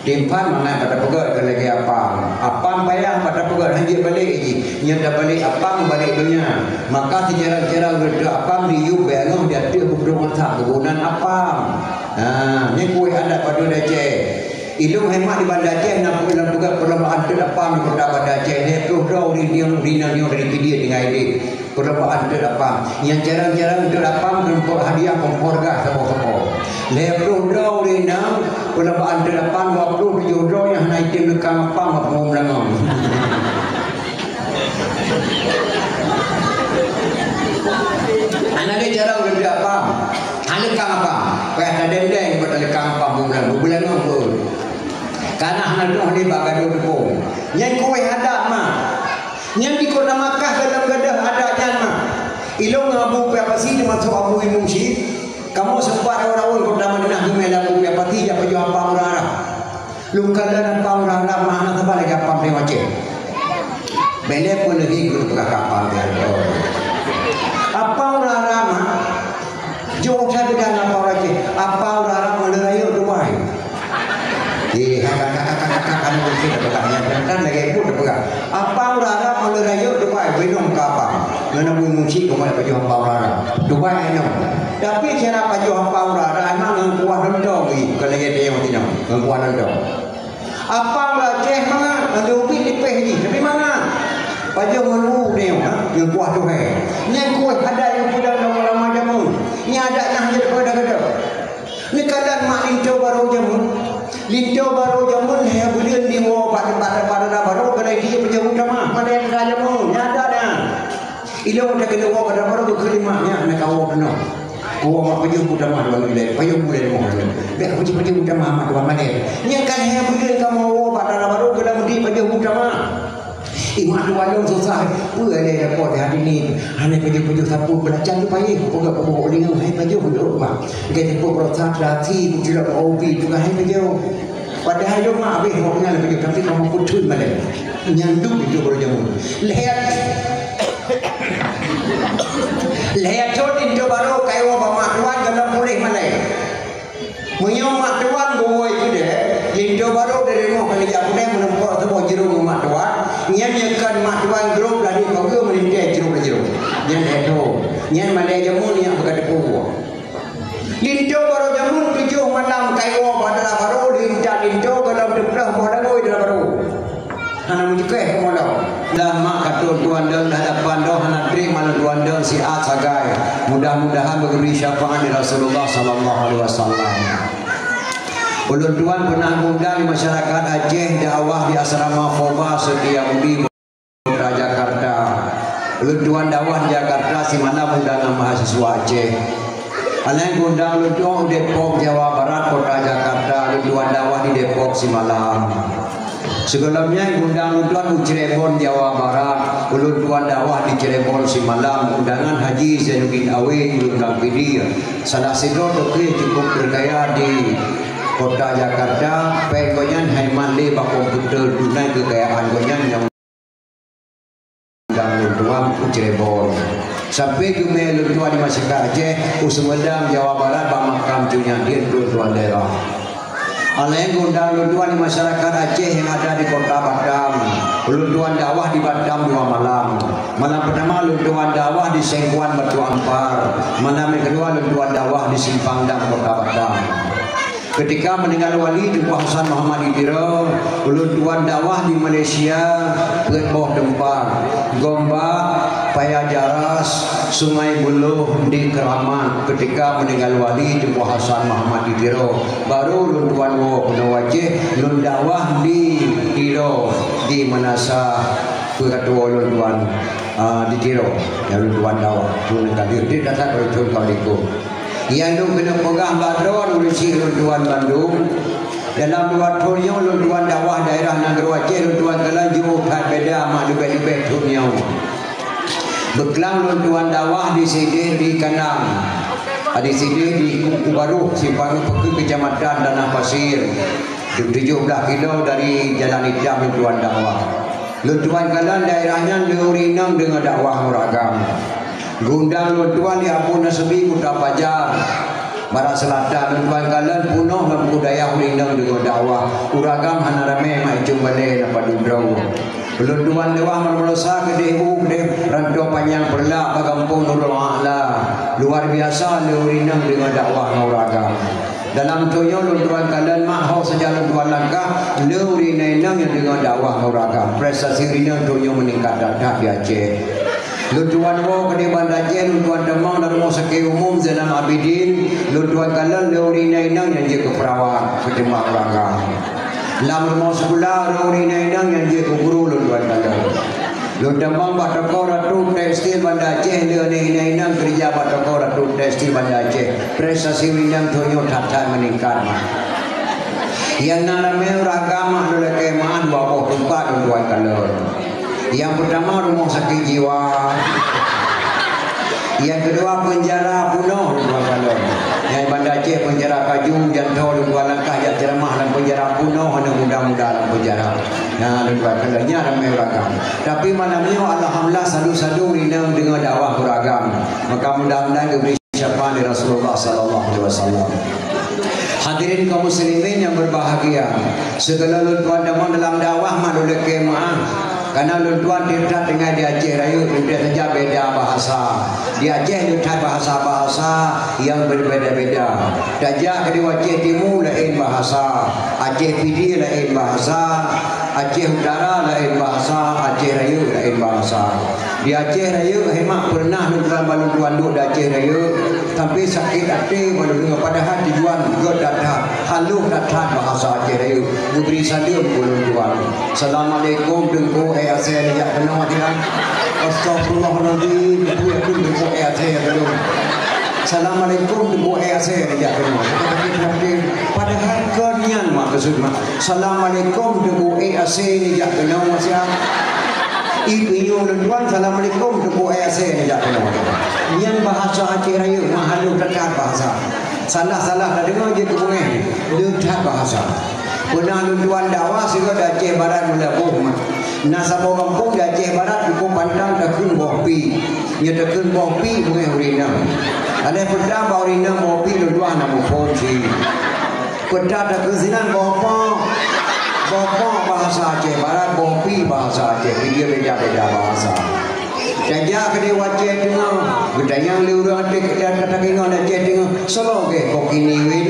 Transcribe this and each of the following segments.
Timpan mana pada pegat ke lagi apa payah pada pegat hanya balik je nyata balik apa balik dunia maka sejarah-sejarah berdoa apa diu bengong dia tu berdoa tak kegunan apa ni kue ada pada Aceh ilmu hemat di Bandar Aceh nak dalam pegat perlombaan tu apa di kota Bandar Aceh dia tu dah dia dari video dengan ide perlombaan tu apa yang jarang-jarang tu apa untuk hadiah penghargaan sama-sama lepas dah dia perlombaan tu apa waktu jodoh yang naik tim lekang apa mau melangau anak dia jarang kerja apa lekang apa kayak ada dendeng buat lekang apa mau melangau pun karena anak tu ni bagado tepung yang kue hadap mah yang di kota Makkah dalam gadah adanya mah ilong abu apa sih masuk abu imusi kamu sempat orang-orang kota Madinah gemelah abu apa ti apa jo apa murara luka dan apa murara mana tak lagi apa dia macam bele pun lagi grup kapal dia apa murara mah jo saya dengan apa lagi apa murara melerayu Dubai kakak mungkin bertanya kan lagi pun berpegang apa murara melerayu Dubai belum kapal menemui musik kemana pejuang Paurara Dubai no tapi cara pejuang Paurara emang ngkuat rendong kalau dia yang tidak ngkuat rendong apa Aceh mana lebih dipeh ni tapi mana pejuang melu dia ngkuat tu hai yang kuat ada yang sudah lama jamu ni ada yang jadi pada ni kadang mak linto baru jamun ya bulan di mau pada baru kena dia pejuang utama mana yang jamu ada dah ilau dah kena bawa pada baru kelimanya nak kau benar. Kau mak pejuang utama dua bulan, pejuang bulan mau benar. Dah pejuang utama mak dua mana? Yang kan yang bulan kamu bawa pada baru kena mesti pejuang utama. Imak dua dong susah. Boleh dapat hari ni. Hanya pejuang sapu belajar tu payah. Kau gak bawa dengan hai pejuang rumah. Kita pun proses latih bukan obi juga hai pejuang. Padahal yo mak habis mau dengan pejuang tapi kamu putun malah. Nyanduk itu baru jamu. Lihat jodoh itu baru kayu bamak tuan dalam boleh mana? Menyomak tuan boy itu deh. Itu baru dari rumah kalau jauh deh menempat sebuah jeruk mak tuan. Yang nyekan mak tuan jeruk dari kau melintas jeruk. Yang itu, yang mana jamun yang berkata puas. Itu baru jamun 7 malam kayu badak baru lintas itu dalam depan badak boy dalam baru. Anak muncul malam. Dah mak kata tuan dan hadapan doh anak tri malam tuan dan siat sagai. Mudah-mudahan beri syafaat di Rasulullah sallallahu alaihi wasallam. Ulun tuan pernah mengundang masyarakat Aceh dakwah di asrama Foba Setiabudi Kota Jakarta. Ulun tuan dakwah di Jakarta si mana undangan mahasiswa Aceh. Alain undang ulun tuan Depok Jawa Barat Kota Jakarta. Ulun tuan dakwah di Depok si malam. Sebelumnya undang tuan Cirebon Jawa Barat, ulun tuan dakwah di Cirebon si malam, undangan Haji Zainuddin Awi undang video. Salah sido dokter cukup bergaya di Kota Jakarta, pengoyan Haiman le bak komputer tunai kekayaan goyan yang undang tuan Cirebon. Sampai ke ulun tuan di masyarakat Aceh, Usmedang Jawa Barat Bamakam Junyadir tuan daerah. Alain undang lunduan di masyarakat Aceh yang ada di Kota Batam. Lunduan dakwah di Batam 2 malam. Malam pertama lunduan dakwah di Sengkuan Batu Ampar. Malam kedua lunduan dakwah di Simpang Dam Kota Batam. Ketika meninggal wali Tunku Hasan Muhammad Idiro, lunduan dakwah di Malaysia, Bawah Dempar, Gombak, Paya Jaras, Sungai Buloh di Keramat. Ketika meninggal wali Tunku Hasan Muhammad Idiro, baru lunduan wajib lundakwah di Tiro di Manasa ketua lunduan di Tiro yang lunduan dakwah lunduan kadir di dasar berjun kaliku yang dong kena pegang badron urisi lunduan Bandung dalam 2 tahun lunduan dakwah daerah Negeri Aceh lunduan Kelanju beda mak lebih dunia beklang lunduan dakwah di sini di Kanang. Di sini di Kuku Baru, Simpang Pekut Kecamatan Tanah Pasir, 17 kilo dari Jalan Hitam lunduan dakwah. Lunduan Kalan daerahnya Leurinang dengan dakwah beragam. Gundang lunduan di Abu Nasbi Kota Pajar. Barat Selatan tuan kalian punuh dan budaya urindang dengan dakwah uragam hanarame mai cumbale na padudraw belum tuan lewah melosa gede gede ranto panjang perla pagampung Nurul A'la luar biasa urindang dengan dakwah uragam dalam toyo tuan kalian maho sejalan tuan langkah urindang yang dengan dakwah uragam prestasi urindang toyo meningkat dak di Aceh. Lutuan wo kede Banda Aceh, lutuan Demang dan rumah sakit umum Zainal Abidin, lutuan kalan leurina inang yang je ke Perawat, ke Demang Rangga. Lam rumah sekolah leurina inang yang je ke guru lutuan kalan. Lutuan Batako Ratu Tekstil Banda Aceh, leurina inang kerja Batako Ratu Tekstil Banda Aceh. Prestasi inang tunyo tata meningkat. Yang namanya agama adalah kemahan 24 lutuan kalan. Yang pertama rumah sakit jiwa, yang kedua penjara penuh yang Banda Aceh penjara Kajung Jantung dua langkah yang ceramah dalam penjara penuh ada mudah-mudah dalam penjara. Nah, lepas-lepasnya ramai beragam. Tapi malamnya alhamdulillah sadu-sadu inang dengan dakwah beragam. Maka mudah-mudahan diberi syafaat dari Rasulullah sallallahu alaihi wasallam. Hadirin kaum muslimin yang berbahagia, segala lutuan dalam dakwah madul kemah. Karena lutuan dia tengah di Aceh Raya dia saja beda bahasa. Di Aceh dia bahasa-bahasa yang berbeza-beza. Dajak ke Aceh Timur lain bahasa, Aceh Pidi lain bahasa, Aceh Utara lain bahasa, Aceh Raya lain bahasa. Di Aceh Raya hemat pernah lutuan duk di Aceh Raya tapi sakit hati baru dengar padahal tujuan juga datang haluh datang bahasa Aceh Raya diberi salam lutuan. Assalamualaikum dengku saya tidak kenal dia. Astagfirullahaladzim. Itu yang pun dengku saya belum. Assalamualaikum dengku saya tidak kenal. Padahal kenian maksud mak. Assalamualaikum dengku saya tidak kenal masih. Ibu lutuan assalamualaikum dengku saya tidak kenal. Yang bahasa Aceh Raya mahalu dekat bahasa. Salah-salah dah dengar je kebungan. Dekat bahasa. Pernah lutuan dakwah sehingga di Aceh Barat melabuh. Nasabah kampung di Aceh Barat hukum pandang tekun bohpi. Nya tekun bohpi bunga urina. Ada peda bau urina bohpi lutuan nama bohpi. Peda tekun sinan bohpa. Bohpa bahasa Aceh Barat, bohpi bahasa Aceh. Dia beda-beda bahasa. Jajak ke Dewa Aceh tengah. Gedayang liurah kata kena Aceh tengah. Solo ke kokini win.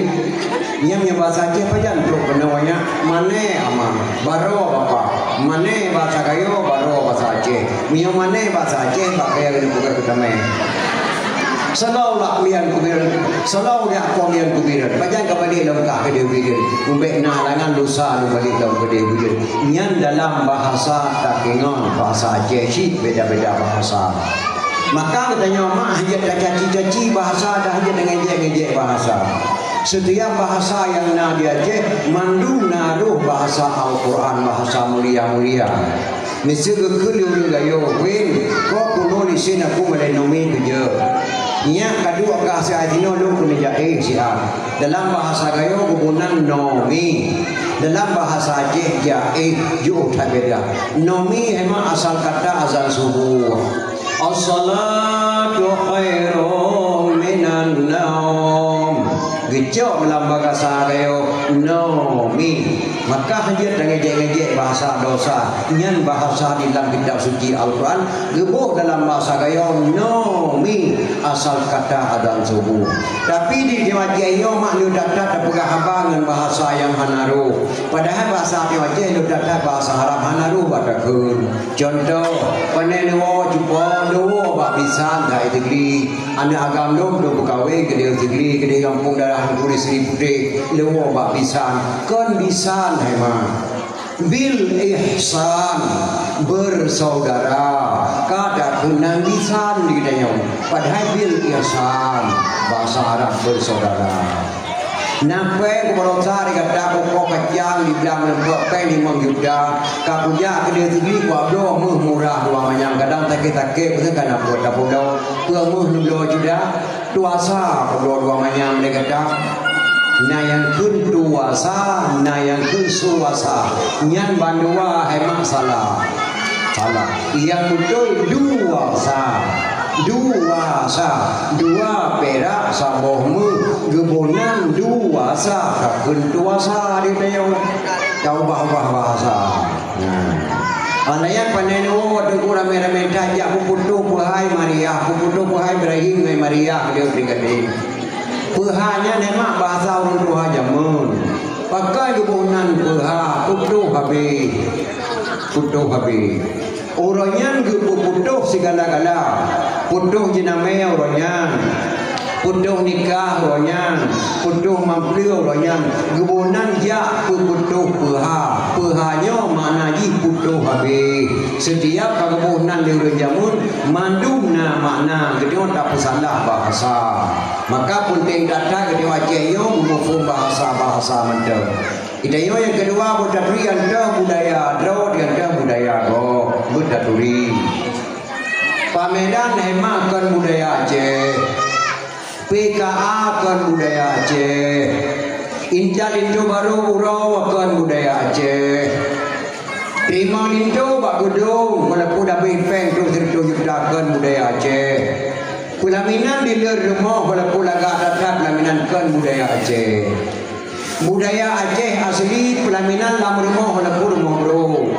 Nyamnya bahasa Aceh pajan pro penawanya mane ama baro bapa mane bahasa kayo baro bahasa Aceh miyo mane bahasa Aceh pakai yang bukan ketame salau lah mian kubiran salau dia komian kubiran pajan kembali lengkap ke dia bikin umbek nalangan dosa lu balik dalam ke dia bikin nyan dalam bahasa takingan bahasa Aceh sih beda-beda bahasa. Maka katanya mak hanya dah caci-caci bahasa dah hanya dengan ngejek bahasa. Setiap bahasa yang nak di Aceh mandu naruh bahasa Al-Quran bahasa mulia-mulia. Mesti kekeliru gayo win kau kuno di sini aku melenomi kerja. Nya kedua bahasa Aceh lu kena jahit siap. Dalam bahasa gayo kebunan nomi. Dalam bahasa Aceh jahit jauh tak beda. Nomi memang asal kata azan subuh. As-salatu khairun minan naum. Gejok dalam bahasa kayo nomi. Maka hajat ngejek-ngejek bahasa dosa. Nyan bahasa di dalam kitab suci Al-Quran. Gebuk dalam bahasa kayo nomi. Asal kata adzan subuh. Tapi di Aceh yo mak lu data terpegah habang dengan bahasa yang hanaru. Padahal bahasa Aceh lu data bahasa Arab hanaru batakun. Contoh panenewo cuba dowo bak bisan dah itigli. Anak agam lu do bukawe gede itigli gede kampung darah kulis putih lewo bak bisan. Kon bisan hema. Bil ihsan bersaudara kada kunang lisan digedanya padahal bil ihsan bahasa Arab bersaudara. Nampai kalau cari kata pokok kacang di dalam lembut pen di mengjuda kapuja kedai tinggi kuabdo murah dua macam kadang tak-tak pun kan buat kapudo kuamuh nulo juda tuasa kuabdo dua macam dia kata na yang kun tuasa na yang kun suasa nyan bandua hemat salah yang betul dua sah dua sa, dua perak sabohmu gebonan dua sa, kakun dua sa di tayo kau bahasa. Alayan panenu waktu kurang merah tajak puputu puhai Maria, puputu puhai Ibrahim Maria dia berkata. Puhanya nemak bahasa orang tua jamun. Pakai gebonan puha putu habis. Orangnya putuh segala-gala. Putuh jenama orangnya. Putuh nikah orangnya. Putuh mampir orangnya. Gebonan jak putuh puha. Puhanya makna ji putuh habis. Setiap kegebonan dia jamun mandumna makna kedua tak salah bahasa. Maka penting data kedua ceyo mufum bahasa mentel. Ideyo yang kedua budaya anda budaya dro anda budaya go budaya Pamedan hemakan budaya Aceh, PKA kan budaya Aceh, Injal Indo baru urau kan budaya Aceh, Terima Indo bak gedung walaupun dah peng terus terjujukkan budaya Aceh, Pelaminan di luar rumah walaupun agak dapat pelaminan kan budaya Aceh. Budaya Aceh asli pelaminan dalam rumah walaupun rumah bro.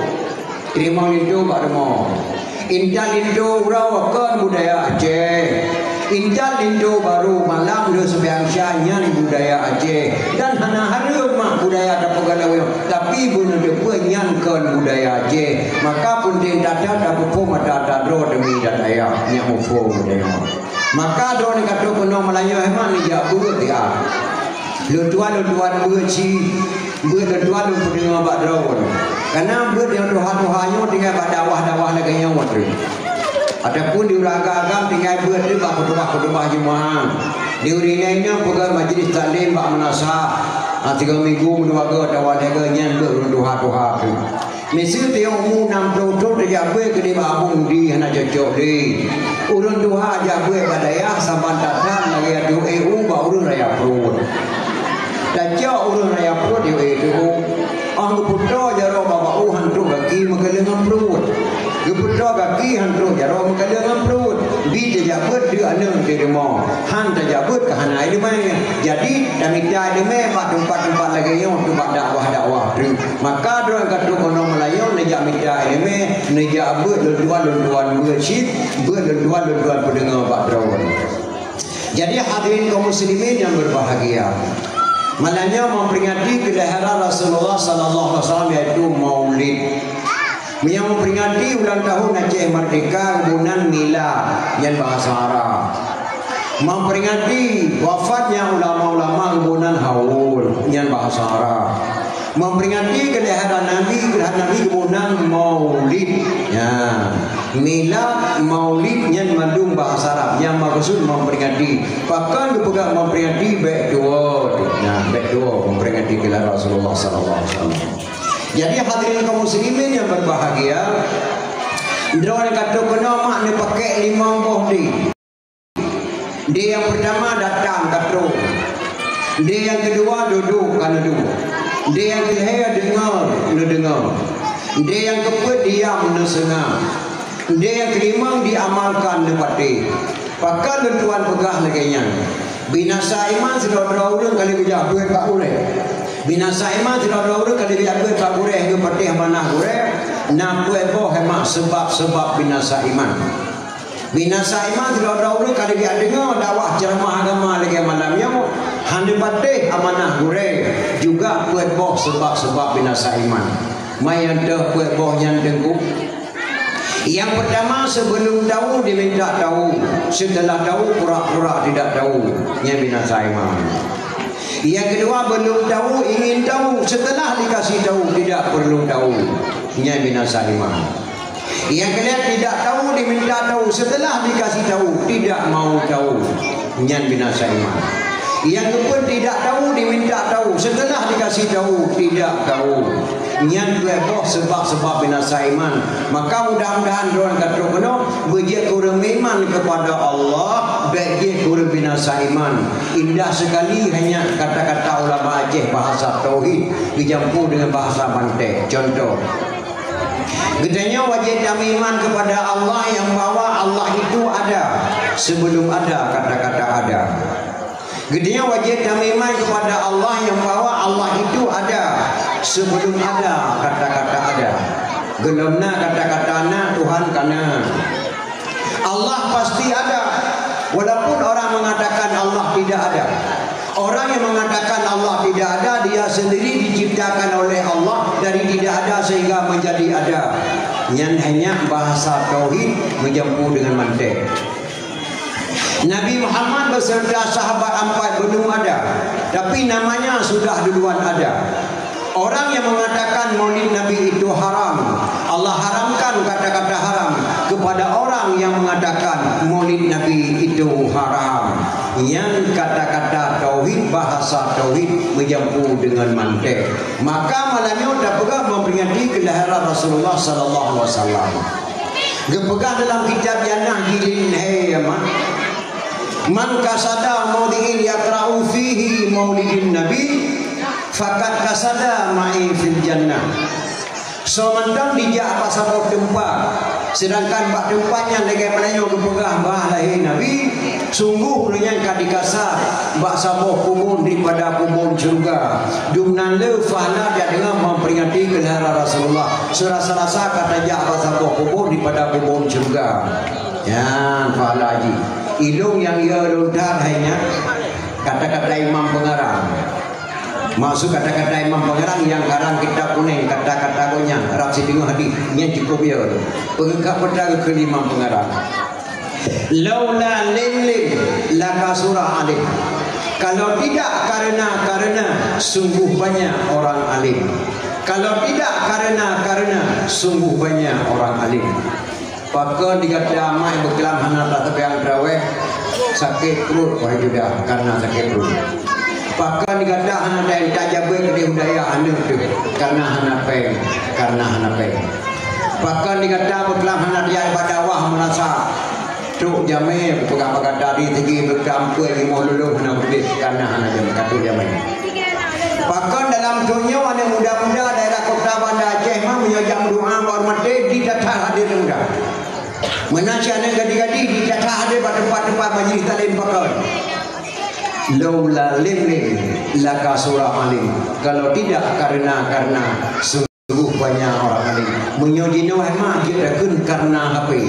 Terima Indo bak rumah. Injal Indo urau kan budaya Aceh. Injal Indo baru malam dia sebiangsyanya ni budaya Aceh. Dan hana harum mak budaya ada pegalawai. Tapi bunuh dia penyankan budaya Aceh. Maka pun dia dadat ada pupuk ada dro demi dadaya yang pupuk budaya. Maka dro ni kata penuh Melayu hemat ni dia buat dia. Lutuan berci, buat lutuan pendengar bak drone. Karena buat yang doha-dohanya tinggal bak dakwah lagi yang waktu. Adapun di agam tinggal buat dia bak khutbah jemaah. Di urinainya pegang majlis taklim bak menasah. 3 minggu menduaga dakwah lagi yang buat doha-doha tu. Mesti dia umur 60 dia buat ke dia abung di hana cocok di. Urun doha aja buat badaya sampan datang lagi ada EU bak urun raya perut. Dan jauh urun raya perut dia itu ang putra jaro bapa hantu kaki makalengan perut putra kaki hantu jaro makalengan perut di jabut dia anang di rumah han jabut ke hana di mana jadi kami dah di mana tempat-tempat lagi yang tempat dakwah tu maka orang kata kono Melayu nejak minta ini nejak buat luduan worship buat luduan pendengar Pak Drawan. Jadi hadirin kaum muslimin yang berbahagia, malahnya memperingati kelahiran Rasulullah sallallahu alaihi wasallam yaitu Maulid. Yang memperingati ulang tahun Aceh Merdeka bulan Milad yang bahasa Arab. Memperingati wafatnya ulama-ulama bulan Haul yang bahasa Arab. Memperingati kelahiran Nabi bulan Maulid. Ya. Milad Maulid yang mandung bahasa Arab yang maksud memperingati. Bahkan juga memperingati baik dua. Nah, baik dua memperingati kelahiran Rasulullah sallallahu alaihi wasallam. Jadi hadirin kaum muslimin yang berbahagia, drone kata kena mak ni pakai 5 boh di. Dia yang pertama datang kata. Dia yang kedua duduk kana duduk. Dia yang ketiga dengar. Dia yang keempat diam sengah. Dia yang kelima diamalkan lepati. Pakal tuan pegah laganya. Binasa iman saudara urang kali bijak duit pak urang. Binasa iman saudara urang kali bijak duit pak urang ke patih manah urang. Na kuat boh hemat sebab binasa iman. Binasa iman saudara urang kali bijak dengar dakwah ceramah agama lagi malamnya. Handi patih amanah urang juga kuat boh sebab binasa iman. Mayan dah kuat boh yang tengku. Yang pertama sebelum tahu diminta tahu, setelah tahu pura-pura tidak tahu, yang binasa iman. Yang kedua belum tahu ingin tahu, setelah dikasih tahu tidak perlu tahu, yang binasa iman. Yang ketiga tidak tahu diminta tahu, setelah dikasih tahu tidak mau tahu, yang binasa iman. Yang keempat tidak tahu diminta tahu, setelah dikasih tahu tidak tahu, yang kedua sebab binasa iman. Maka mudah-mudahan orang kata kena berjaya kurang iman kepada Allah, berjaya kurang binasa iman. Indah sekali hanya kata-kata ulama Aceh bahasa tauhid dicampur dengan bahasa Banten. Contoh, gedenya wajib kami iman kepada Allah yang bahwa Allah itu ada. sebelum ada kata-kata ada. Gedenya wajib kami iman kepada Allah yang bahwa Allah itu ada sebelum ada kata-kata ada. Gelamna kata-kata na Tuhan kana. Allah pasti ada. Walaupun orang mengatakan Allah tidak ada. Orang yang mengatakan Allah tidak ada, dia sendiri diciptakan oleh Allah dari tidak ada sehingga menjadi ada. Yang hanya bahasa tauhid menjampu dengan mantek. Nabi Muhammad beserta sahabat 4 belum ada, tapi namanya sudah duluan ada. Orang yang mengatakan maulid Nabi itu haram, Allah haramkan kata-kata haram kepada orang yang mengatakan maulid Nabi itu haram. Yang kata-kata tauhid, bahasa tauhid menjampu dengan mantek. Maka malamnya tak pegah memperingati kelahiran Rasulullah sallallahu alaihi wasallam. Gepegah dalam kitab Jannah Jilin Man kasada maudhi'in yakra'u fihi maulidin Nabi fakat kasada ma'i fil jannah. So mentang dijak apa sabuk tempat, sedangkan bak tempatnya lagi menanya kepegah bah lahir Nabi, sungguh punya kadikasar bak sabuk kubur daripada kubur surga. Dumnan le fahna dia dengar memperingati kelahiran Rasulullah. Serasa-rasa kata jak apa sabuk kubur daripada kubur surga. Ya, fahla haji. Ilung yang ia lontar hanya kata-kata imam pengarang. Masuk kata-kata imam pengarang yang karang kita kuning kata-kata gonya Arab sidingu hadis nya cukup ya. Pengekak pada ke imam pengarang. Laula lim la kasura alim. Kalau tidak karena sungguh banyak orang alim. Kalau tidak karena sungguh banyak orang alim. Pakon dikata amai berkelam hana tak tepiang terawih sakit perut wahai juda karena sakit perut. Pakon dikata hana dan tajabe ke budaya anda tu karena hana peng Pakon dikata berkelam hana dia pada wah merasa truk jame pegang-pegang dari tinggi berkampu lima luluh hana berdis karena hana jam katu jame. Pakon dalam dunia ada muda-muda daerah kota Banda Aceh mah menyajak doa hormati di datang hadir muda. Menasihatkan gadi-gadi di datang hadir pada tempat-tempat majlis taklim pakon. Laula lim la kasura alim. Kalau tidak karena sungguh banyak orang alim. Menyodino mah kita karena HP.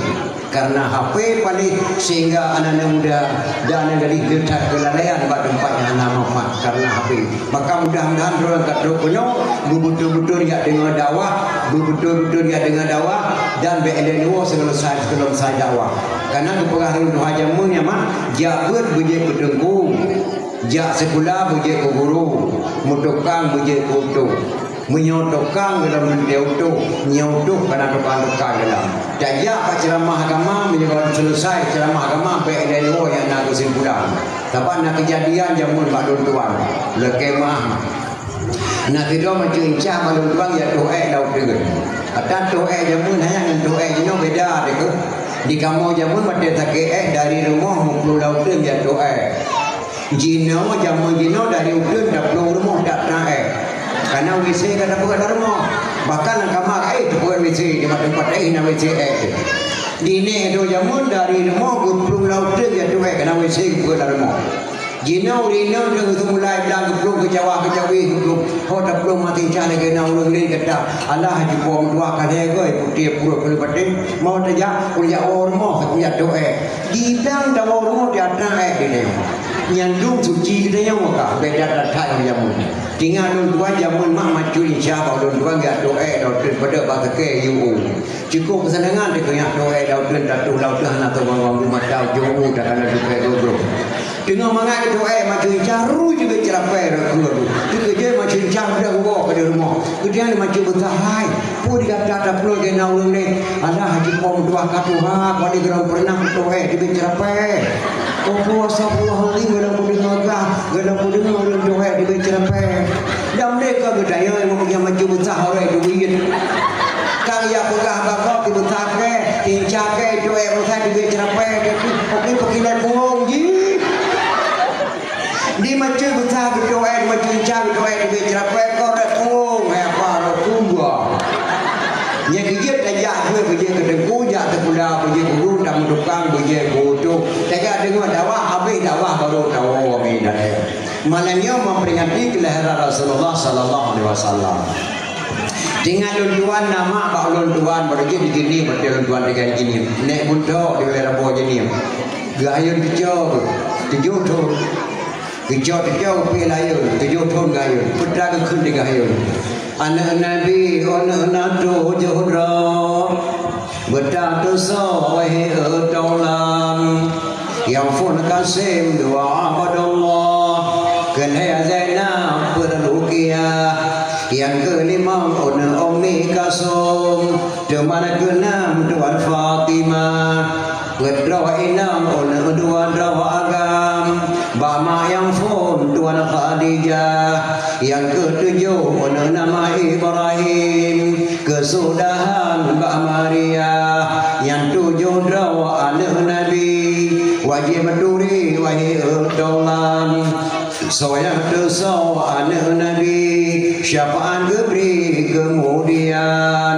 Karena HP paling sehingga anak-anak muda dan anak gadis letak kelalaian pada tempatnya anak manfaat karena HP. Maka mudah-mudahan orang kata penuh betul-betul dia dengar dakwah, betul-betul dia dengar dakwah dan berelenua selesai dakwah. Karena kepengaruhan hajamun yang mah jabut bujek kedengku, jak sekolah bujek ke guru, mutukang bujek kutu. Menyodokkan dalam mendiautuh nyautuh karena tukang-tukang dalam daya ceramah agama menyebabkan selesai ceramah agama baik dari yang nak kesimpulan tapi nak kejadian jamun badun tuan lekemah nak tidur macam incah badun tuan ya doa laut dengan ada doa jamun hanya dengan doa jino beda dek di kamu jamun pada sakit dari rumah mukul laut ya doa jino jamun jino dari udun dah pulang rumah tak naik. Karena WC kan ada bukan rumah. Bahkan kamar bukan WC di tempat nak WC di ni do jamun dari rumah gulung laut dia tu karena WC bukan rumah. Jino rino dia tu mulai bilang gulung ke Jawa ke Jawi gulung. Oh dah belum mati cah lagi nak ulung ni kata Allah haji bom dua kali goi putih pura pura batin mau saja kuliah rumah kuliah doa. Di dalam rumah dia ada ni. Nyandung suci kita yang muka beda tak yang jamun. Tinggal dua jamun mak maju insya-Allah dua enggak doa dokter pada bahasa ke yu. Cukup kesenangan dia punya doa dokter datu lautan atau menganggu mata jauh dah kana doa dobro. Dengan mengaji doa maju caru juga cerapai keluar. Juga je maju caru dah bawa ke rumah. Kemudian maju bertahai. Pun dikata ada perlu ke naulung ni. Allah haji pom dua katuha pada geram pernah doa di cerapai. Astagfirullahaladzim dalam dengar dalam dengar doa di berceramah dan mereka berdaya yang mempunyai maju besar orang duit karya pegah bakal di besar ke tincak ke doa besar di berceramah tapi pekilan bohong di maju besar doa di maju tincak doa di berceramah kau dah bohong apa tunggu yang kijat dah jak gue pergi ke dengku jak terpula pergi guru tak mendukang pergi bodoh tak Malamnya memperingati kelahiran Rasulullah sallallahu alaihi wasallam. Dengan luntuan nama pak luntuan berarti di sini berarti luntuan dengan gini. Nek bunto di wilayah Rabu gini. Gayun kecil, tujuh tu. Kecil pilayun, tujuh tu gayun. Putra kekun di gayun. Anak Nabi, anak Natu Juhra. Bertatu sawai etolam. Yang pun kasim doa pada Allah. Kena Zainab berruqyah. Yang kelima Ummi Kasum, Demana keenam Tuan Fatimah, Kedua enam Tuan Rawa Agam, Bama yang pun Tuan Khadijah, Yang ketujuh nama Ibrahim, Kesudahan Mbak Maria, Yang tujuh Rawa anak Nabi, Wajib duri wahai utolan, Soya dosa anak Nabi, syafaat gebri kemudian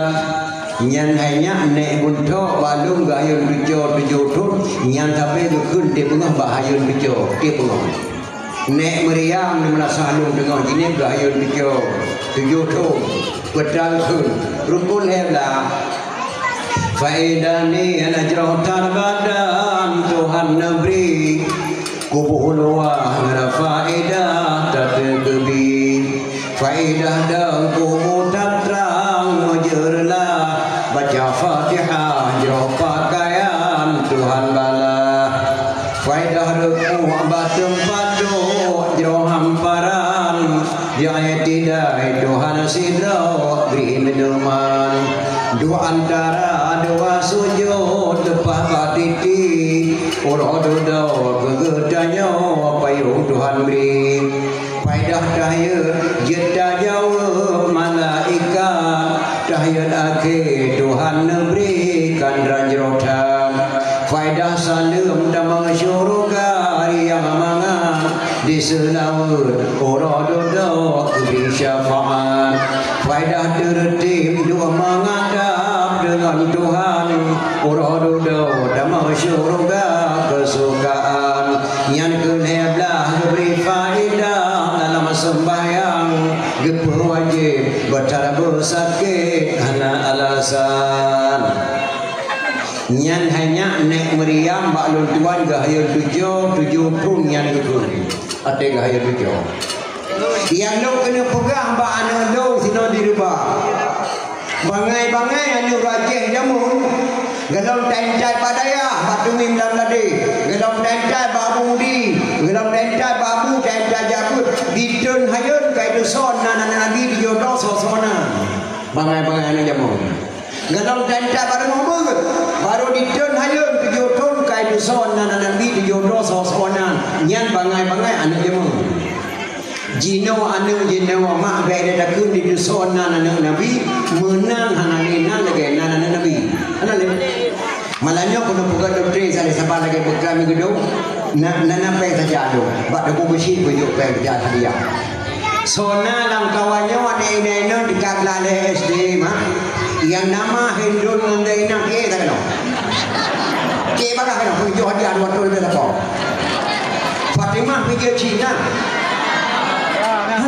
nyan hanya nek buntok balung gayun tujuh tu nyan tapi gekun dia pengah bahayun tujuh dia pengah nek Maryam ni melasalung dengan gini gayun tujuh tu pedang kun rukun hebla faidani anajrah tarbadan Tuhan negeri kubuhulwah ngarafaedah tatkebi Faidah dan kumutan terang menjerlah baca Fatihah jauh pakaian Tuhan bala Faidah reku batum padu jauh hamparan jaya tidak Tuhan sidra beri minuman dua antara dua sujud tepah batiti urhododo gegedanya payung Tuhan beri Faidah tahiyat jeda jauh malaikat tahiyat akhir Tuhan berikan rajrotan Faidah salam damang syurga yang mangan di selawat uradodo beri syafaat Faidah tertib dua menghadap dengan Tuhan uradodo damang syurga kesukaan yang keleblah beri faidah sembahyang gepu wajib bertara bersakit hana alasan nyan hanya nek Maryam baklun tuan gahayun tujuh pun nyan gekun ate gahayun tujuh yang lo kena pegah mbak anak lo sino dirubah bangai anu rajih jamun gelom tentai padaya batu mim dalam ladi gelom tentai babu di gelom tentai babu tentai jabut didun hayun kai duson nana nabi di jodoh sosona bangai anu jamun gelom tentai baru ngomong baru didun hayun di jodoh kai duson nana nabi di jodoh sosona nyan bangai anu jamun Jino anu jino mak gaya dakun di duson nana nabi menang hanalina lagi nana nabi hanalina malanya kuno buka doktrin saya sabar lagi program gedung nana pe saja ado bak debu besi bujuk pe kerja dia sona lang kawannya wane ine di kaglale SD mah yang nama Hindun ngendai nak ke tak no ke bakal no bujuk hadiah dua tu lebih tak Fatimah pergi Cina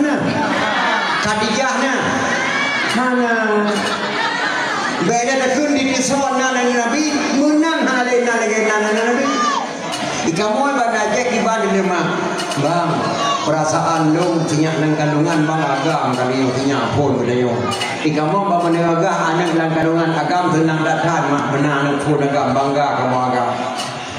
mana Khadijah na mana beda dakun di disuan nana nabi menang halena lagi nana nabi ikamu banaje kiban lemah bang perasaan lu tinyak nang kandungan bang agam kali tinyak pun bedayo ikamu bang menaga anak nang kandungan agam tenang datang mah menang pun agam bangga kamu agam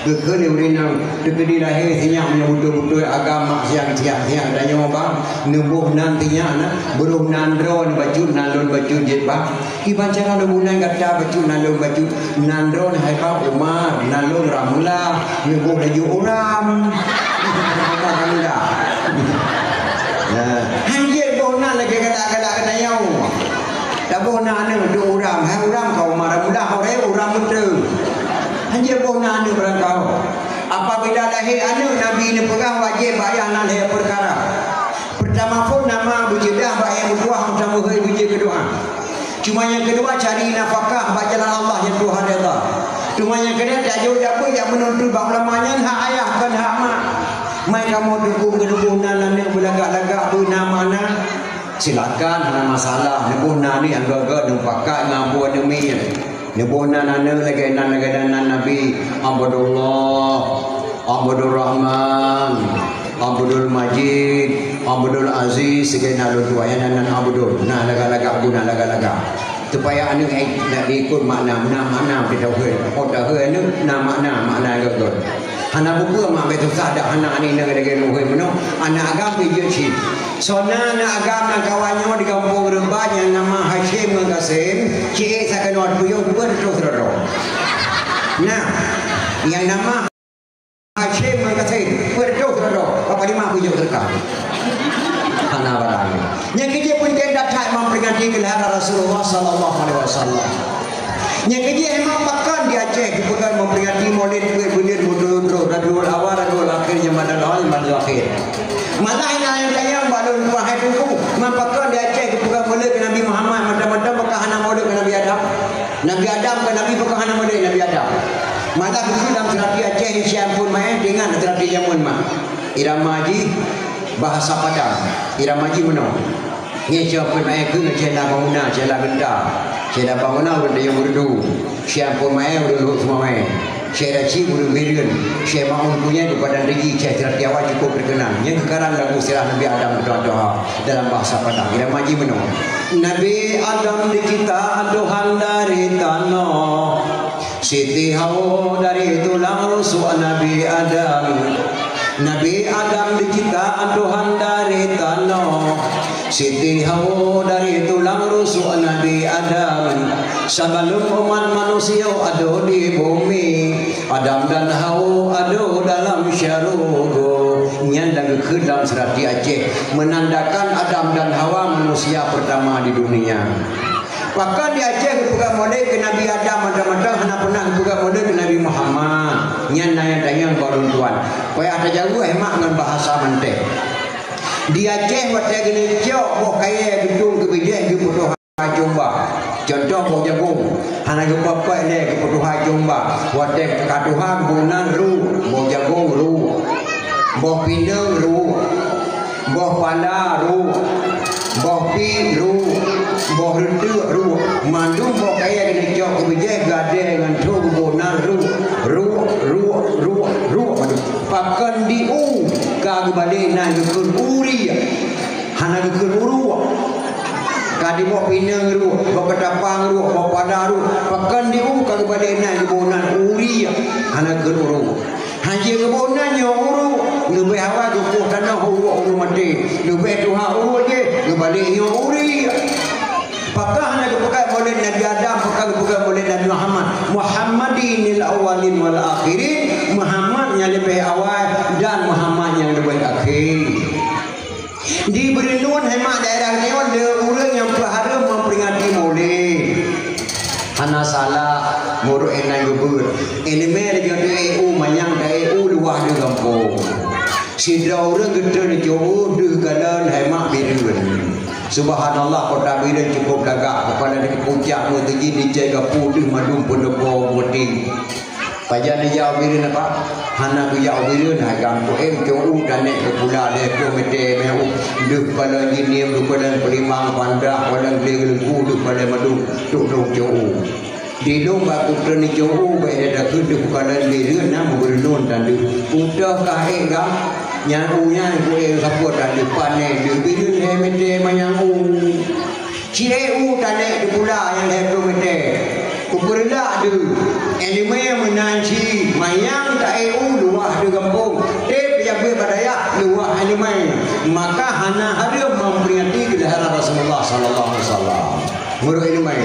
Gekun urinang dekedi lahir tinyak menyebut-betul agama siang-siang dan nyawa bang nembuh nantinya anak belum nandron baju nalon baju jet bang ibacara lemunan kata baju nalon baju nandron hai bang Umar nalon ramula nembuh baju uram apa kamu dah hanjir bona lagi kata nyawa dah bona anu du uram hai uram kau marah mudah orang uram betul hanya bona anu berangkau apabila lahir anu Nabi ni pegang wajib bayar lahir perkara pertama pun nama bujidah bayar berdoa sama hari bujid kedua cuma yang kedua cari nafkah baca Allah yang Tuhan reda cuma yang kedua tak jauh apa yang menuntut bang lamanya hak ayah kan hak mak Mai kamu dukung kedukunan anak belagak-lagak tu nama-nama silakan, ada masalah. Nebuna ni angga-angga numpakat ngabuan demi nebuna nana lagi Nabi Abdullah, Abdul Rahman, Abdul Majid, Abdul Aziz, segala lu tua yang nan Abdul. Nah laga-laga guna laga-laga. Supaya anu nak diikut makna kita tahu. Oh dah ke anu makna gagal. Hana buku mak betul sada anak ni nak lagi lu meno anak agam dia cip. Sona anak agam nak kawannya di kampung Rembang yang nama Hashim Qasim, cik saya kenal beliau terus. Nah, yang nama Hashim Qasim terus. Apa di mana beliau terkam? Hana barang. Yang kerja pun dia datang memperingati gelaran Rasulullah Sallallahu Alaihi Wasallam. Yang kerja emang makan di Aceh bukan memperingati Maulid benar betul Rabiul Awal Rabiul Akhir Jamadal Awal Jamadal Akhir. Malah yang saya balon wahai tuku mampakan di Aceh bukan Maulid Nabi Muhammad macam-macam bukan hana Maulid Nabi Adam. Nabi Adam ke Nabi bukan hana Maulid Nabi Adam. Malah begitu dalam terapi Aceh Syam pun main dengan terapi jamun mah. Irama Haji bahasa Padang. Irama Haji mana? Ni siapa main ke cela bangunan, cela benda. Cela bangunan benda yang berdu. Syam pun main berdu semua main. Syekh Raci Guru Mirian, Syekh Ma'un punya di Badan Regi, Syekh Tiratiawa cukup terkenal. Yang sekarang lagu sirah Nabi Adam berdoa dalam bahasa Padang. Ira maji menung. Nabi Adam di kita Tuhan dari tanah, Siti Hawa dari tulang rusuk Nabi Adam. Nabi Adam di kita Tuhan dari tanah, Siti Hawa dari tulang rusuk Nabi Adam. Sebelum umat manusia ada di bumi, Adam dan Hawa ada dalam syurga. Yang ke dalam serat di Aceh menandakan Adam dan Hawa manusia pertama di dunia. Bahkan di Aceh bukan model ke Nabi Adam, macam-macam hanya pernah bukan model ke Nabi Muhammad. Yang nanya-nanya balon tuan. Kaya ada jauh hemat dengan bahasa menteh. Di Aceh waktu gini jauh, boh kaya gedung kebijak di Putuh Jomba. Contoh boh jagung, hanya ke bapak ni ke Putuh Jomba. Waktu katuhan bulan ru, boh jagung ru, boh pinang ru, boh panda ru, boh pi ru, boh rendu ru, mandu boh kaya gini jauh kebijak gade dengan tu bulan ru. Pakan di u kag balik na yukun uri hana yukun uru kadi mo pinang ru mo katapang ru mo padaru pakan di u kag balik na yubunan uri hana yukun uru hanje yubunan yo uru lebih hawa duku tanah uru mati lebih tuha uru je balik yo uri pakah nak bukan boleh Nabi Adam, bukan boleh Nabi Muhammad. Muhammadinil awalin wal akhirin, Muhammad yang lebih awal dan Muhammad yang lebih akhir. Diberi nun hemat daerah ni ada orang yang berharap memperingati Maulid. Hana salah muruk enai gebur. Ini mere jadi EU manyang da EU luah di kampung. Sidra orang gede ni jauh di galan hemat birun. Subhanallah kota bidan cukup lagak kepada di puncak mentinggi dijaga putih madum pendepo putih. Pajan dia bidan apa? Hana dia bidan agam tu jauh dan nek pula le kilometer meu duk pada ini duk pada pelimang pandak pada gelengku duk pada madum duk jauh. Di lomba putra ni jauh baik ada duk pada bidan nama bernun dan duk putra kae gam nyangunya gue saput dan depan ni dia bidan hemete manyangu cireu tane di pula yang hemete ukurla du elime menanci mayang tak eu luah di kampung tep yang badaya luah elime maka hana hadir memperingati gelaran Rasulullah sallallahu alaihi wasallam guru elime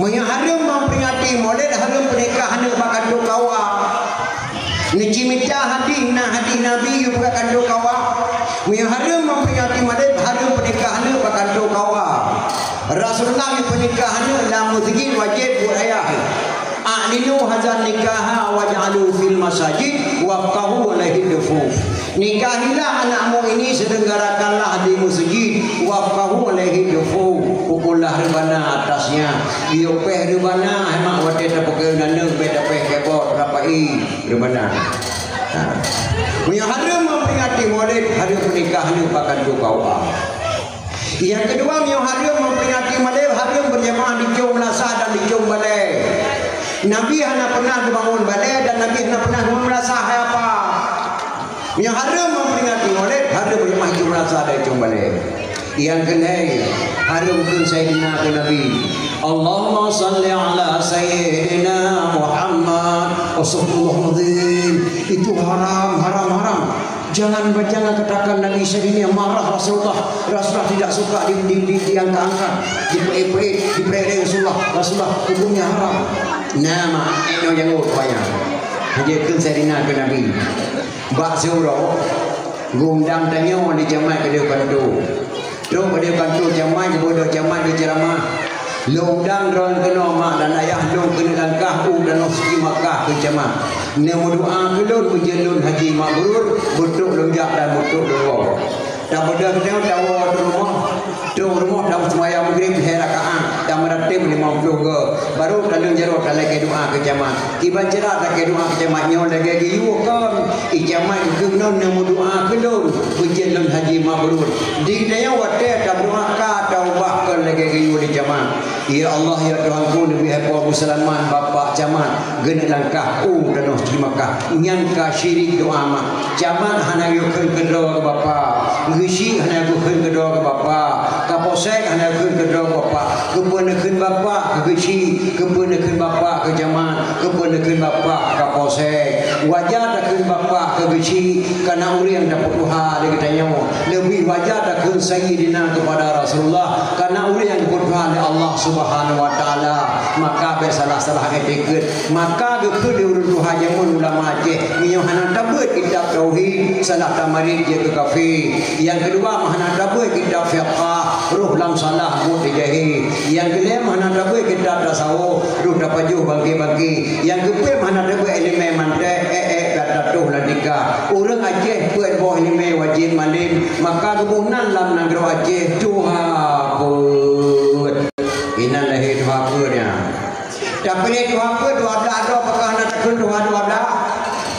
mayang hadir memperingati model hadir pernikahan bakan do kawa Nicimita hati Nabi bukan kandu kawa. Yang harum memperingati madai harum pernikahan bukan kandu kawa. Rasulullah pernikahan dalam masjid wajib berayah. A'linu hazan nikaha waj'alu fil masajid waqahu alaihi dufuf. Nikahilah anakmu ini sedenggarakanlah di masjid waqahu alaihi dufuf. Pukullah rebana atasnya. Iopeh rebana hemak wate pakai nandang beda peh kebot rapai rebana. Punya harum memperingati maulid, hari menikah ni pakai kau. Yang kedua, yang harum memperingati maulid, harum berjamaah di Jom Melasa dan di Jom Balai. Nabi hanya pernah bangun balai dan Nabi hanya pernah bangun Melasa apa? Yang harum memperingati maulid, harum berjamaah di Jom Melasa dan Jom Balai. Yang kedua, harumkan Sayyidina Nabi. Allahumma salli ala Sayyidina Muhammad Rasulullah. Itu haram. Jangan katakan Nabi Sayyidina marah Rasulullah tidak suka diangkat-angkat, dipere Rasulullah hukumnya haram. Nama eno jangan banyak. Hajakan Sayyidina Nabi. Bak surau gundang tanya di jamaah kedua kantu. Terus pada kantu jamaah bodoh jamaah di ceramah. Longdang ron kena mak dan ayah long kena langkah dan uski Makkah ke jamaah. Nemu doa kelon berjelun haji mabrur, butuk lonjak dan butuk doa. Tak beda kena tawa rumah dah semaya maghrib rakaat, dah meratib 50 ke. Baru dalam jeruk lagi doa ke jamaah. Kiban cerah lagi doa ke jamaah nyo lagi yukan. Jamaah kenon nemu doa kelon berjelun haji mabrur. Di daya wate dah doa ka taubah ke lagi di jamaah. Ya Allah ya Tuhanku Nabi Abu Sulaiman bapa jamaah gena langkah dan di Makkah nyangka syirik doa mak jamaah hana yukun kedua ke bapa ngisi hana yukun kedua ke bapa kaposek hana yukun kedua ke bapa kepenekeun bapa ke ngisi kepenekeun bapa ke jamaah kepenekeun bapa kaposek wajah dakeun bapa ke ngisi kana uri yang dapat Tuhan dia tanya lebih wajah dakeun sayyidina kepada Rasulullah kana uri yang dapat Tuhan Allah Subhanahu wa taala maka bersalah-salah etikut maka geuk diurut Tuhan jamun ulama Aceh minyohana tabut kitab tauhid salah tamarid je ke kafi yang kedua mahana tabut kitab fiqh ruh lam salah mut jahi yang kelima mahana tabut kitab tasawuf ruh dapajuh bagi-bagi yang keempat mahana tabut ilmu mantek datuh ladika urang Aceh buat boh ilmu wajib malim maka kebunan lam negeri Aceh Tuhan Inan lahir dua punya. Tapi dia dua pun dua belah ada apakah nak tekun dua belah.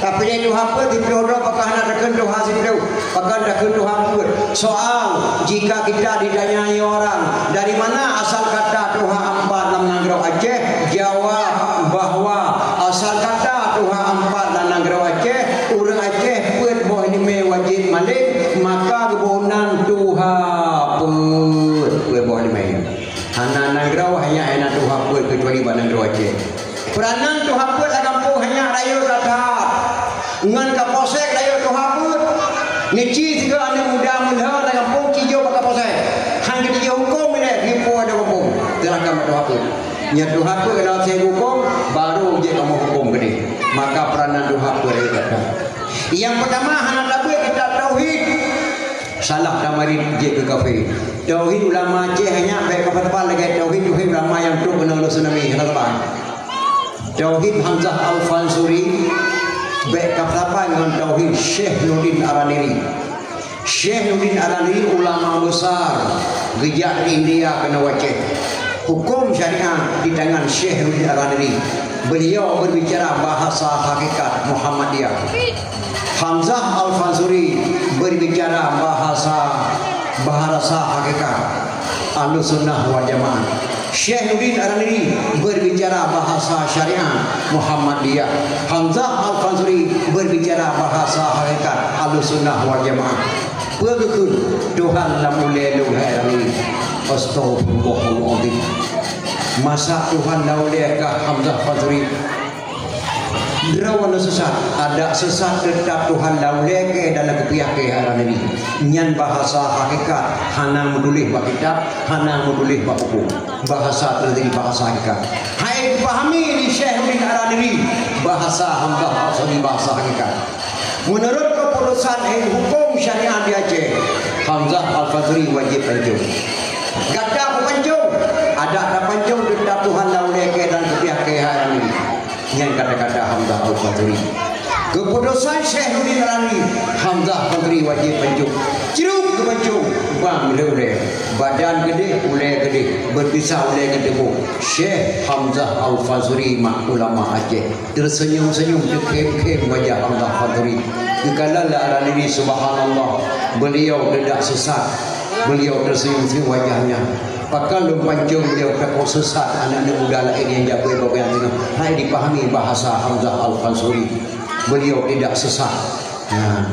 Tapi dia dua pun di dua apakah nak tekun dua situ. Apakah tekun dua pun. Soal jika kita ditanyai orang dari mana asal kata Tuhan empat dalam negeri Aceh, jawab bahawa asal kata Tuhan empat dalam negeri Aceh, orang Aceh pun boh ini wajib malik maka kebunan Tuhan pun boh ini. Hana nagrau hanya enak tu haput kecuali bandang Aceh. Peranan tu haput la kampung hanya rayu katat. Ngan kaposek rayu tu haput. Nici tiga anak muda muda la kampung kijo baka posek. Hang kijo hukum ni ripu ada hukum. Terangkan tu haput. Nya tu haput kalau saya hukum baru je kamu hukum gede. Maka peranan tu haput rayu katat. Yang pertama hana tabu kita tauhid. Salah damarin je ke kafe. Tauhid ulama Aceh hanya baik kapal lagi tauhid ulama yang tu kena lu tsunami terbang. Tauhid Hamzah Al-Fansuri baik kapal dengan tauhid Syekh Nurdin Araniri. Syekh Nurdin Araniri ulama besar gejak di India kena Aceh. Hukum syariah di tangan Syekh Nurdin Araniri. Beliau berbicara bahasa hakikat Muhammadiyah. Hamzah Al-Fansuri berbicara bahasa hakikat Ahlussunnah wal Jamaah. Syekh Nurdin Araniri berbicara bahasa syariah Muhammadiyah. Hamzah Al-Fansuri berbicara bahasa hakikat Ahlussunnah wal Jamaah. Begitu Tuhan lamulelu Araniri. Astagfirullahaladzim. Masa Tuhan laulekah Hamzah Fansuri Derawan sesat, ada sesat tetap Tuhan lauleke dalam kepiah keharan ini. Nyan bahasa hakikat, hana mudulih bak kitab, hana mudulih bak hukum. Bahasa terdiri bahasa hakikat. Hai dipahami di Syekh Nurdin Araniri bahasa hamba asli bahasa hakikat. Menurut keputusan hukum syariah di Aceh, Hamzah Al-Fansuri wajib panjung. Gada panjung, ada panjung tetap Tuhan lauleke dan kepiah keharan ini. Yang kata-kata Hamzah Al-Fansuri. Keputusan Syekh Nurdin Araniri, Hamzah Fansuri wajib panjung. Cirum ke Pancung. Bang boleh. Badan gede, ulai gede. Berpisah ulai gede bu. Syekh Hamzah Al-Fazuri, mak ulama Aceh. Tersenyum-senyum, terkem-kem wajah Hamzah Al-Fazuri. Dikala arah ini subhanallah. Beliau tidak sesat. Beliau tersenyum-senyum wajahnya. Pakal lu Pancung beliau takut sesat. Anak-anak muda lain yang jaga bapak yang tengah. Hai dipahami bahasa Hamzah Al-Fazuri. Beliau tidak sesat. Nah,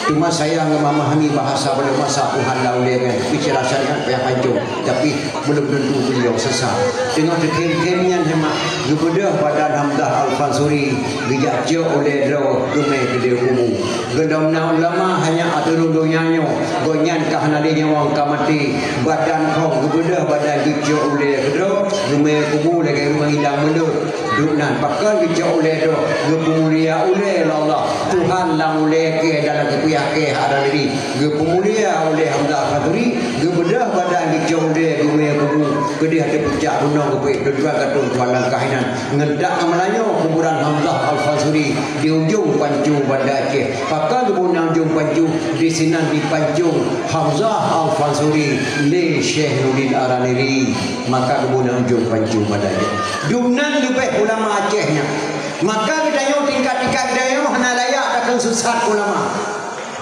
cuma saya memahami bahasa belum masa Tuhan laulai kan bicara syariat pihak Pancung, tapi belum tentu beliau sesat. Tengok dekem-kemnya hemat kepada badan Hamzah Al-Fazuri bijak je oleh dro gemai gede kumu. Gedamna ulama hanya atur dunyanya gonyan kahanali nyawang kamati badan kau kepada badan je oleh dro gemai kumu lagi rumah hilang menut dunan pakal je oleh dro gemulia oleh Allah Tuhan lang oleh ke dalam kepiak ke ada diri gemulia oleh Hamzah Al-Fazuri gebedah badan je oleh gemai kumu gede ada pecah runang kepi dua katun tualang kahinan ngedak amalanyo kuburan Hamzah Al-Fazuri di ujung Pancung Banda Aceh. Pakal kebunan ujung Pancung di sinan di Pancung Hamzah Al-Fazuri le Syekh Nurdin Araniri. Maka kebunan ujung Pancung Banda Aceh. Dumnan lebih ulama Acehnya. Maka kita tingkat-tingkat kita hana layak takkan sesat ulama.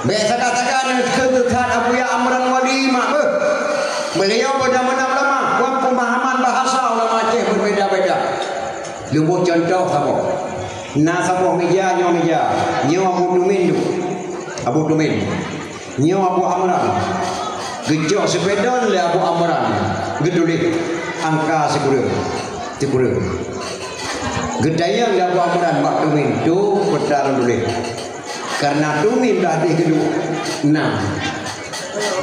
Biasa katakan kebetulan Abu Ya Amran Wali mak beliau benar-benar ulama. Pemahaman bahasa ulama Aceh berbeza-beza. Lumbuh contoh sama. Na sama meja nyo Abu Tumin nyo Abu Amran gejok sepeda le Abu Amran gedulik angka sepuluh gedayang le Abu Amran Pak Tumin tu betal dulik karena Tumin dah di geduk 6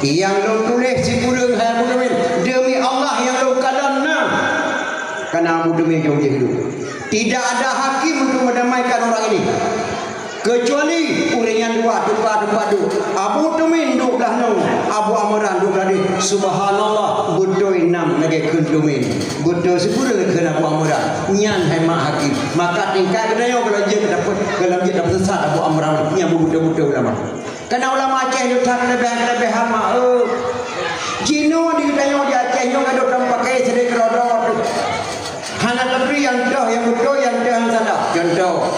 yang lo tulis sepuluh Abu Tumin demi Allah yang lo kalam 6 karena Abu Tumin jauh hidup. Tidak ada hakim untuk mendamaikan orang ini kecuali uringan dua tempat Abu Tumin duk dah nong Abu Amran duk dah di subhanallah betul 6 lagi ke Tumin betul 10 ke Abu Amran nyan hemat hakim maka tingkat kena yo kalau dia dapat sesat Abu Amran yang betul-betul ulama karena ulama Aceh itu tak lebih-lebih mak jino di dayo di Aceh yo ada orang pakai sedek rodot hana lebih yang dah yang betul yang dah salah contoh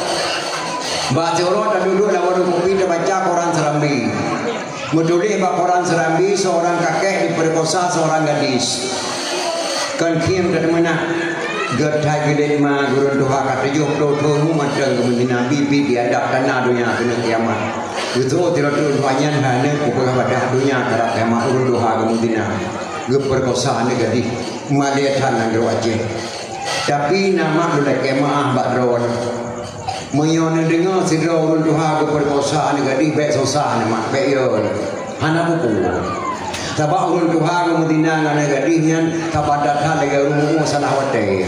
baca orang dah duduk dalam warung kopi dah baca Quran Serambi menulis Quran Serambi seorang kakek diperkosa seorang gadis kan kiam dah mana gertai gede ma gurun doa kata jauh doa macam kemudian bibi diadap tanah dunia kena kiamat itu tidak tu banyak hanya pukul pada dunia terap kiamat gurun doa kemudian geperkosa ni gadis maliatan negeri Aceh. Tapi nama sudah kemah badron. Menyon dengar sidra urun Tuhan keperkosaan gadis baik susah nama baik yo. Hana buku. Sebab urun Tuhan kemudian ngana gadisnya kapan datang lagi urun salah wate.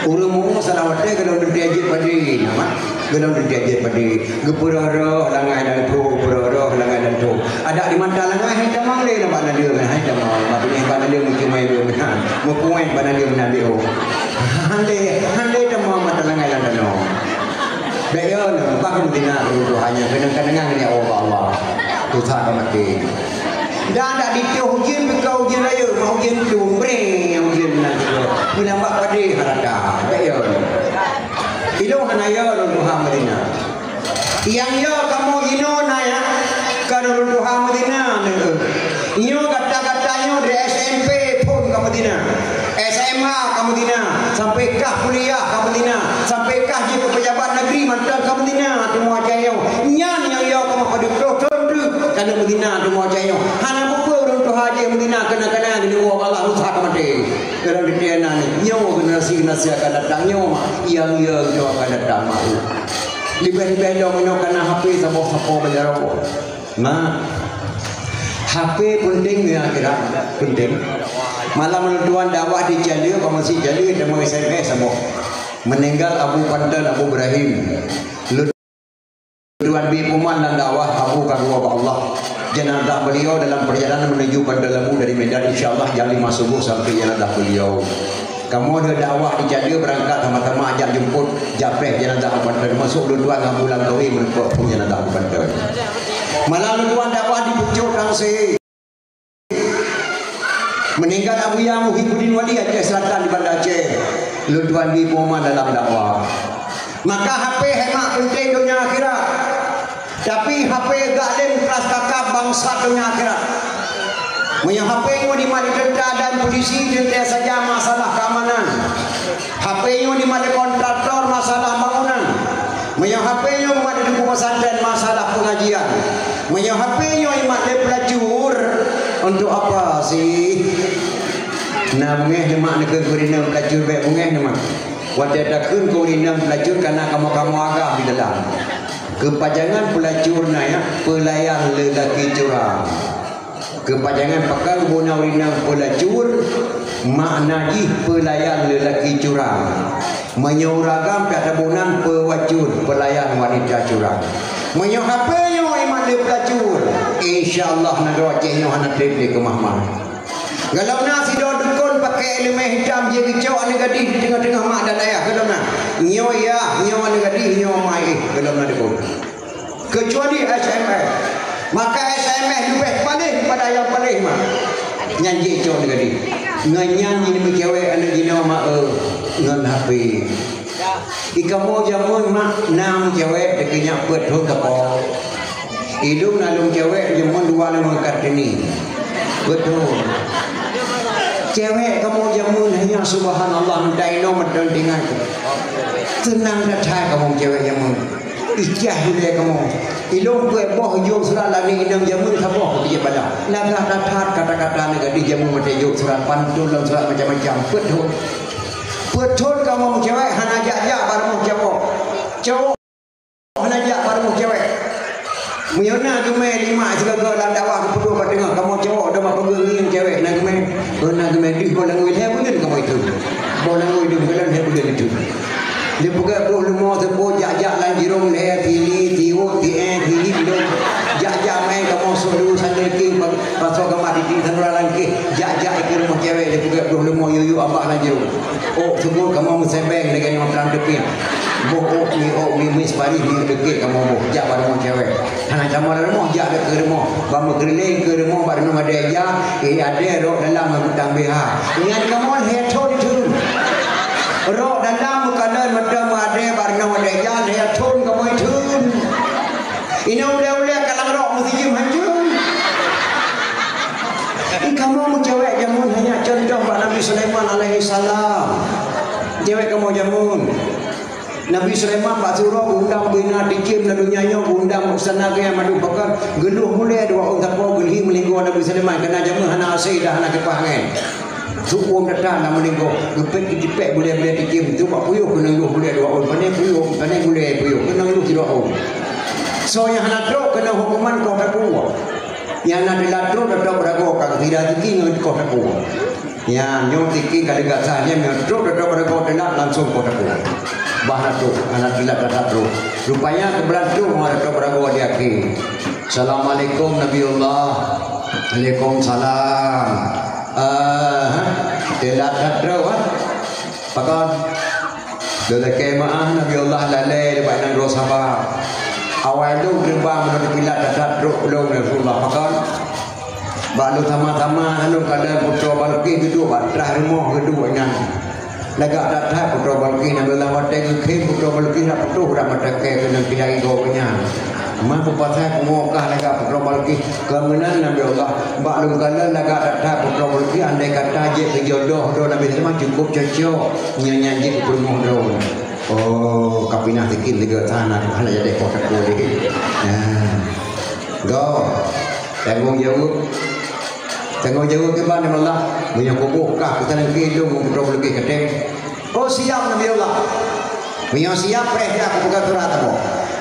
Urun salah wate kalau diajak padi nama. Kalau diajak padi gepuroro langai dan tu puroro langai dan tu. Ada di mana langai hai tamang le nama dia hai tamang. Maknanya pada dia mungkin mai benar. Mukuai pada dia benar dia. Hande tamang mata langai dan no. Bayon pakai dina hanya kadang-kadang ni Allah. Tuhan mati. Dan ada di hujan bekau hujan raya, mau hujan lumbre yang hujan nanti. Menambah pada harata. Bayon. Itu hanaya Tuhan Madinah. Yang yo kamu ino naya kalau Tuhan Madinah. Iyo kata-katanya di SMP pun kamu Madinah. SMA kamu Madinah. Sampai kah kuliah kamu Madinah. Sampai kah jadi pejabat negeri mantan kamu Madinah. Temu ajayo. Nyan yang yo kamu pada tentu kalau Madinah temu ajayo. Hana buku orang tu haji Madinah kena-kena di luar Allah usah mati. Kalau di tiana ni nyo generasi akan datang nyo yang yo akan datang mau. Lebih-lebih dong nyo kena HP sapo-sapo belajar. Nah HP penting ya kira penting. Malam menentuan dakwah di Jalil, masih Jalil dan SMS semua. Meninggal Abu Pandan Abu Ibrahim. Tuan bi Uman dan dakwah Abu Kadua Allah. Jenazah beliau dalam perjalanan menuju Bandar dari Medan insyaallah jam 5 subuh sampai jenazah beliau. Kamu ada dakwah di Jalil berangkat sama-sama ajak jemput Japreh jenazah Abu Pandan masuk dua-dua bulan tawi menepuk jenazah Abu Pandan. Malah luduan dakwah dipucuk langsung. Meninggal Abu Yah Muhyiddin Wali Aceh Selatan di Banda Aceh. Luduan di Boma dalam dakwah. Maka HP hemat penting dunia akhirat. Tapi HP galim kelas kakak bangsa dunia akhirat. Punya HP nya di mana tentara dan polisi tentang saja masalah keamanan. HP nya di mana kontraktor masalah bangunan. Punya HP nya di mana di pesantren masalah pengajian. Punya HP nya di mana pelacur. Untuk apa sih? Nah, mungkin nama negeri kurina pelacur baik mungkin nama. Wadah takun kurina pelacur karena kamu agak di dalam. Kepajangan pelacur naya pelayan lelaki curang. Kepajangan pakal bona urina pelacur makna di pelayan lelaki curang. Menyoragam kata bonan pewacur pelayan wanita curang. Menyohapeyo iman dia pelacur. InsyaAllah negara Aceh nyo hana trip di kemah-mah. Kalau nasi do dukun pakai elemen hitam je kicau ane gadih di tengah-tengah mak dan ayah. Kalau nak nyo ya nyo ane gadih nyo mai kalau nak dukun. Kecuali SMS. Maka SMS lebih paling pada yang paling mah. Nyanyi kicau ane gadih. Nganyanyi ni cewek ane gino mak ngan HP. Ika mo jamun mak nam cewek dekinya pet ho tapo. Hidung nalung cewek jamun dua lima Kartini. Betul. Cewek kamu jamun hanya subhanallah mendaino medon dengan tenang dah kamu cewek jamun. Ijah dia kamu. Ilung tu boh yo surat lani indang jamun saboh dia pada. Nagah datat kata-kata negara di jamun mate yo surat pantun dan surat macam-macam. Betul. Betul kamu cewek hana jajak baru cowok. Cowok hana jajak baru cewek. Muyona geme lima segala dalam dakwah kepedu kat tengah kamu cowok dah mak pegang cewek nak geme. Nak geme di bolang wei he bulan kamu itu. Bolang wei di bulan he bulan itu. Dia pegang bro lemo tepo jajak lan jirong le tili tiwo tie tili bilo. Jajak main kamu suruh sandal king pasal kamu di sanura langki. Jajak ke rumah cewek dia pegang bro lemo yuyu abah lan jirong. Oh semua kamu mesebeng dengan yang terang depin. Boh ni mis pari ni dekit kamu boh jak baru cewek. Hana sama rumah jak ke rumah. Bamu keliling ke rumah baru rumah dia ya. Ada rok dalam hutang BH. Ingat kamu heto itu. Rok dalam kanan macam ada baru rumah dia ya heto kamu itu. Ini udah kalau rok mesti jim hancur. Kamu cewek jamun hanya contoh Nabi Sulaiman alaihi salam. Cewek kamu jamun. Nabi Sulaiman Pak Surah undang bina dikim lalu nyanyo undang sana ke yang madu bakar geluh mulai dua orang takwa gelhi melinggu Nabi Sulaiman kena jamu hana asai dah hana kepangan suku datang nak melinggu gepet dipek boleh dikim tu pak puyuh kena geluh mulai dua orang panen boleh puyuh kena geluh dua orang so yang hana drop kena hukuman kau takwa yang nak dilatruk datang berago kau tidak tinggi kau takwa yang nyom tinggi kalau enggak sahnya drop datang berago tenang langsung kau takwa bahana tu anak gila kata tu rupanya kebelan tu mereka berago dia ki. Assalamualaikum Nabiullah. Waalaikumsalam. Telat kadro pakon dole kemaah Nabiullah lalai depan nang rosaba awal tu gerbang menurut pilat dadat ro belum Rasulullah pakon balu sama-sama anu kada putra balki kedua batrah rumah keduanya Lega datang putra balki nabi Allah wateng ke putra balki nak putu dah mata ke kena kiai gonya. Mampu pasal kumokah lega putra balki kemenan nabi Allah. Bak lum kala lega datang putra balki andai kata je jodoh do nabi semua cukup cocok nyanyi ke rumah do. Oh kapinah sikit lega tanah hala jadi kota kulit. Go tanggung jawab. Tengok jauh ke mana Allah punya kubukah kita nak hidung putra lagi keteng. Oh siap Nabi Allah. Punya siap pereh aku buka surat apa.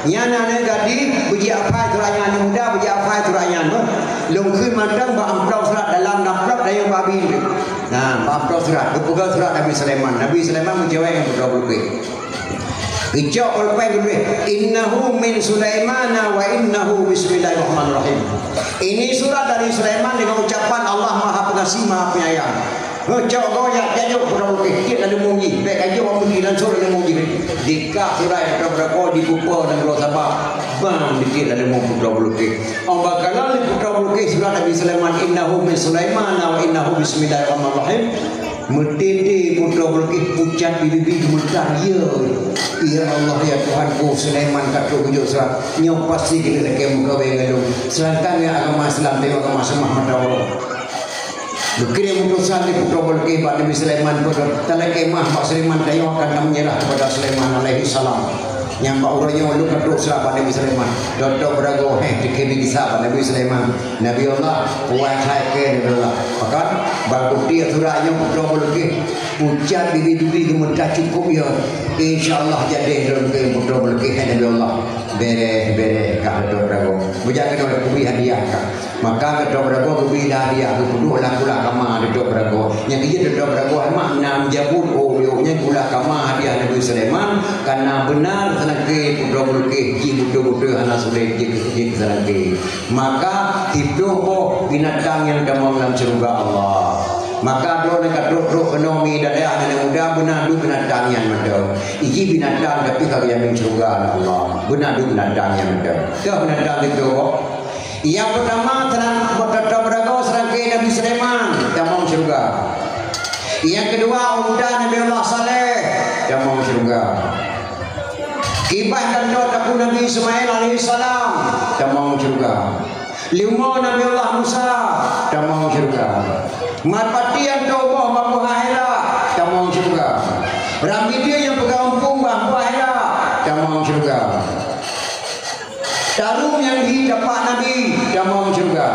Nyana ne gadi puji apa turanya muda puji apa turanya tu. Lungkui mandang ba amprau surat dalam namprap dayung babi. Nah, amprau surat buka surat Nabi Sulaiman. Nabi Sulaiman menjawab yang putra lagi. Ijau oleh gue innahu min Sulaimana wa innahu bismillahirrahmanirrahim. Ini surat dari Sulaiman dengan ucapan Allah Maha Pengasih Maha Penyayang. Cok goyak jajuk kurang lebih dia ada mungi. Baik aja orang pergi dan suruh ada mungi. Dikak surai atau berapa di pupa dan kalau sabah. Bang dikit ada mungi putra belukis. Orang bakalan di putra belukis surat Nabi Sulaiman innahu min Sulaiman wa innahu bismillahirrahmanirrahim. Metiti putra belukis pucat bibi gemetar ya Allah ya Tuhanku Sulaiman kata kujuk surat nyok pasti kita lagi muka bengalung selangkang ya agama Islam tengok agama Muhammad Allah. Bukir yang putusan di putra belukis Pak Nabi Sulaiman pun tak kemah Pak Sulaiman tayo akan menyerah kepada Sulaiman alaihi salam. Yang Pak Uranya lu keduk surat Pak Nabi Sulaiman. Dodok berago dikini kisah Pak Nabi Sulaiman. Nabi Allah wahai ke Nabi Allah. Maka baguti suratnya putra belukis pucat bibi gemetar cukup ya. InsyaAllah jadi dalam ke putra belukis Nabi Allah. Bere kata berago. Bujangan oleh kubi hadiah kah. Maka kata berago kubi hadiah kedua lakulah kama dodok berago. Yang dia dodok berago emang nam jabut nya gula kama hadiah Nabi Sulaiman karena benar sanake putra belukis ji butuh-butuh anak sulit ji sanake. Maka hidup binatang yang kamu dalam surga Allah. Maka do nak duduk ekonomi dan anak muda benar du binatang yang ada. Iki binatang tapi kalau yang surga Allah. Benar du binatang yang ada. Dah binatang itu. Yang pertama terang bertata berago serangkai Nabi Sulaiman kamu surga. Yang kedua unta Nabi Allah Saleh kamu surga. Kibah dan doa Nabi Ismail alaihi salam kamu surga. Lima Nabi Allah Musa kamu surga. Marpati yang taubat Bapak Hera kamu surga. Rambi dia yang pegang pung Bapak Hera kamu surga. Tarum yang didapat Nabi kamu surga.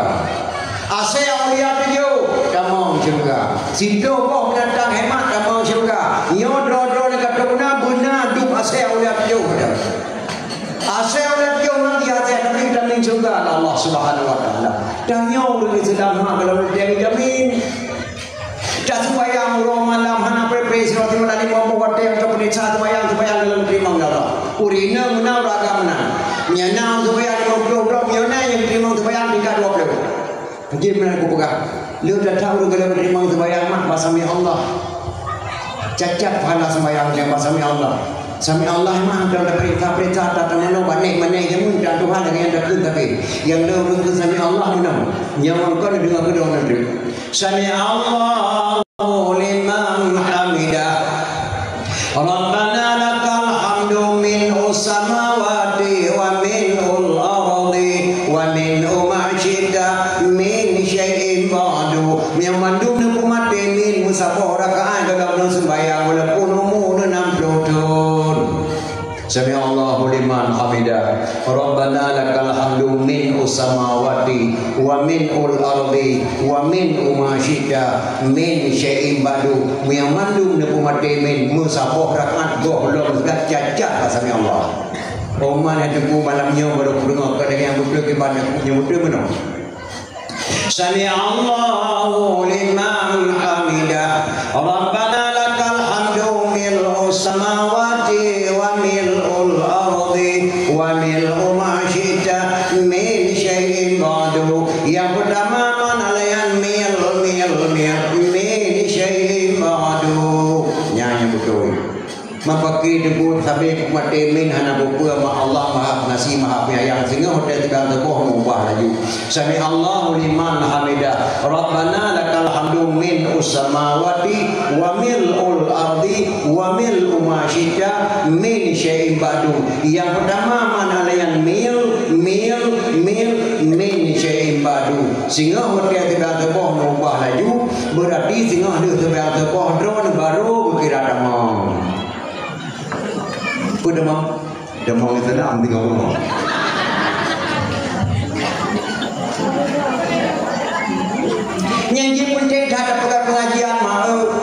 Asal awliya tujuh kamu surga. Situ boh binatang hemat kamu surga. Nyodro-dro dekat benar duk asal awliya tujuh. Asal awliya tujuh nanti hati Nabi jamin surga Allah Subhanahu wa taala. Dan nyaw dengan sedang kalau dia jamin. Tak supaya orang malam hana prepare roti melani mau buat yang kemudian supaya dalam terima Allah. Urina menau raga menang. Nyana supaya 50 nyana yang terima supaya tingkat 20. Mungkin aku pegang. Lu dah tahu kalau terima supaya mak basami Allah. Cacat pahala sembahyang yang basami Allah. Sami Allah memang ada perintah-perintah datang mana banik yang mudah Tuhan dengan yang dekat tapi yang lu ke sami Allah menang. Yang kau dengar kedua nanti. Sami Allah liman hamidah. Rabbana lakal hamdu min samawati wa min al-ardi wa min ma syita min syai'in ba'du. Yang mandum nu mati min musafah rakaat dalam sembahyang walaupun umur 60. Sami Allahu liman hamidah. Rabbana lakal hamdu min samawati wa min al-ardi wa min ma syita min syai'in ba'du. Yang mandum nu mati min musafah rakaat gohlong cacat sami Allah. Oman yang tunggu malamnya baru dengar kadang yang betul ke banyak yang betul mana? Sami Allahu liman hamidah. Rabbana lakal hamdu mil samawati wa mil ardi wa mil ma syita min syai'in ba'du. Yang pertama manalayan mil min syai'in ba'du. Yang betul. Mapaki debut sampai mati min hana buku ma Allah Maha Pengasih Maha Penyayang sehingga hotel tegang teboh mengubah lagi. Sami Allahu liman hamidah. Rabbana lakal hamdu min samawati wa mil'ul ardi wa mil'u ma syita min syai'in ba'du. Yang pertama manalayan mil min syai'in ba'du. Sehingga hotel tegang teboh mengubah lagi berarti sehingga ada tegang teboh drone baru berkira damang. Pun demam itu dah ambil ngomong. Nyanyi pun tidak ada pengajian mahu.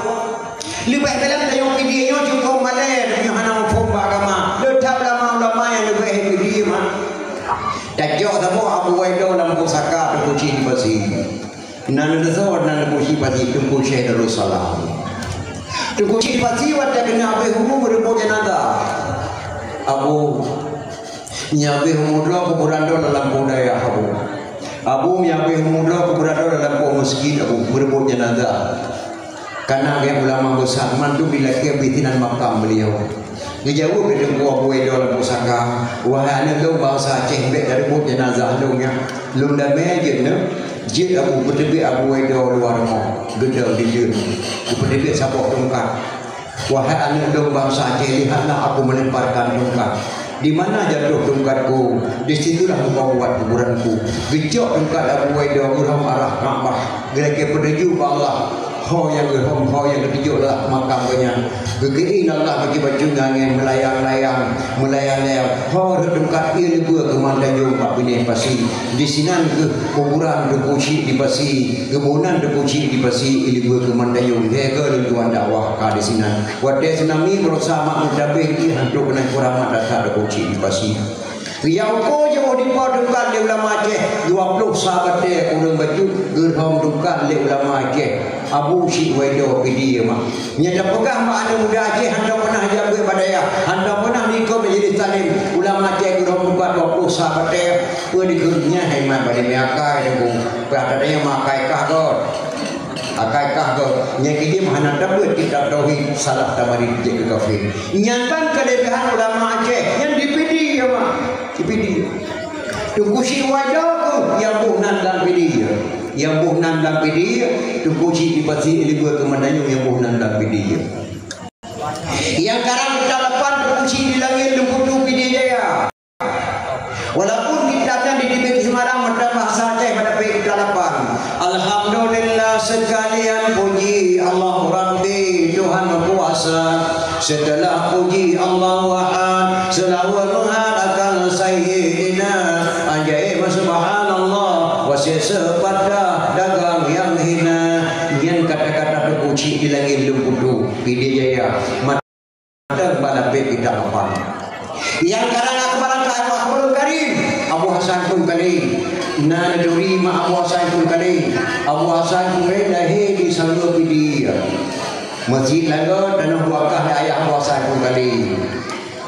Lebih dalam tayong video cukup malah yang hana pun agama. Letak lama yang lebih video mah. Tajok tahu Abu Waido dalam pusaka terpuji di pasi. Nan resort nan terpuji pasi terpuji Darussalam. Terpuji di pasi wadah kena abe hukum berebut jenazah. Abu nyabe humudra kuburando dalam budaya Abu nyabe humudra kuburando dalam masjid Abu berebut jenazah. Karena yang ulama besar mandu bila ke bitinan makam beliau. Dia jauh dari buah buah dalam pusaka. Wahai anak lu bahasa Aceh bek dari buat jenazah lu nya. Lu dah mejen ne. Jid abu berdebik abu wedo luar mo. Gedal di jun. Berdebik sabok tungkat. Wahai anak lu bahasa Aceh, lihatlah aku melemparkan tungkat. Di mana jatuh tungkatku, di situlah aku buat kuburanku. Gejok tungkat abu wedo urang arah Ka'bah. Gila-gila berdeju Allah. Ho yang ketujuh lah makamnya. Gegeri Allah bagi baju angin melayang-layang. Ho redengkat ia lebur ke Mandayung Pak Bini Pasi. Di sinan ke kuburan depusi di Pasi. Kebunan depusi di Pasi lebur ke Mandayung. Hega tuan dakwah ka di sinan. Wadai tsunami bersama mudabeh di hantu kena kurang data depusi di Pasi. Yang ko je di padukan le ulama Aceh 20 sahabat dia urang baju gerham dukan le ulama Aceh Abu Syekh Wedo dia mah nya dah pegang mak anak muda Aceh handa pernah jaga badaya handa pernah nikah menjadi salim ulama Aceh gerham dukan 20 sahabat dia pe digernya hai mai bade miakai dengku pada dia makai kahgot akai kahgot nya dia mah handa dapat kitab tauhid salah tamari je kafir nyantan kelebihan ulama Aceh yang dipidi ya mah dipidi tunggu si wajah yang buhnan dan pidi yang buhnan dan pidi tunggu si dipasi libur ke Mandayung yang buhnan dan pidi yang karang dalapan tunggu si di langit tunggu tu pidi jaya walaupun kitabnya di Dibek Semarang ada bahasa Aceh pada pegi dalapan. Alhamdulillah sekalian puji Allah Rabbi Tuhan kuasa setelah puji Allah Wahad selawat menghadapkan Sayyidina ajaib subhanallah wasir sepada dagang yang hina yang kata-kata terpuji di langit lumpudu pidi jaya mata balapet kita apa yang karang akbaran Akhbarul Karim Abu Hasan pun kali na duri ma Abu Hasan pun kali Abu Hasan pun lahir di Sanggup Pidi masjid laga tanah wakaf ayah Abu Hasan pun kali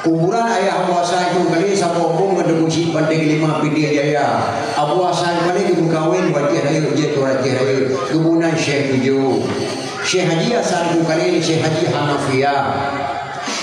kuburan ayah Abu Hasan pun kali sapopong ngedebusi Pantai 5 Pidi Jaya Abu Hasan kali kawin wajah raya je tu wajah raya kebunan Syekh Tujuh Syekh Haji Hasan pun kali Syekh Haji Hanafiyah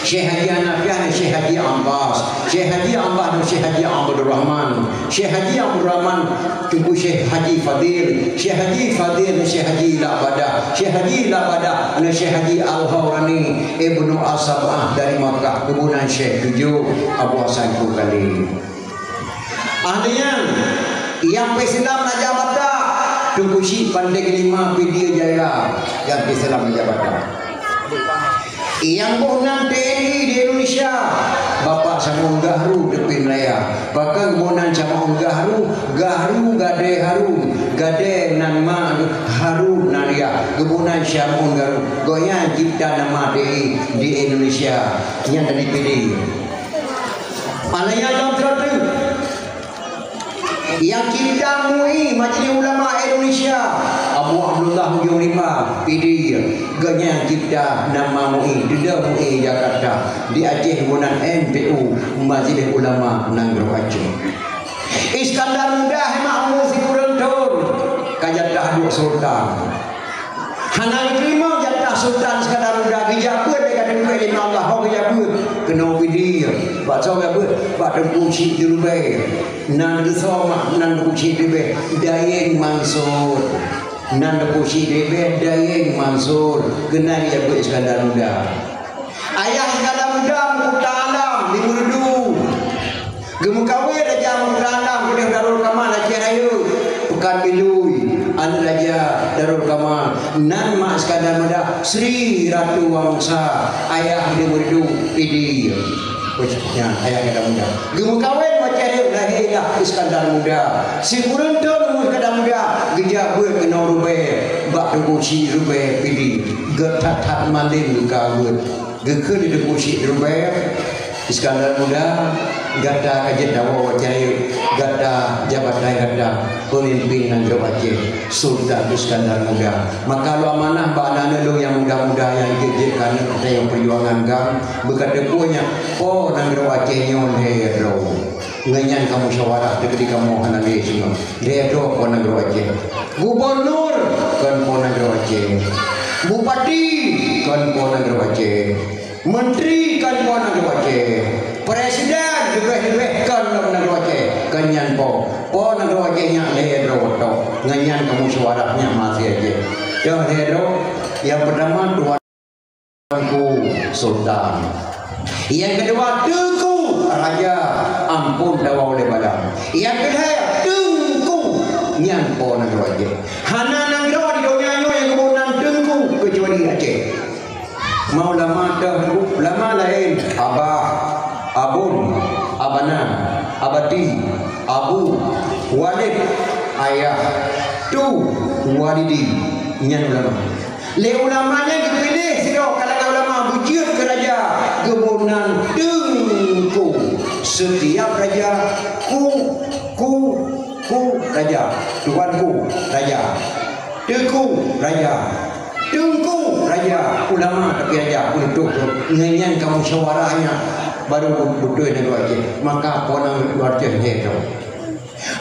Syekh Haji Hanafiah dan Syekh Haji Abbas Syekh Haji Abbas dan Syekh Haji Abdul Rahman Syekh Haji Abdul Rahman tunggu Syekh Haji Fadil Syekh Haji Fadil dan Syekh Haji Labada Syekh Haji Labada dan Syekh Haji Al-Hawrani Ibnu As-Sab'ah dari Makkah kebunan Syekh Tujuh Abu Hasan Kukali ahlinya yang Islam Najabata tunggu si Pandai 5 Pidi Jaya yang Islam Najabata yang bohnan TNI di Indonesia Bapak sama Gahru depan Melaya bahkan bohnan sama Gahru gade haru gade nama haru naria kebunan sama Gahru goyang cipta nama TNI di Indonesia yang dari PD alanya dalam yang cipta MUI Majelis Ulama Indonesia Abu Abdullah Yurima PD ganya cipta nama MUI di MUI Jakarta di Aceh Bunan MPU Majelis Ulama Nanggro Aceh Iskandar Mudah Mahmud Sikurentun kajatah dua sultan Hanang terima jatah sultan Iskandar Mudah gejabut dekat dengan ilmu Allah ho gejabut kena PD bak gejabut bak depusi dirubah nan gesoma nan depusi dirubah Dayeng Mansur nan depusi dirubah Dayeng Mansur kenal ya bu Iskandar Mudah ayah Iskandar Mudah muka alam di Murdu gemukawe raja muka alam boleh Darul Kamal Aceh Raya pekan bilui anu raja Darul Kamal nan mak Iskandar Mudah Sri Ratu Wangsa ayah di Murdu PD ya ayah Iskandar Mudah gemukawe macam lahirlah Iskandar Mudah si Kurentun Iskandar Mudah gejabut kena rubah bak depusi rubah PD getat malin kawut gekeu di depusi rubah Iskandar Mudah gada kajet dawa wajai gada jabatan gada pemimpin Nanggro Aceh Sultan Iskandar Mudah maka lu amanah banana lu yang muda-muda yang jejekan kita yang perjuangan gang berkata punya oh Nanggro Aceh nyon hero ngenyan kamu syawarah ketika kamu hanale semua hero oh Nanggro Aceh gubernur kan oh Nanggro Aceh Bupati kan po negara Aceh, menteri kan po negara Aceh, presiden lebih kan negara Aceh, kenyan po negara Aceh nya lehero to, nganyan kamu suaranya masih aja. Yang lehero yang pertama Tuanku Sultan, yang kedua Tengku Raja ampun dawa oleh badan, yang kedua Tengku nyan po negara Aceh, hana negara di dunia yang kemudian Tengku kecuali Aceh. Mau lama dahulu, lama lain abah, abun, abanan, abadi, abu, walid, ayah, tu, walidi, nyan ulama. Le ulamanya dipilih siro kalangan ulama bujur ke raja kemudian Tengku. Setiap raja ku raja, tuanku raja, Tengku raja, Tengku raja, ulama tapi raja untuk nyanyian kamu suaranya baru butuh negara Aceh. Maka ponang luar Aceh itu.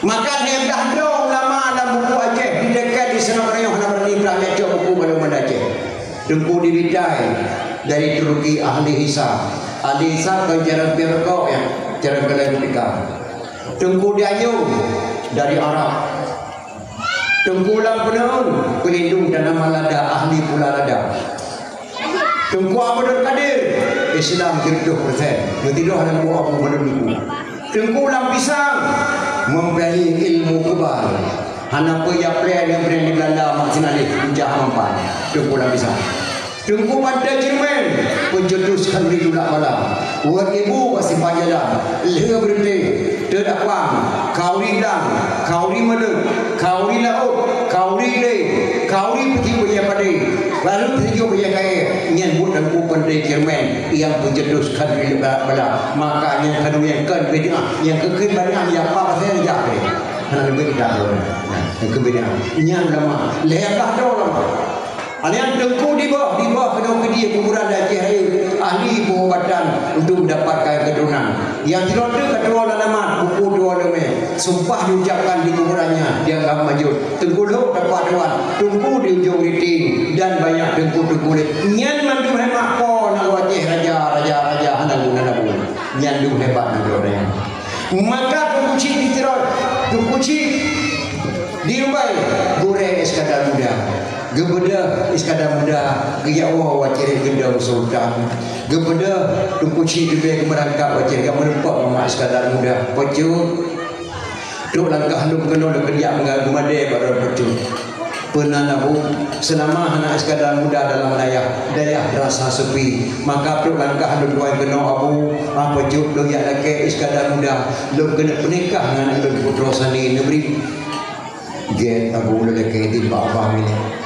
Maka dia dah ulama dalam buku Aceh di dekat di sana orang yang berani belajar buku baru Aceh. Tengku dibidai dari Turki ahli hisab. Ahli hisab ke jalan Birko ya, jalan Galaktika. Tengku Diayung dari Arab. Tengku Lampunun pelindung dan nama lada ahli pula lada. Tengku Abdul Qadir Islam 30%. Mentidoh dalam buku Abu Madun. Tengku Lampisang mempelajari ilmu kebal. Hana paya play yang berani Belanda maksinalih hujah mampan. Tengku Lampisang. Tengku Pantai Jerman pencetuskan di julak malam. Buat ibu masih pajalan. Leher berhenti. Terdakwang. Kauri dang. Kauri medek. Kauri laut. Kauri le. Kauri peti punya padi. Lalu peti punya kaya. Nyan buat Tengku Pantai Jerman yang pencetuskan di julak malam. Maka yang kedua yang kan beda. Yang kekebalian yang apa saya tidak boleh. Hanya lebih tidak boleh. Yang kebedaan. Nyan lama. Leher dah lama. Alian Tengku di bawah kedua dia kuburan Aceh ahli pengobatan untuk mendapatkan keturunan. Yang tidak ada kedua nama buku dua nama sumpah diucapkan di kuburannya dia akan maju. Tengku lo dapat dewan, Tengku di ujung riting dan banyak Tengku nyan mandu hebat ko nak Aceh raja hanagu nyan du hebat negara. Maka Tengku Cik ditirot, Tengku Cik di Dubai goreng Iskandar Muda. Gebeda Iskandar Muda Giyawa wacir gendang Sultan. Gebeda Tengku Cik lebih merangkap wacir yang menempat Mama Iskandar Muda. Pecut duk langkah lu kena lu kerja mengagu madai pada pecut. Penanabu selama anak Iskandar Muda dalam daya rasa sepi. Maka duk langkah lu dua kena abu pecut lu yang laki Iskandar Muda. Lu kena menikah dengan lu putra sani negeri. Get abu lu laki di bawah ini.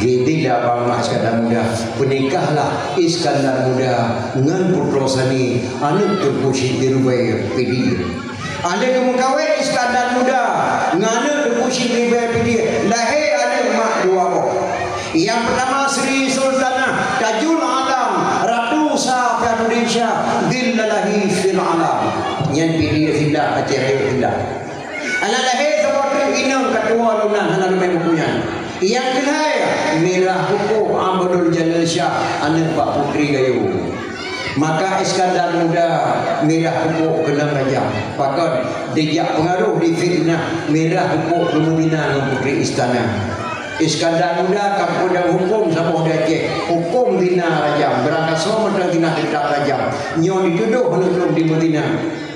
Gede dah bang Mak Iskandar Muda. Penikahlah Iskandar Muda dengan putra sani anak Tengku Cik Dirubai PD. Ada kemukawin Iskandar Muda dengan anak Tengku Cik Dirubai PD. Lahir anak mak dua orang. Yang pertama Sri Sultanah Tajul Alam Ratu Sah Indonesia Dillalahi fil alam. Yang PD Filah Aceh Raya Filah. Anak lahir seperti inang kedua lunan anak lumai bukunya. Yang kedua Merah Hukum Abdul Jalil Shah anak Pak Putri Gayu. Maka Iskandar Muda Merah Hukum kena raja. Pakat dijak pengaruh di fitnah Merah Hukum Lumina dengan Putri Istana. Iskandar Muda kapudang hukum sama Aceh. Hukum dina raja. Berangkat semua dan dina tidak raja. Nyon dituduh belum di Medina.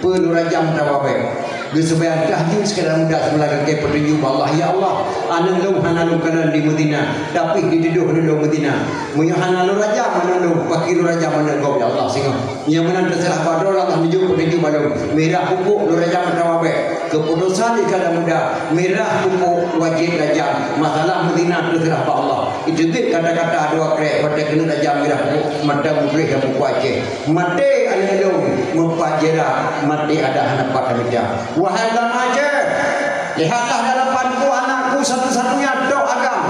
Penuh rajam tawabek. Supaya tahjud Iskandar Muda sebelah ke petunjuk Allah. Ya Allah, anak lu hanalum kanan di Medina, tapi dituduh di Medina. Munya hanalum raja menandung, pakil raja menandung. Ya Allah singa. Yang mana terserah pada Allah tunjuk petunjuk baru. Merah pupuk lu raja mendawabe. Keputusan Iskandar Muda, merah pupuk wajib raja. Masalah Medina terserah pada Allah. Itu dia kata-kata dua krek pada kena raja merah pupuk mata mukri dan mukuaje. Mate anak lu mempajera, mate ada anak pada meja. Wahai ulama Aceh, lihatlah dalam panku anakku satu-satunya dok agam.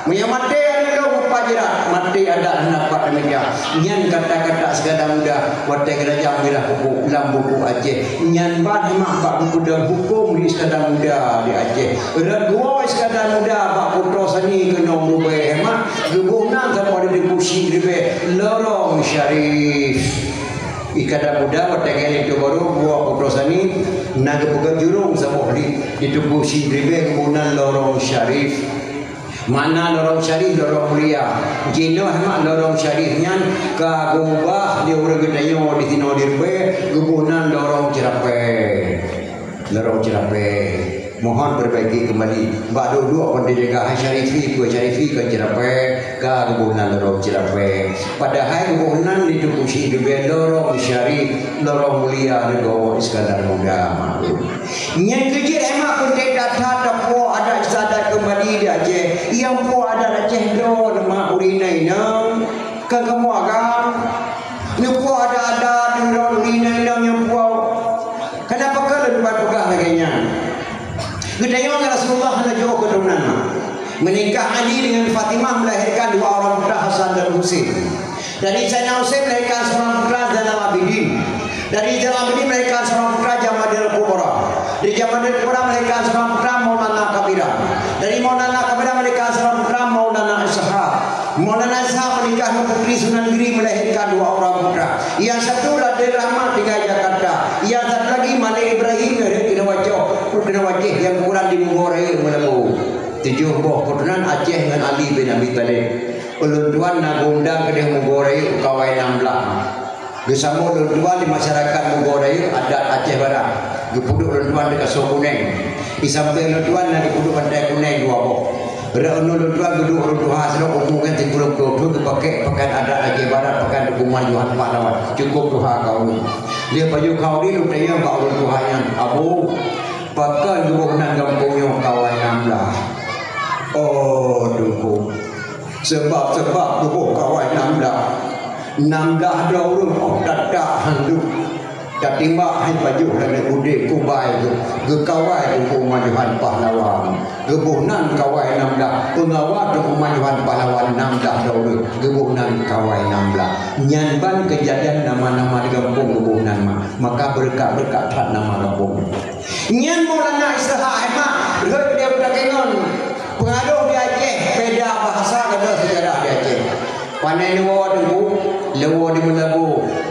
Menyamati adalah wajirat mati ada dapat media nyan kata-kata segala muda watai kerajaan merah buku dalam buku Aceh nyan ban mak bak buku dan hukum di segala muda di Aceh regua segala muda bak putra sani kena rubah mak gebunan sama di kursi ribe lorong syarif ikada muda watai kali itu baru buah putra sani naga buka jurung sama di kursi ribe gebunan lorong syarif. Mana lorong syarif lorong mulia jino mak lorong syarifnya ka gubah dia urang gedayo di tino dirbe gubunan lorong cerape mohon perbaiki kembali bak dua pandai jaga syarifi ke cerape ka gubunan lorong cerape padahal gubunan di kursi dirbe lorong syarif lorong mulia negara Iskandar Muda maklum nyen kecil emak pun tidak tahu ada sadar kembali di Aceh yang po ada Aceh do nama urina inang kan kamu agam ni po ada di urina inang yang po kenapa kalian buat pegah lagi-nya gedayong Rasulullah na jauh keturunan menikah Ali dengan Fatimah melahirkan dua orang putra Hasan dan Husain dari Sayyidina Husain melahirkan seorang putra Zainal Abidin dari Zainal Abidin melahirkan seorang putra Jamadil Kubra dari Jamadil Kubra melahirkan seorang putra Maulana Kabira dari Maulana Kabira melahirkan seorang putra Maulana Ishaq Maulana Ishaq menikah dengan putri Sunan Giri melahirkan dua orang putra yang satu Raden Rahmat tinggal Jakarta yang satu lagi Malik Ibrahim dari kena wajah yang kurang di Munggorai melamu 7 buah keturunan Aceh dengan Ali bin Abi Talib ulun tuan nagundang ke Munggorai kawai 16 bersama ulun tuan di masyarakat Munggorai adat Aceh Barat gepuduk ulun tuan dekat Sokuneng disampai ulun tuan dan gepuduk Pantai Kuneng 2 buah ulun tuan geduk ulun tuan hasil umumkan tingkuluk tu dipakai pakai adat Aceh Barat pakai dukungan Johan Pahlawan cukup tuhan kau ni dia baju kau ni lu tanya kau ulun tuhan yang abu pakai gubunan kampungnya kawai 16 oh dukung sebab gubuh kawai 16 ada orang dadak handuk tak timbak hai baju dan udik kubai ke kawai dukung majuan pahlawan gebunan kawai 16 pengawal dukung majuan pahlawan 16 orang gebunan kawai 16 nyanban kejadian nama-nama di kampung gebunan maka berkat nama kampung nyan Maulana Ishaq emak roi dia berkengon pengaduh di Aceh beda bahasa kada sejarah di Aceh panai lewo dengku lewo di Melabu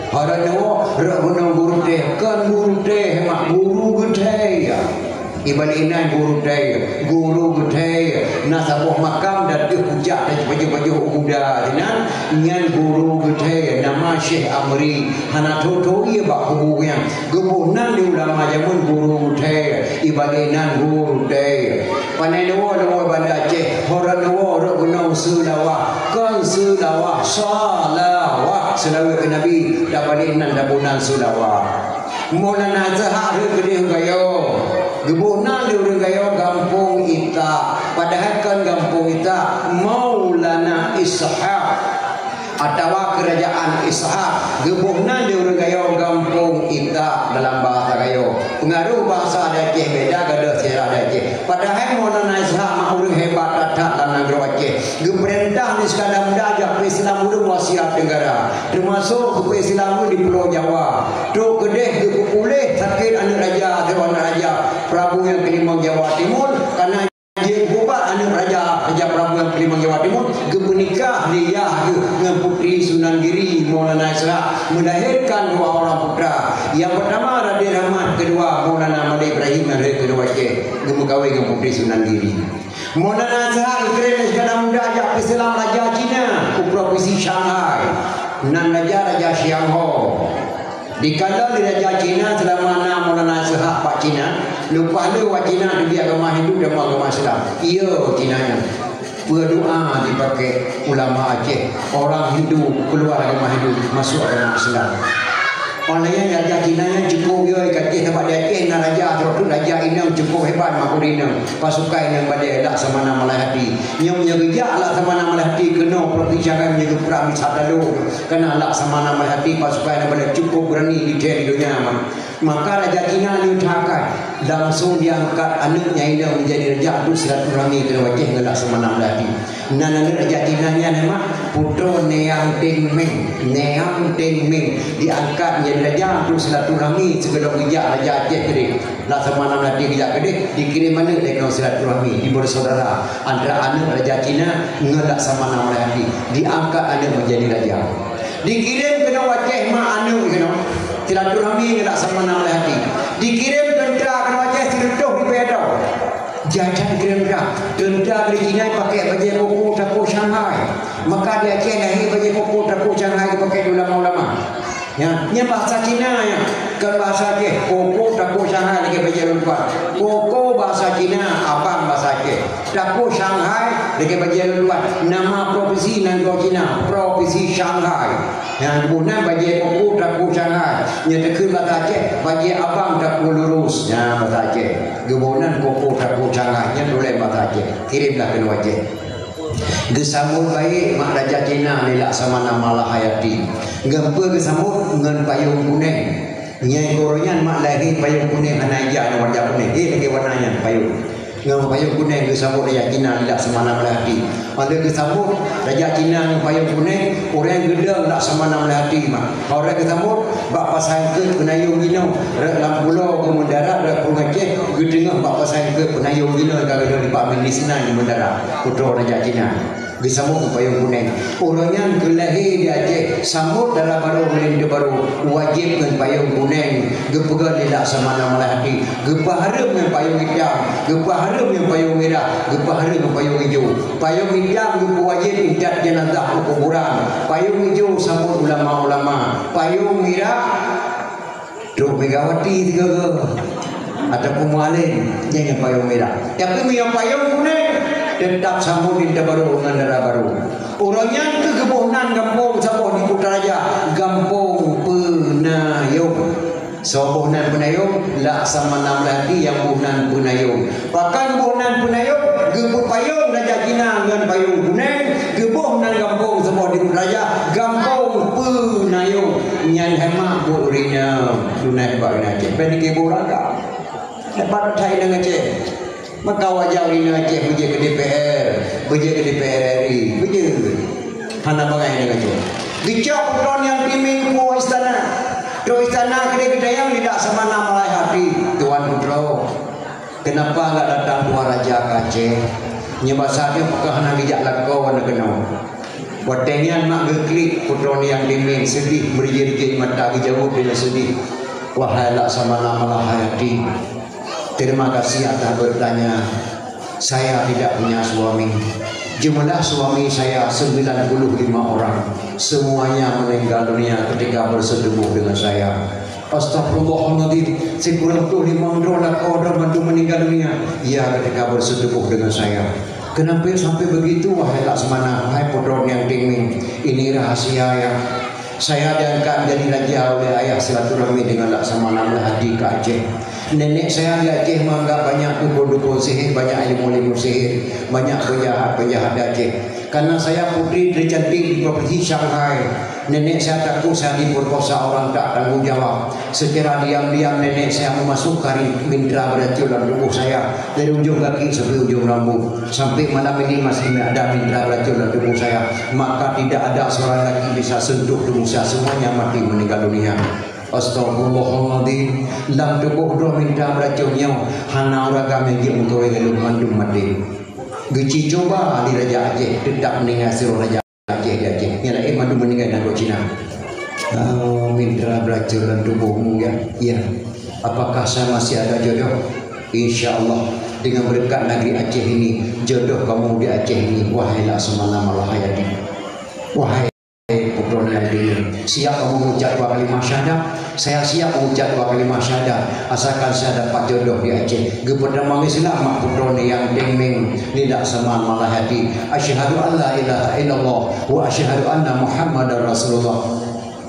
hara lewo rek gunung guru teh kan guru teh emak guru gede ya ibal inai guru gede nasabuh makam dan dia hujak dan baju muda dinan nyan guru gede nama Syekh Amri hana toto ia bak hubungan gebunan di ulama jamun guru gede ibal inai guru gede panai lewo Banda Aceh horan lewo rek gunung Sulawah kan Sulawah salawah selawat Nabi dapat inan dabunan Sulawah Maulana Zahar gede gayo gebunan di urang gayo kampung Ita padahal kan kampung Ita Maulana Ishaq atau kerajaan Ishaq gebunan di urang gayo kampung Ita dalam bahasa gayo pengaruh bahasa Aceh beda kada sirah Aceh padahal Maulana Ishaq mah urang hebat dadak lan negara Aceh geperintah di Iskandar Muda ajak Islam urang wasiat negara termasuk ke Islam di Pulau Jawa do kedeh kepulih sakit anak raja dewan raja Prabu yang kelima Jawa Timur karena dia bubat anak raja Prabu yang kelima Jawa Timur gemenikah dia dengan putri Sunan Giri Maulana Ishaq melahirkan 2 orang putra yang pertama Raden Rahmat kedua Maulana Malik Ibrahim dan kedua Aceh gemukawai dengan putri Sunan Giri Maulana Ishaq keren Iskandar Muda ajak Islam Raja Cina ke provinsi Shanghai nan Raja Xiangho dikala di Raja Cina selama Maulana Ishaq Pak Cina lupa ada wak Cina di agama Hindu dan agama Islam iya Cina nya berdoa dipakai ulama Aceh orang Hindu keluar agama Hindu masuk agama Islam Olehnya Raja Cina yang cukup dia kata tempat dia Aceh na raja terus raja inang cukup hebat makul inang pasukan yang badai lah sama nama Melati yang menyegejak lah sama nama Melati kena perbicaraan menjaga perang wisata dulu kena lah sama nama Melati pasukan yang badai cukup berani di dunia Maka Raja Cina nyutakan langsung diangkat anaknya ini menjadi raja tu silaturahmi ke wajah ngelak semana melati. Nana Raja Cina nya nama putra Neang Teng Meng. Neang Teng Meng diangkat menjadi raja tu silaturahmi segala kerja Raja Aceh kedek. Nak semana melati kerja kedek dikirim mana dengan silaturahmi di bersaudara antara anak Raja Cina ngelak semana melati. Diangkat anak menjadi raja. Dikirim ke wajah mak anak kena silaturahmi ngelak semana melati. Dikirim tentera ke wajah silaturah di pedau. Jajan kirim tentera dari Cina pakai baju koko tako Shanghai. Maka dia Aceh lahir baju koko tako Shanghai pakai ulama-ulama. Ya, ini bahasa Cina ya. Kalau bahasa Aceh koko tako Shanghai lagi baju lupa. Koko bahasa Cina, abang bahasa Aceh. Tako Shanghai lagi baju lupa. Nama provinsi Nanggau Cina, provinsi Shanghai. Yang kemudian baju koko tako Shanghai. Yang terkena bahasa Aceh baju abang tako lurus. Ya bahasa Aceh. Kemudian koko tako Shanghai yang boleh bahasa Aceh. Kirimlah ke wajah. Gesambut baik mak Raja Cina ni laksamana malah hayati. Gempa gesambut ngan payung kuning. Nyai koronyan mak lahir payung kuning hanaja warna kuning. Lagi warnanya payung. Ngan payung kuning gesambut Raja Cina ni laksamana malah hati. Pada gesambut Raja Cina ngan payung kuning orang gedang laksamana malah hati mak. Orang gesambut bak pasang ke penayung gino rek lampulo ke mendarat rek Aceh gedengah bak pasang ke penayung gino kalau di Pak Minisna di mendarat putra Raja Cina. Disambut payung kuning. Orangnya kelahir di Aceh sambut dalam baru melinda baru wajib dengan payung kuning. Gepegan tidak semana melati. Gepaharum dengan payung hitam. Gepaharum dengan payung merah. Gepaharum dengan payung hijau. Payung hitam gepa wajib ingat jenazah ke kuburan. Payung hijau sambut ulama-ulama. Payung merah Duk Megawati tiga ke ataupun Mualin jangan payung merah. Tapi yang payung kuning tetap sambut di baru dengan darah baru. Orangnya ke kebohnan kampung sambut di Putrajaya kampung Penayung. So bohnan Penayung laksamana melati yang bohnan Penayung. Bahkan bohnan Penayung gebuk payung Raja Cina dengan payung kuning. Gebohnan kampung sambut di Putrajaya kampung Penayung. Nyan hemat bu urina sunat bak Aceh. Pen ke boraga. Hebat thai dengan Aceh. Maka wajah ini Aceh pergi ke DPR, pergi ke DPR RI, pergi hana bagai dengan Aceh. Gicok putron yang timing ku istana, do istana kedai-kedai yang tidak semana malai hati. Tuan Putro, kenapa enggak datang Tuan Raja ke Aceh? Nyebasanya bukan hana bijak lakau wana kenal. Watengian mak geklik putron yang timing sedih berjerit mata jauh bila sedih. Wahai laksamana malai hati. Terima kasih atas bertanya. Saya tidak punya suami. Jumlah suami saya 95 orang. Semuanya meninggal dunia ketika bersetubuh dengan saya. Astagfirullahaladzim. Sekurang tu 5 orang bantu meninggal dunia. Ya ketika bersetubuh dengan saya. Kenapa sampai begitu? Wahai laksamana, wahai putra yang tinggi. Ini rahasia yang saya diangkat menjadi raja oleh ayah silaturahmi dengan laksamana melati ke Aceh. Nenek saya di Aceh menganggap banyak dukun-dukun sihir, banyak ilmu-ilmu sihir, banyak penjahat-penjahat di Aceh. Karena saya putri tercantik di provinsi Shanghai, nenek saya takut saya diperkosa orang tak tanggung jawab. Secara diam-diam nenek saya memasukkan mitra beracun dalam tubuh saya dari ujung kaki sampai ujung rambut. Sampai malam ini masih ada mitra beracun dalam tubuh saya. Maka tidak ada seorang lagi bisa sentuh tubuh saya, semuanya mati meninggal dunia. Astagfirullahaladzim. Dalam tubuh dua minta beracunnya hana raga mengi untuk elok mandum mati. Geci coba di Raja Aceh tetap meninggal siru Raja Aceh di Aceh. Yang mandum meninggal dan Cina. Minta beracun dalam tubuhmu ya. Ya. Apakah saya masih ada jodoh? InsyaAllah dengan berkat negeri Aceh ini jodoh kamu di Aceh ini. Wahai laksamana malah hayati. Wahai putra Nabi, siap kamu mengucap 2 kalimat syahadat? Saya siap mengucap 2 kalimat syahadat asalkan saya dapat jodoh di Aceh. Kepada Mang Islam mak putra yang tingming tidak sama malah hati. Asyhadu an la ilaha illallah wa asyhadu anna Muhammadar Rasulullah.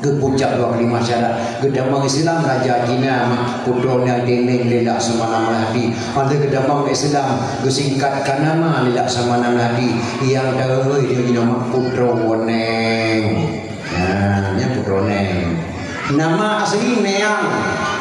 Kepuncak 2 kalimat syahadat. Kedamang Islam Raja Cina putra yang tingming tidak sama malah hati. Pada kedamang Islam kesingkatkan nama tidak sama malah hati. Yang tahu dia nama putra Woneng. Nah, putra Neng. Nama asli Neang.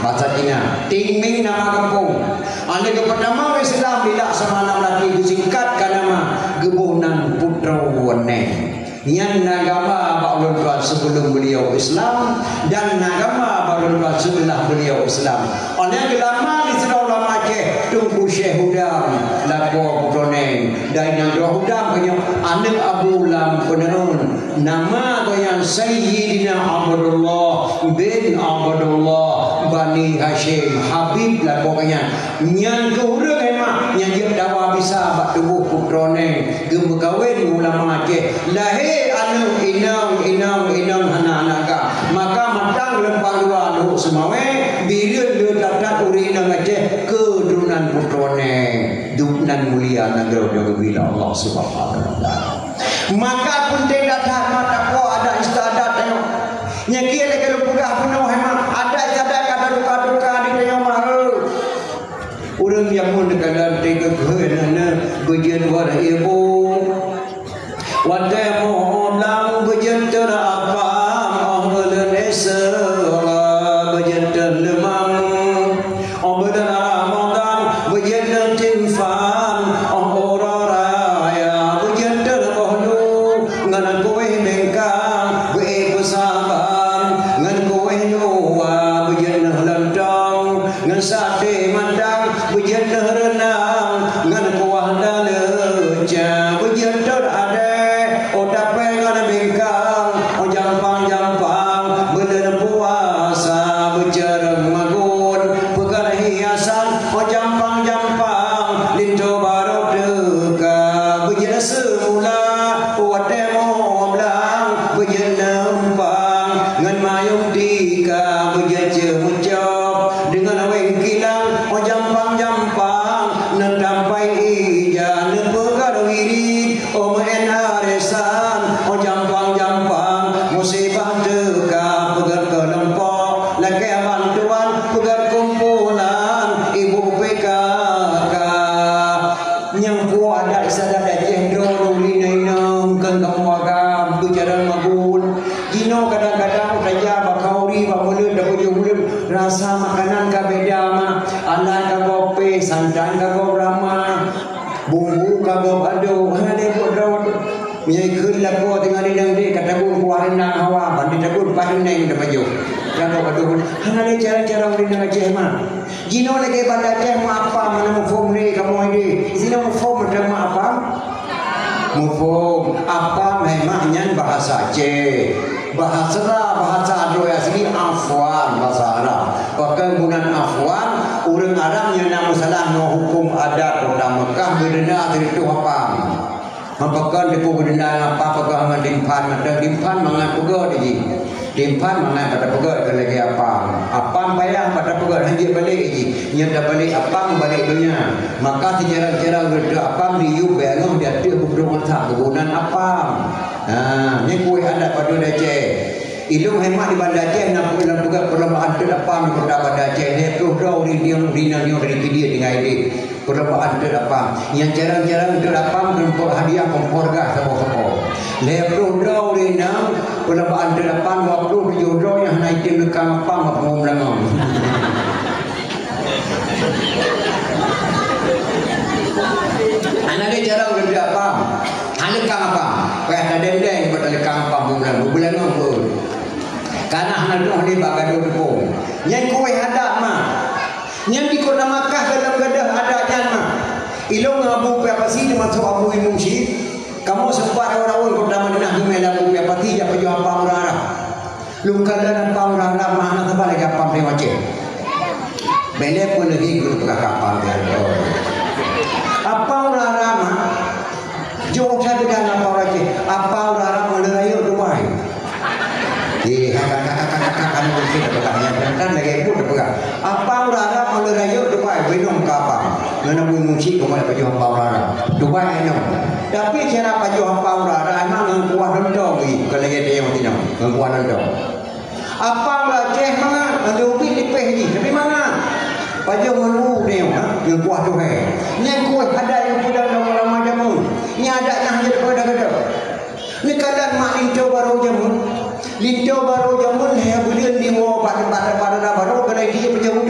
bahasa Cina tingming nama kampung ane ke pertama Islam tidak sama lagi disingkatkan nama Gebunan Putra Weneng yang agama Pak Tuan sebelum beliau Islam dan agama Pak Tuan setelah beliau Islam. Oleh lama di Sarawak Aceh tunggu Syekh Hudam laku Putroneng dan yang dua Hudam punya anak Abu Lam penerun nama tu yang Sayyidina Abdullah bin Abdullah Bani Hashim Habib laku punya yang keurang emak yang dia dakwah bisa bak tubuh Putroneng gemekawin ulama Aceh lahir anu inang anak-anak ka maka matang lempang dua lu semawe bila dia dapat urina Aceh keturunan Putroneng dunan mulia negara bila Allah Subhanahu wa taala maka pun tidak mata ko ada istiadat tengok nyaki le kalau pugah penuh hemat ada istiadat kata duka-duka di tengok mahal urang yang mun dekat tiga kehenana bejen war ibu wadai mohon bejentar apa ahlan esra bejentar lemang obadan Ramadan bejentar tinfan oraraya bejentar mohlu ngan kowe mengkang we pesaban ngan kowe nuwa bejentar lantang ngan sate mandang bejentar renang ngan kuah daleja bejentar ada rasa makanan ka beda mah anak ka kopi santan ka rama bumbu ka bado hade bodot nyai keun laku tengah dindang di kata bun kuarina hawa bandi takut pahineng da baju jago bado hade cara-cara urina Aceh mah jino lagi pada Aceh mau apa mana mau form ni kamu ini sini mau form mau apa mufum apa memangnya bahasa Aceh bahasa Arab asli afwan bahasa Arab bahkan gunan afwan orang Arab yang nama salah no hukum adat orang Mekah bedena dari itu apa mampakan depo bedena apa pegangan dimpan ada dimpan mangan pegod ini dimpan mangan pada pegod lagi apa bayang pada pegod hanya balik ini yang dah balik apa balik dunia maka sejarah-jarah beda apa diu bengong dia tu berdoa kebunan apa ni kue adat pada Aceh ilmu hemat di Bandar Aceh nak pulang juga perlombaan terdapat di Kota Bandar Aceh ni tu dah orang dari dia dengan ini perlombaan terdapat yang jarang-jarang terdapat untuk hadiah komporga sama-sama lepas dah orang perlombaan terdapat waktu jodoh yang naik tim lekang apa mau melangong anak dia jarang benda apa lekang apa kayak ada dendeng buat lekang apa bulan pun karena anak tu ni bagado depo yang kowe hadap mah yang di Kota Makkah dalam gadah adanya mah ilung abu apa sih di masuk abu imum syid kamu sempat orang Kota Madinah tu melaku apa ti apa jo apa murah lu kada apa murah mana tu balik apa dia Aceh bele pun lagi guru kapal dia apa murah mah jo saya dengan apa Aceh apa murah mulai Dubai kakak mungkin pegang kan lagi pun pegang apa urara melerayu Dubai belum kapal mana pun musik kemana baju apa urara Dubai no tapi cara baju apa urara emang ngkuah rendong ni kalau dia yang tidak ngkuah rendong apa Aceh mana ada ubi dipeh ni tapi mana baju menu ni ngkuah tu yang kuah ada yang pudak lama-lama jamun ni ada yang jadi pada ni kadang mak linto baru jamun linto baru jamun ya bulan di mau pada baru kena dia berjauh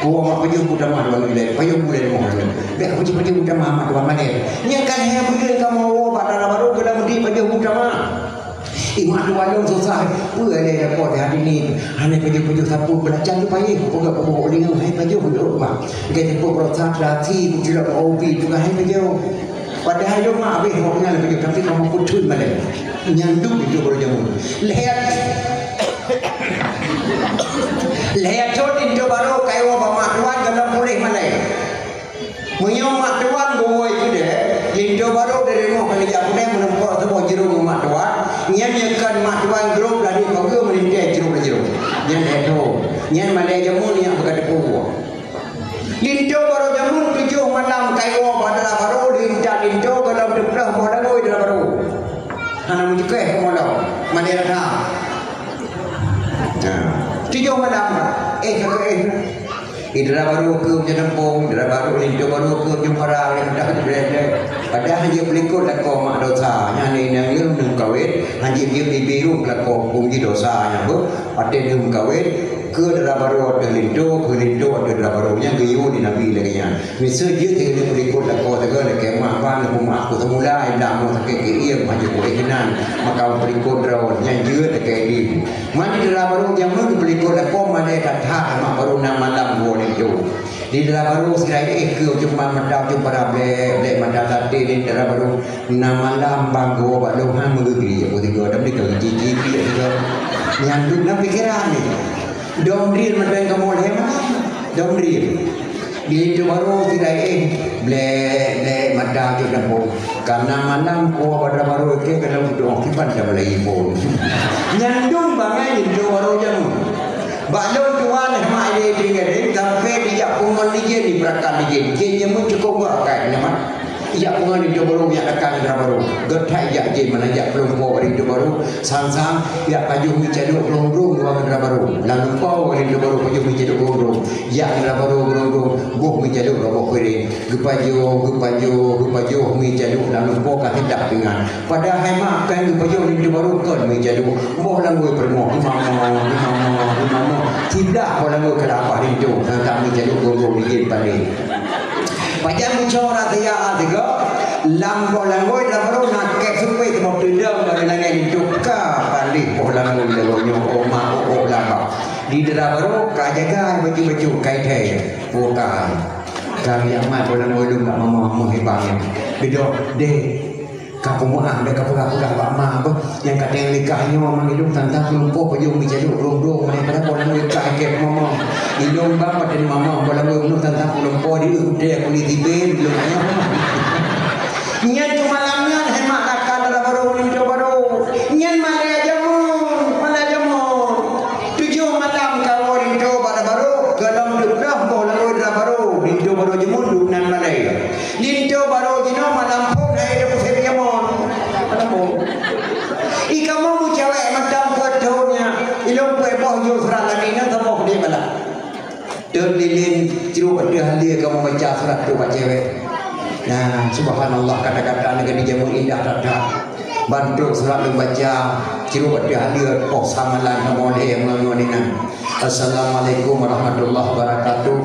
Kau mak paju budak mah dua lagi, paju budak mau lagi. Dek paju budak mah dua mana? Nyangkan hanya budak kamu pada baru kena mudi paju budak mah. Imak dua long susah. Pula dia dapat hari ni. Hanya paju sapu belajar tu payah. Kau gak kau boleh ngau hai paju budak mah. Kita kau berusaha latih, juga obi juga hai paju. Padahal dia mak habis kau kenal paju tapi kamu putun malah. Nyanduk itu baru jamu. Lihat jodoh itu baru kayu bapak tuan kalau boleh malai. Menyom mak tuan gue itu deh. Itu baru dari rumah kali aku deh menempuh sebuah jerung mak tuan. Nyanyikan mak tuan grup lagi kau gue melintai jerung. Jangan itu. Nyan malai jamun yang berkata kuah. Itu baru jamun 7 malam kayu pada baru lintas itu kalau deprah pada gue dah baru. Anak menjadi malam malai dah. Tujuh malam, idra baru ke jenempong, idra baru lintu baru ke jempara, dah berada. Padahal hanya berikut lakon mak dosa, yang yang lem kawin, hanya dia biru lakon bumi dosanya bu, ada lem kawin. Ke dara baru ada lintu, ke lintu ada dara baru yang gayu di nabi lagi yang. Misal dia tidak berikut lakon segala kemah pan, rumah aku semula, dah mau sakit kiam, hanya boleh kenan, maka berikut rawat yang dia dekat di. Mana dara baru yang mau berikut lakon mana datang, mak baru nama malam boleh itu. Di dalam baru sekali ke cuma mendap cuma rabe mendap tadi di dalam baru nama malam banggo baru hang menggigil aku tiga dan mereka gigi juga nyandung nak pikiran ni domril macam kamu lemas domril di itu baru sekali ble mendap juga pun karena malam ku pada baru ke kalau doa kipan dah boleh pun nyandung bangai itu baru jamu. Balon tuan mak dia tinggal sampai dia pungan dia di belakang dia. Dia pun cukup berkai nama. Ia pungan di baru yang akan baru. Getai ya je mana ya belum bawa di baru. Sang ya paju mi cedok belum dua baru. Lalu bawa di baru paju mi cedok belum. Ya baru buh mi cedok bawa kiri. Gepaju mi cedok lalu bawa tidak dengan. Padahal mak kan gepaju di baru kan mi cedok. Bawa lalu permo. Mama tidak orang kelapa itu kami jadi guru di balik. Pajak bicara dia juga lambo baru nak kesupai tempat tidak mengenai itu balik pulang lalunya oma lama di dalam baru kajaga baju kaitai bukan kami amat pulang lalu tak mau hebatnya video deh. Kamu ada kamu mah yang kata yang nikahnya memang hidup tentang kelompok pejung bicara rong mereka pada nikah ke mama hidung bang pada mama pada hidup tentang kelompok di udah kulit tibin belum nyan cuma lamnya hemat akan dalam baru nyan mana jamun 7 malam kau rindu pada baru dalam dunia boleh dalam baru rindu baru jamun dunan mana rindu baru jino malam pun ada ika mau cewek macam fotonya ilmu peboh yo surat lagi nak tembok dia malah terlilin jeruk dia halia kamu baca surat tu buat cewek nah subhanallah kata-kata negeri jamu indah datang bantu surat membaca jeruk dia halia oh samalan kamu dia menguningan assalamualaikum warahmatullahi wabarakatuh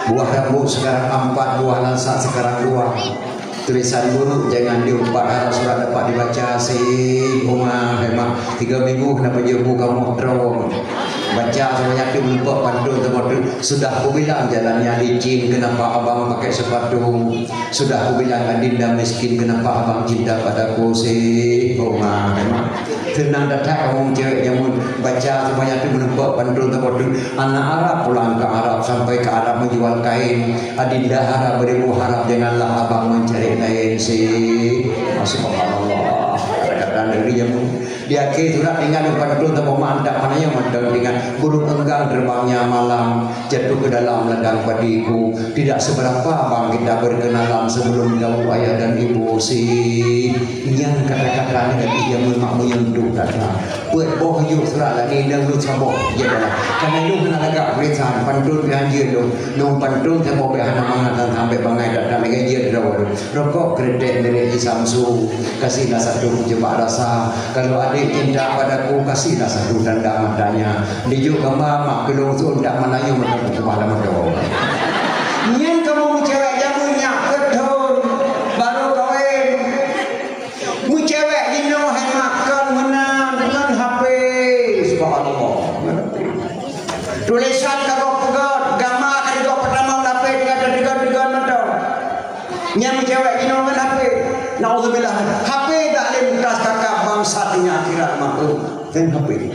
buah rambut sekarang 4 buah lansak sekarang 2 tulisan guru jangan diumpat harap surat dapat dibaca si rumah memang 3 minggu kenapa dia buka motor baca sebanyak tu lupa pantun tu sudah aku bilang jalannya licin kenapa abang pakai sepatu sudah aku bilang adinda miskin kenapa abang cinta padaku si rumah memang tenang datang kamu cewek jamun baca sebanyak tu lupa pantun tu anak Arab pulang ke Arab sampai ke Arab menjual kain adinda harap beribu harap janganlah abang mencari lain si subhanallah kata-kata negeri jamu di akhir surat tinggal depan tu tak memandang mana yang mandang dengan burung enggang terbangnya malam jatuh ke dalam ladang padiku tidak seberapa bang kita berkenalan sebelum jauh ayah dan ibu si yang kata-kata negeri yang memang menyentuh datang buat boh yuk surat lagi dan lu saboh ya dah karena lu kena agak berisan pantun bianjir lu nung pantun saya mau behana mangatan sampai bangai datang lagi dia dah rokok kredit dari Samsung kasih satu coba rasa kalau ada paling indah padaku, kasihlah satu tanda matanya. Dia juga mama kelong tu tak menayu menang kepala medok. Nyen kamu cewek jamunya betul baru kawin. Mu cewek dino hai makan menang dengan HP. Subhanallah. Tulisan kagok pegot, gambar kagok pertama lapis dengan medok. Nyen cewek dino dengan HP. Nauzubillah. HP tak boleh bekas kakak bangsatnya akhirat makhluk. Dan HP.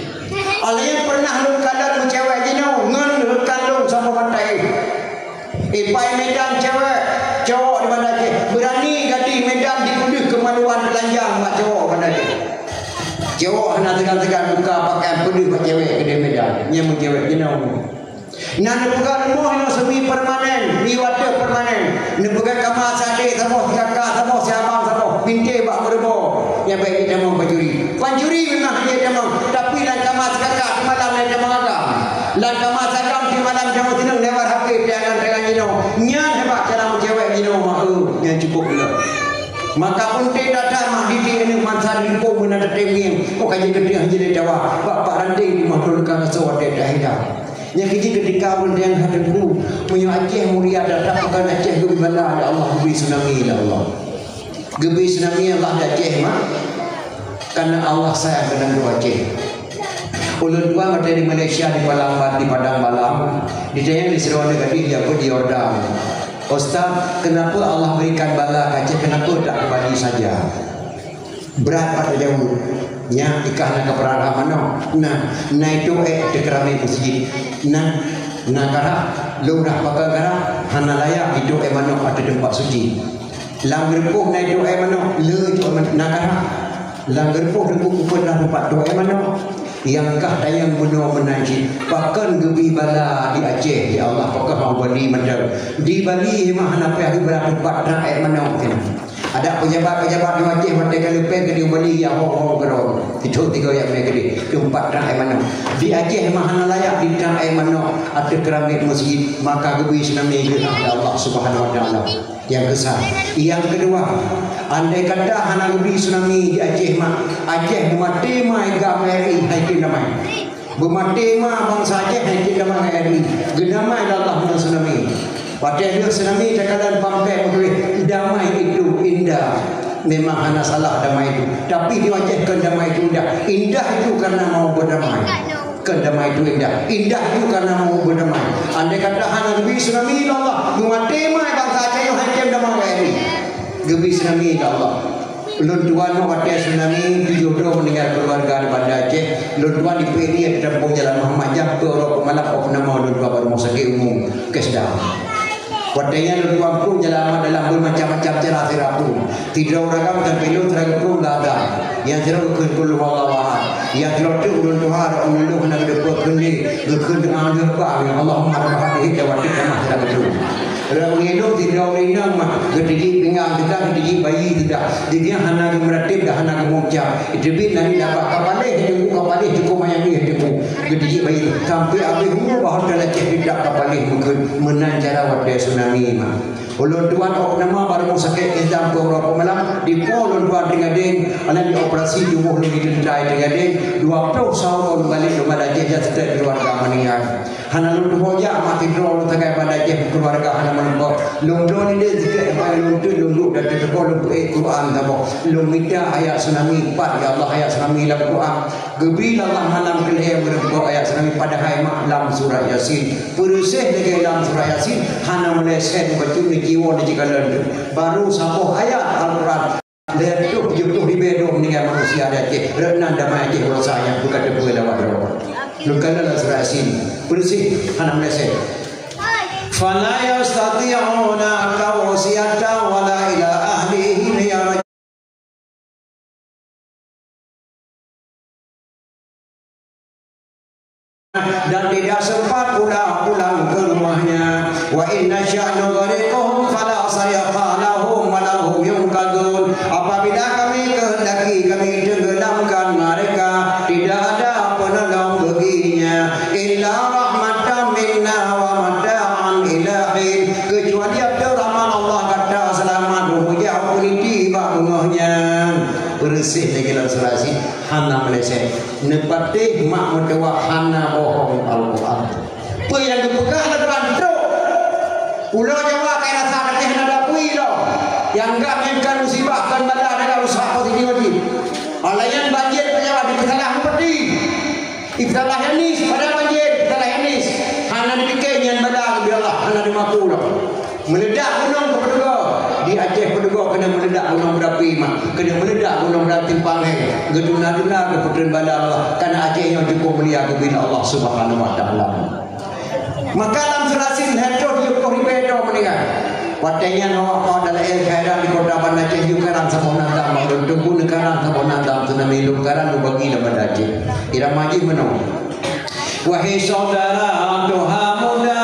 Alian pernah lu kadang cewek dino ngen kandung sama pantai. Pai medan cewek, cowok di mana je berani gadi medan dikudus kemaluan telanjang mak cowok mana je. Cowok hendak tegang-tegang buka pakai pedih mak cewek ke medan. Nya cewek dino. Nan pegang rumah no semi permanen, ni wadah permanen. Ni pegang kamar sade sama kakak sama siapa sama pintai bak berbo. Yang baik kita mau pancuri. Pancuri memang dia demam, tapi lan kamar kakak malam dia demam agam. Lan kamar sagam di malam jamu tinang lewat HP jangan dengan jino. Nyan hebat cara cewek jino mak yang cukup juga. Maka pun tidak datang didik ini mansa di pom benar teming. Oh kaji gede hanya dia jawab. Bapak ranting di mahal kang sawat dia dah. Yang kiji ketika pun yang hadapu punya Aceh mulia datang bukan Aceh gebi bala ada Allah gebi tsunami lah Allah. Gebi tsunami Allah ada Aceh mah. Karena Allah sayang dengan dua Aceh. Ulun dua ada di Malaysia di Palembang di Padang Malam. Di Jayang di Serawak Gading dia pun di Yordan. Ustaz, kenapa Allah berikan bala ke Aceh? Kenapa tak kembali saja? Berat pada jauh. Nya ikahna ke perara mana? Nah itu dekrami masjid. Nah karena lu dah pakai karena hana layak itu mana ada tempat suci. Langgerpuh na itu mana? Le itu nah karena langgerpuh dengan kupon dah tempat tu mana? Yang kah dayang bunuh menajid pakan gebi bala di Aceh ya Allah pakai mau Bali mandar di Bali mah nape hari berapa tempat dah mana mungkin ada pejabat-pejabat di Aceh merdeka lepas ke di Bali yang ho gerong itu tiga yang mereka di tempat dah mana di Aceh mah layak di dah mana ada keramik masjid maka gebi tsunami ke Allah Subhanahu wa taala. Yang besar. Yang kedua, andai kata hana gebi tsunami di Aceh mah Aceh mati mai gameri hai namai. Bermati mah bangsa Aceh hai namai eri. Genamai Allah dengan tsunami. Pada dia tsunami cakalan pampai boleh damai itu indah. Memang hana salah damai itu. Tapi di Aceh kan damai itu indah. Indah itu karena mau berdamai. Kedamai itu indah. Indah itu karena mau berdamai. Andai kata hana gebi tsunami Allah bermati mah bangsa Aceh yang hai damai eri. Gebi tsunami Allah. Lun tuan mau ada tsunami dijodoh meninggal keluarga di Banda Aceh. Lun tuan di PRI ada tempuh jalan Muhammad Jam ke Orang Pemalap of nama lun tuan baru sakit umum Kesdah. Wadanya lun tuan pun jalan dalam bermacam-macam cara terapu. Tidak orang dan pelun teragapun ada. Yang terang kekul wallah. Yang terang lun tuan Allah nak dekat kendi kekul dengan apa Allahumma rahmatihi wa rahmatihi teragapun. Orang hidup tidak orang mah gedigi pinggang kita gedigi bayi tidak dia hana meratib dah hana mengucap itu bin nanti dapat kapaleh itu kapaleh cukup mayang dia cukup gedigi bayi sampai habis umur bahar dalam tidak kapaleh mungkin menanjara wadai tsunami mah ulun tuan nama baru sakit izam ke Orang Pemalap di ulun tuan dengan ding anak di operasi di umur lebih dendai dengan ding 20 tahun balik rumah Aceh setelah keluarga meninggal hana lun hoja mati drol tegai pada Aceh keluarga hana menembak lun drol ini zikir lun tu lun duk dan tekol lun Quran tabo lun minta ayat tsunami 4 ya Allah ayat tsunami dalam Quran gebi Allah malam kelih berbuat ayat tsunami pada hari malam surah Yasin perusih dengan dalam surah Yasin hana meleset betul ni jiwa ni jikalan baru satu ayat Al-Quran lihat tu jumlah di bedong dengan manusia Aceh renang damai Aceh rasa yang bukan debu lewat roh lukana la surah Yasin bersih hana meleset fala yastati'una kawsiyata wala ila ahlihi ya dan tidak sempat pulang ke rumahnya wa inna sya'nu ghariqahum fala sayqa lahum wa lahum yunqadun apabila kami kehendaki kami tenggelamkan mereka tidak ada penolong baginya illa rahmatan minna wa mata'an ilahin kecuali ada rahmat Allah kata selamat memuja kuliti bangahnya bersih lagi dalam serasi hana meleset nepati mak mertua hana bohong Al-Quran apa yang dipegang dan bantu Pulau Jawa kaya rasa ada hana pui lo yang enggak menkan musibah kan bala ada usaha positif lagi alayan banjir penyawa di kesalahan peti ibtalah yanis pada banjir ibtalah yanis hana dipikir yang bala biarlah hana dimaku lo meledak gunung kepeduga di Aceh peduga kena meledak gunung berapi mak kena meledak gunung berapi pangai geduna-duna ke putren bala Allah karena Aceh yang cukup mulia bila Allah Subhanahu wa taala maka dalam serasin hancur di Ribedo meninggal watanya no kau dalam khairat di kota Bandar Aceh juga kan sempurna tak mau tunggu negara sempurna tak tsunami lukaran bagi dalam Aceh irama ji menung wahai saudara doa muda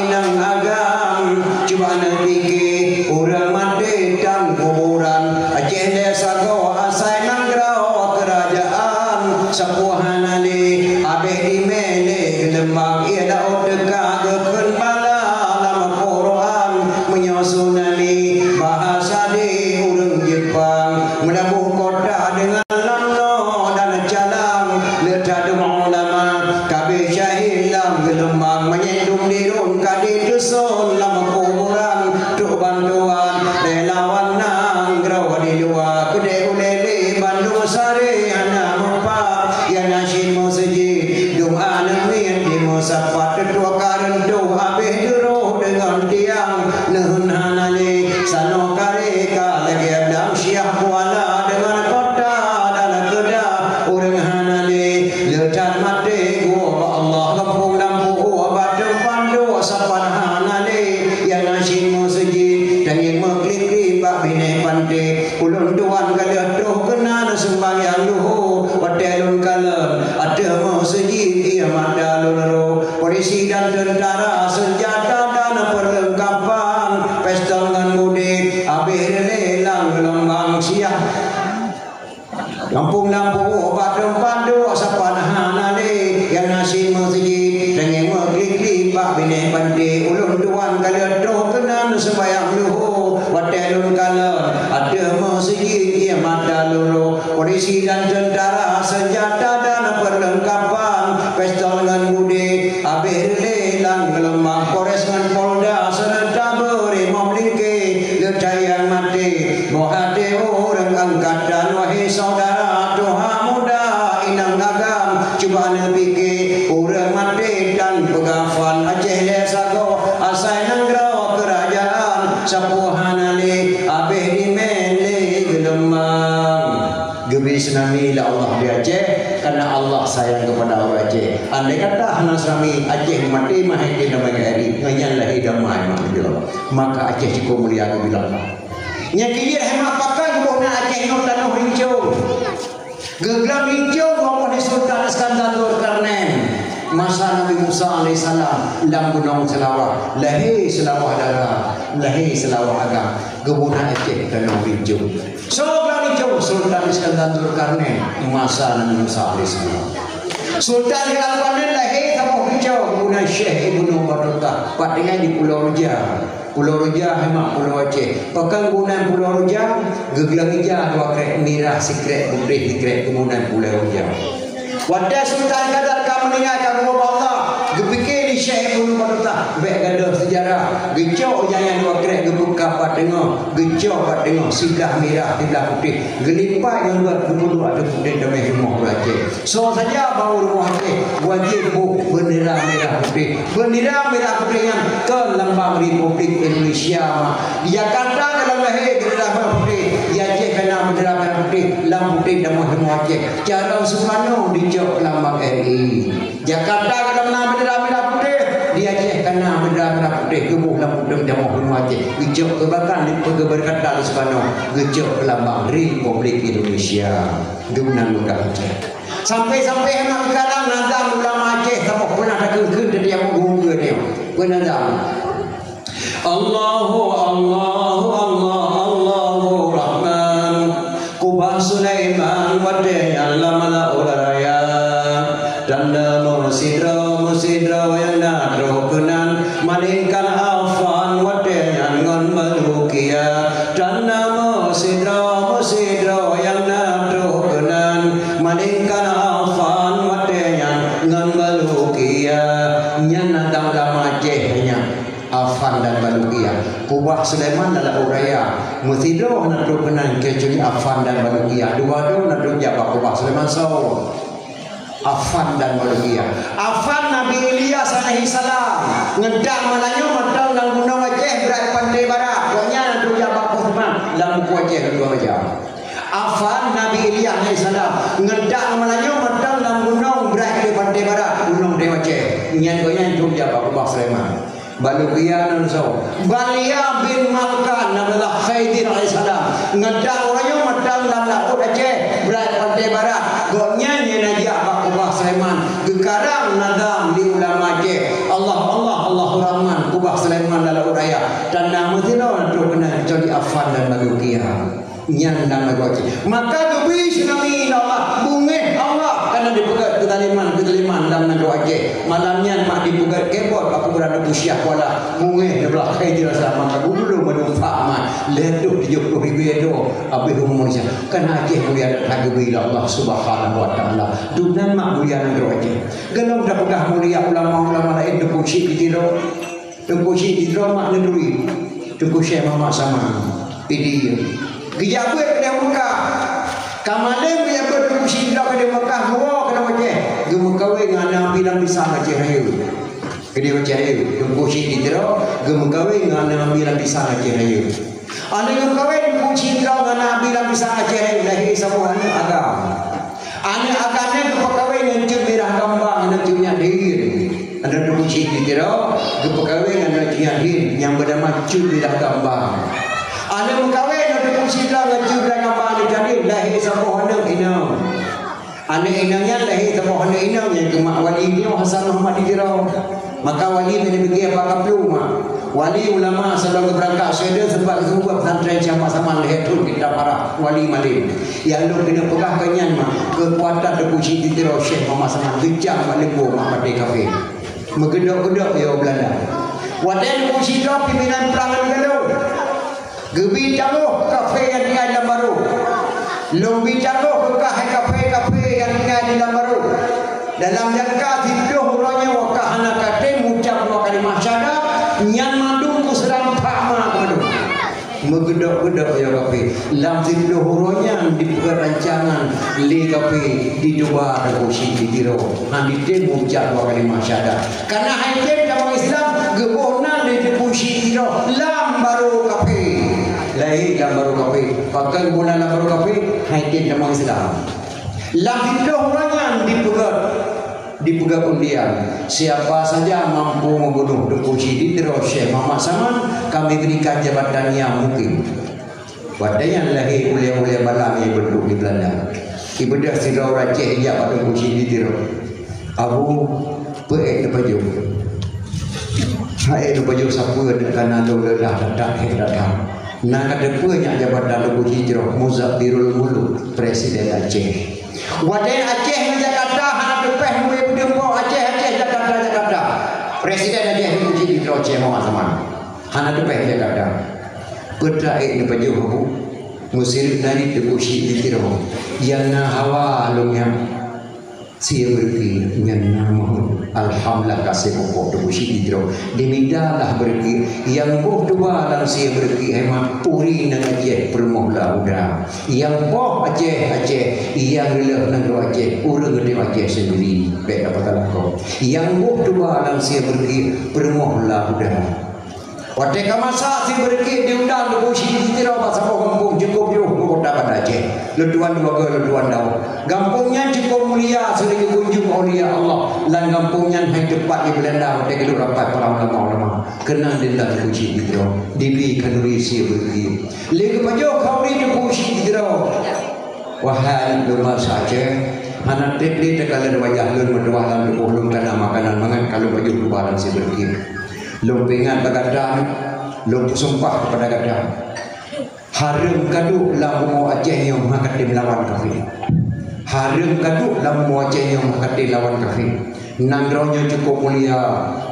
inang agam cuba fikir orang mati dan kuburan Aceh desa go asai nanggrau kerajaan sepuhan ali abeh di mele gelembang ia dah dekat gekun bala lama Quran menyusunani bahasa di urang Jepang menabuh kota dengan lamno dan jalan letak ulama kabeh syahid lam gelembang menyendung dirun kadi dusun lama kuburan tuk bantuan relawan nanggrau di luar kedai ulele Bandung Sari anak mempak yang nasyid musjid doa nemin di musafat tetua karentu habis duruh dengan tiang nehun hanali sano kareka lagi adam syiah kuala dengan kota dan kedah orang hanali letak mati gua Allah lepung lampu badem pandu sapan hanali yang nasyid musjid dan yang mengklik bak bine pante ulun tuan kala doh kena sembahyang luhu hotelun kala ada masjid ia mada loro polisi dan tentara senjata dan perlengkapan pesta dengan mudik habis lelang gelembang siang lampu-lampu badem pandu sapan hanali yang nasi masjid dengan mengklik bak bine pante ulun tuan kala doh kena sembahyang luhu hotelun kala ada masjid ia mada loro polisi dan tentara senjata dan perlengkapan pesta dengan mudik habis lelang gelembang Polres dengan Polda serta beri memiliki lecayang mati bohate orang angkatan wahai saudara doa muda inang agam cuba fikir orang mati dan pegafan Aceh desa go asai nanggrau kerajaan sapuhan ali habis di mele gelembang gebi tsunami la Allah di Aceh karena Allah sayang kepada orang Aceh andai kata Nasrani Aceh mati mahai kita mengairi nganyanlah damai maka Aceh cukup mulia bila Allah nyakir hemat pakai kebona Aceh no tanah hijau geglam hijau ngomong di Sultan Iskandar Dzulkarnain masa Nabi Musa alaihissalam dalam gunung Selawah lahir Selawah darah lahir Selawah agam kebona Aceh tanah hijau geglam hijau Sultan Iskandar Dzulkarnain masa Nabi Musa alaihissalam Sultan Dzulkarnain lahir tanah hijau kebona Syekh Ibnu Battuta patengah di Pulau Roja Pulau Roja hemat Pulau Aceh pekan gunan Pulau Roja geglang hijau dua krek merah sikrek putih sikrek kemudian Pulau Roja wadah Sultan Kadar kamu meninggalkan rumah Allah gepikir di Syekh Ibnu Battuta baik gaduh sejarah gecok jangan dua krek gebuk kapat dengar gecok pat dengar sidah merah sidah putih gelipai yang buat gebuk ada putih damai rumah Aceh so saja bau rumah Aceh wajib bendera merah putih bendera merah putih yang ke lambang Republik Indonesia di Jakarta dalam lahir bendera merah putih di Aceh kena bendera merah putih lampu putih damai rumah Aceh cara Soekarno dicok lambang RI Jakarta kena bendera merah putih di Aceh kena bendera merah putih gebuk lampu putih damai rumah Aceh gecok kebakar di berkata Soekarno gecok lambang Republik Indonesia gemunan muda Aceh sampai-sampai anak sekarang nazam ulama Aceh tak pernah ada kekeh dari yang menggunggu dia penazam Allahu Allahu Allah Allahu Rahman Kubah Sulaiman wadai alamala ularaya danda musidra yang nadro kenan malingkan afan wadai ngon malukia danda musidra yang nadro Sulaiman dalam uraya mutido nak tu kenang kecuali Affan dan Balugia dua do nak tu jawab Kubah Sulaiman so Affan dan Balugia. Affan Nabi Ilyas alaihi salam ngedang malanyo madang lang gunung Aceh berat pandai barat pokoknya nak tu jawab Sulaiman lang buku Aceh kedua macam. Affan Nabi Ilyas alaihi salam ngedang malanyo madang lang gunung berat pandai barat gunung Dewa Aceh nyan goyan tu jawab Kubah Sulaiman. Balugia nanso Balia bin Malkan adalah Khaidir alaihissalam ngedang orangnya medang dalam laut Aceh berat pantai barat goknya nyenajak Kubah Sulaiman gekarang nadam di ulama Aceh Allah Rahman Kubah Sulaiman dalam uraya dan nama tidak tu kena jadi Affan dan Balugia nyan dan lagu Aceh maka gebis nami Allah bungeh Allah karena dipegat kedaliman dalam lagu Aceh malamnya mak dipegat kebot aku berada pusyah wala mungeh belah Khaidir sama maka dulu menumpak mak leduk di joko bibedo abih umurnya kan Aceh mulia dan bila Allah Subhanahu wa taala dunan mak mulia negeri Aceh gelom dah pegah mulia ulama-ulama lain depu syik ditiro mak negeri depu syekh Muhammad sama pidi gejabe kena Mekah kamalem yang berdusi dak kena Mekah gua kena Aceh gemekawe ngana bilang bisa Aceh raya kena Aceh raya depusi ditiro gemekawe ngana bilang bisa Aceh raya ane gemekawe depusi ditiro ngana bilang bisa Aceh raya lahi semua agam ane agane kepekawe ngencur merah kambang ngencurnya dir ada depusi ditiro kepekawe ngana din yang bernama cur merah kambang ane mekawe sila ngajur dan ngabali jadi lahir sama anak inang anak inangnya lahir sama anak inang yang kemak wali ini Hasan Muhammad Dirau maka wali ini pergi apa kaplu mak wali ulama selalu berangkat saya sebab semua pesantren sama-sama lahir tu kita para wali malin yang lu kena pegah kenyan mak kekuatan depusi Dirau Syekh Muhammad sama gejang balik mak pada kafe megedok-gedok ya Belanda wadah depusi Dirau pimpinan perangan galau gebi jauh kafe yang tinggal dalam baru lebih jauh ke kafe yang tinggal dalam baru dalam jangka tidur huranya wakahana kate mucap dua kalimah syahadat nyan madu kuserampak mak madu megedok-gedok ya kafe dalam tidur huranya di perancangan li kafe di dua rebusi di tiro nanti dia mucap dua kalimah syahadat karena hakim dalam Islam gebonan di rebusi tiro lam baru kafe lahir dalam baru kafe pakai bulan dalam baru kafe hakim dalam Islam lahir orangnya dipegat undian siapa saja mampu membunuh depusi Ditiro Syekh Muhammad Saman kami berikan jabatan yang mungkin wadahnya lahir oleh balang yang berduduk di Belanda ibadah sirau Aceh ijak pada depusi Ditiro Abu Peek Nepaju Haik Nepaju siapa dengan lalu lelah datang nak ada banyak jabatan depusi Ditiro Muzaffirul Muluk Presiden Aceh wadai Aceh di Jakarta anak depeh mulai berdempo Aceh Jakarta Presiden Aceh depusi Ditiro Syekh Muhammad Saman anak depeh Jakarta berdaik di Pajuh musir dari depusi Ditiro yang hawa alungnya sia berki dengan mohon alhamdulillah kasih pokok depusi Ditiro demidalah berki yang boh dua dalam sia berki hemat puri nang Aceh permohlah udah yang boh Aceh yang relak nang Aceh urang gede Aceh sendiri baik dapat kau yang boh dua dalam sia berki permohlah udah Wadai kamasa si berki diundang depusi Ditiro pasal kampung cukup jauh kota Banda Aceh leduan dua leduan dau kampungnya cukup mulia sering kunjung aulia Allah dan kampungnya hai tepat di Belanda wadai kedua rapat para ulama kenang dinda depusi Ditiro dibi kanuri si berki lagi pajo kauri depusi Ditiro wahai lumasa Aceh anak tekli tekalan wajah lun berdoa dan berulung karena makanan mangan kalau baju lubaran si berki lumpingan bagadang lump sumpah kepada gadang harum kaduk lamu Aceh yang mengakatim lawan kafir harum kaduk lamu Aceh yang mengakatim lawan kafir nangronyo cukup mulia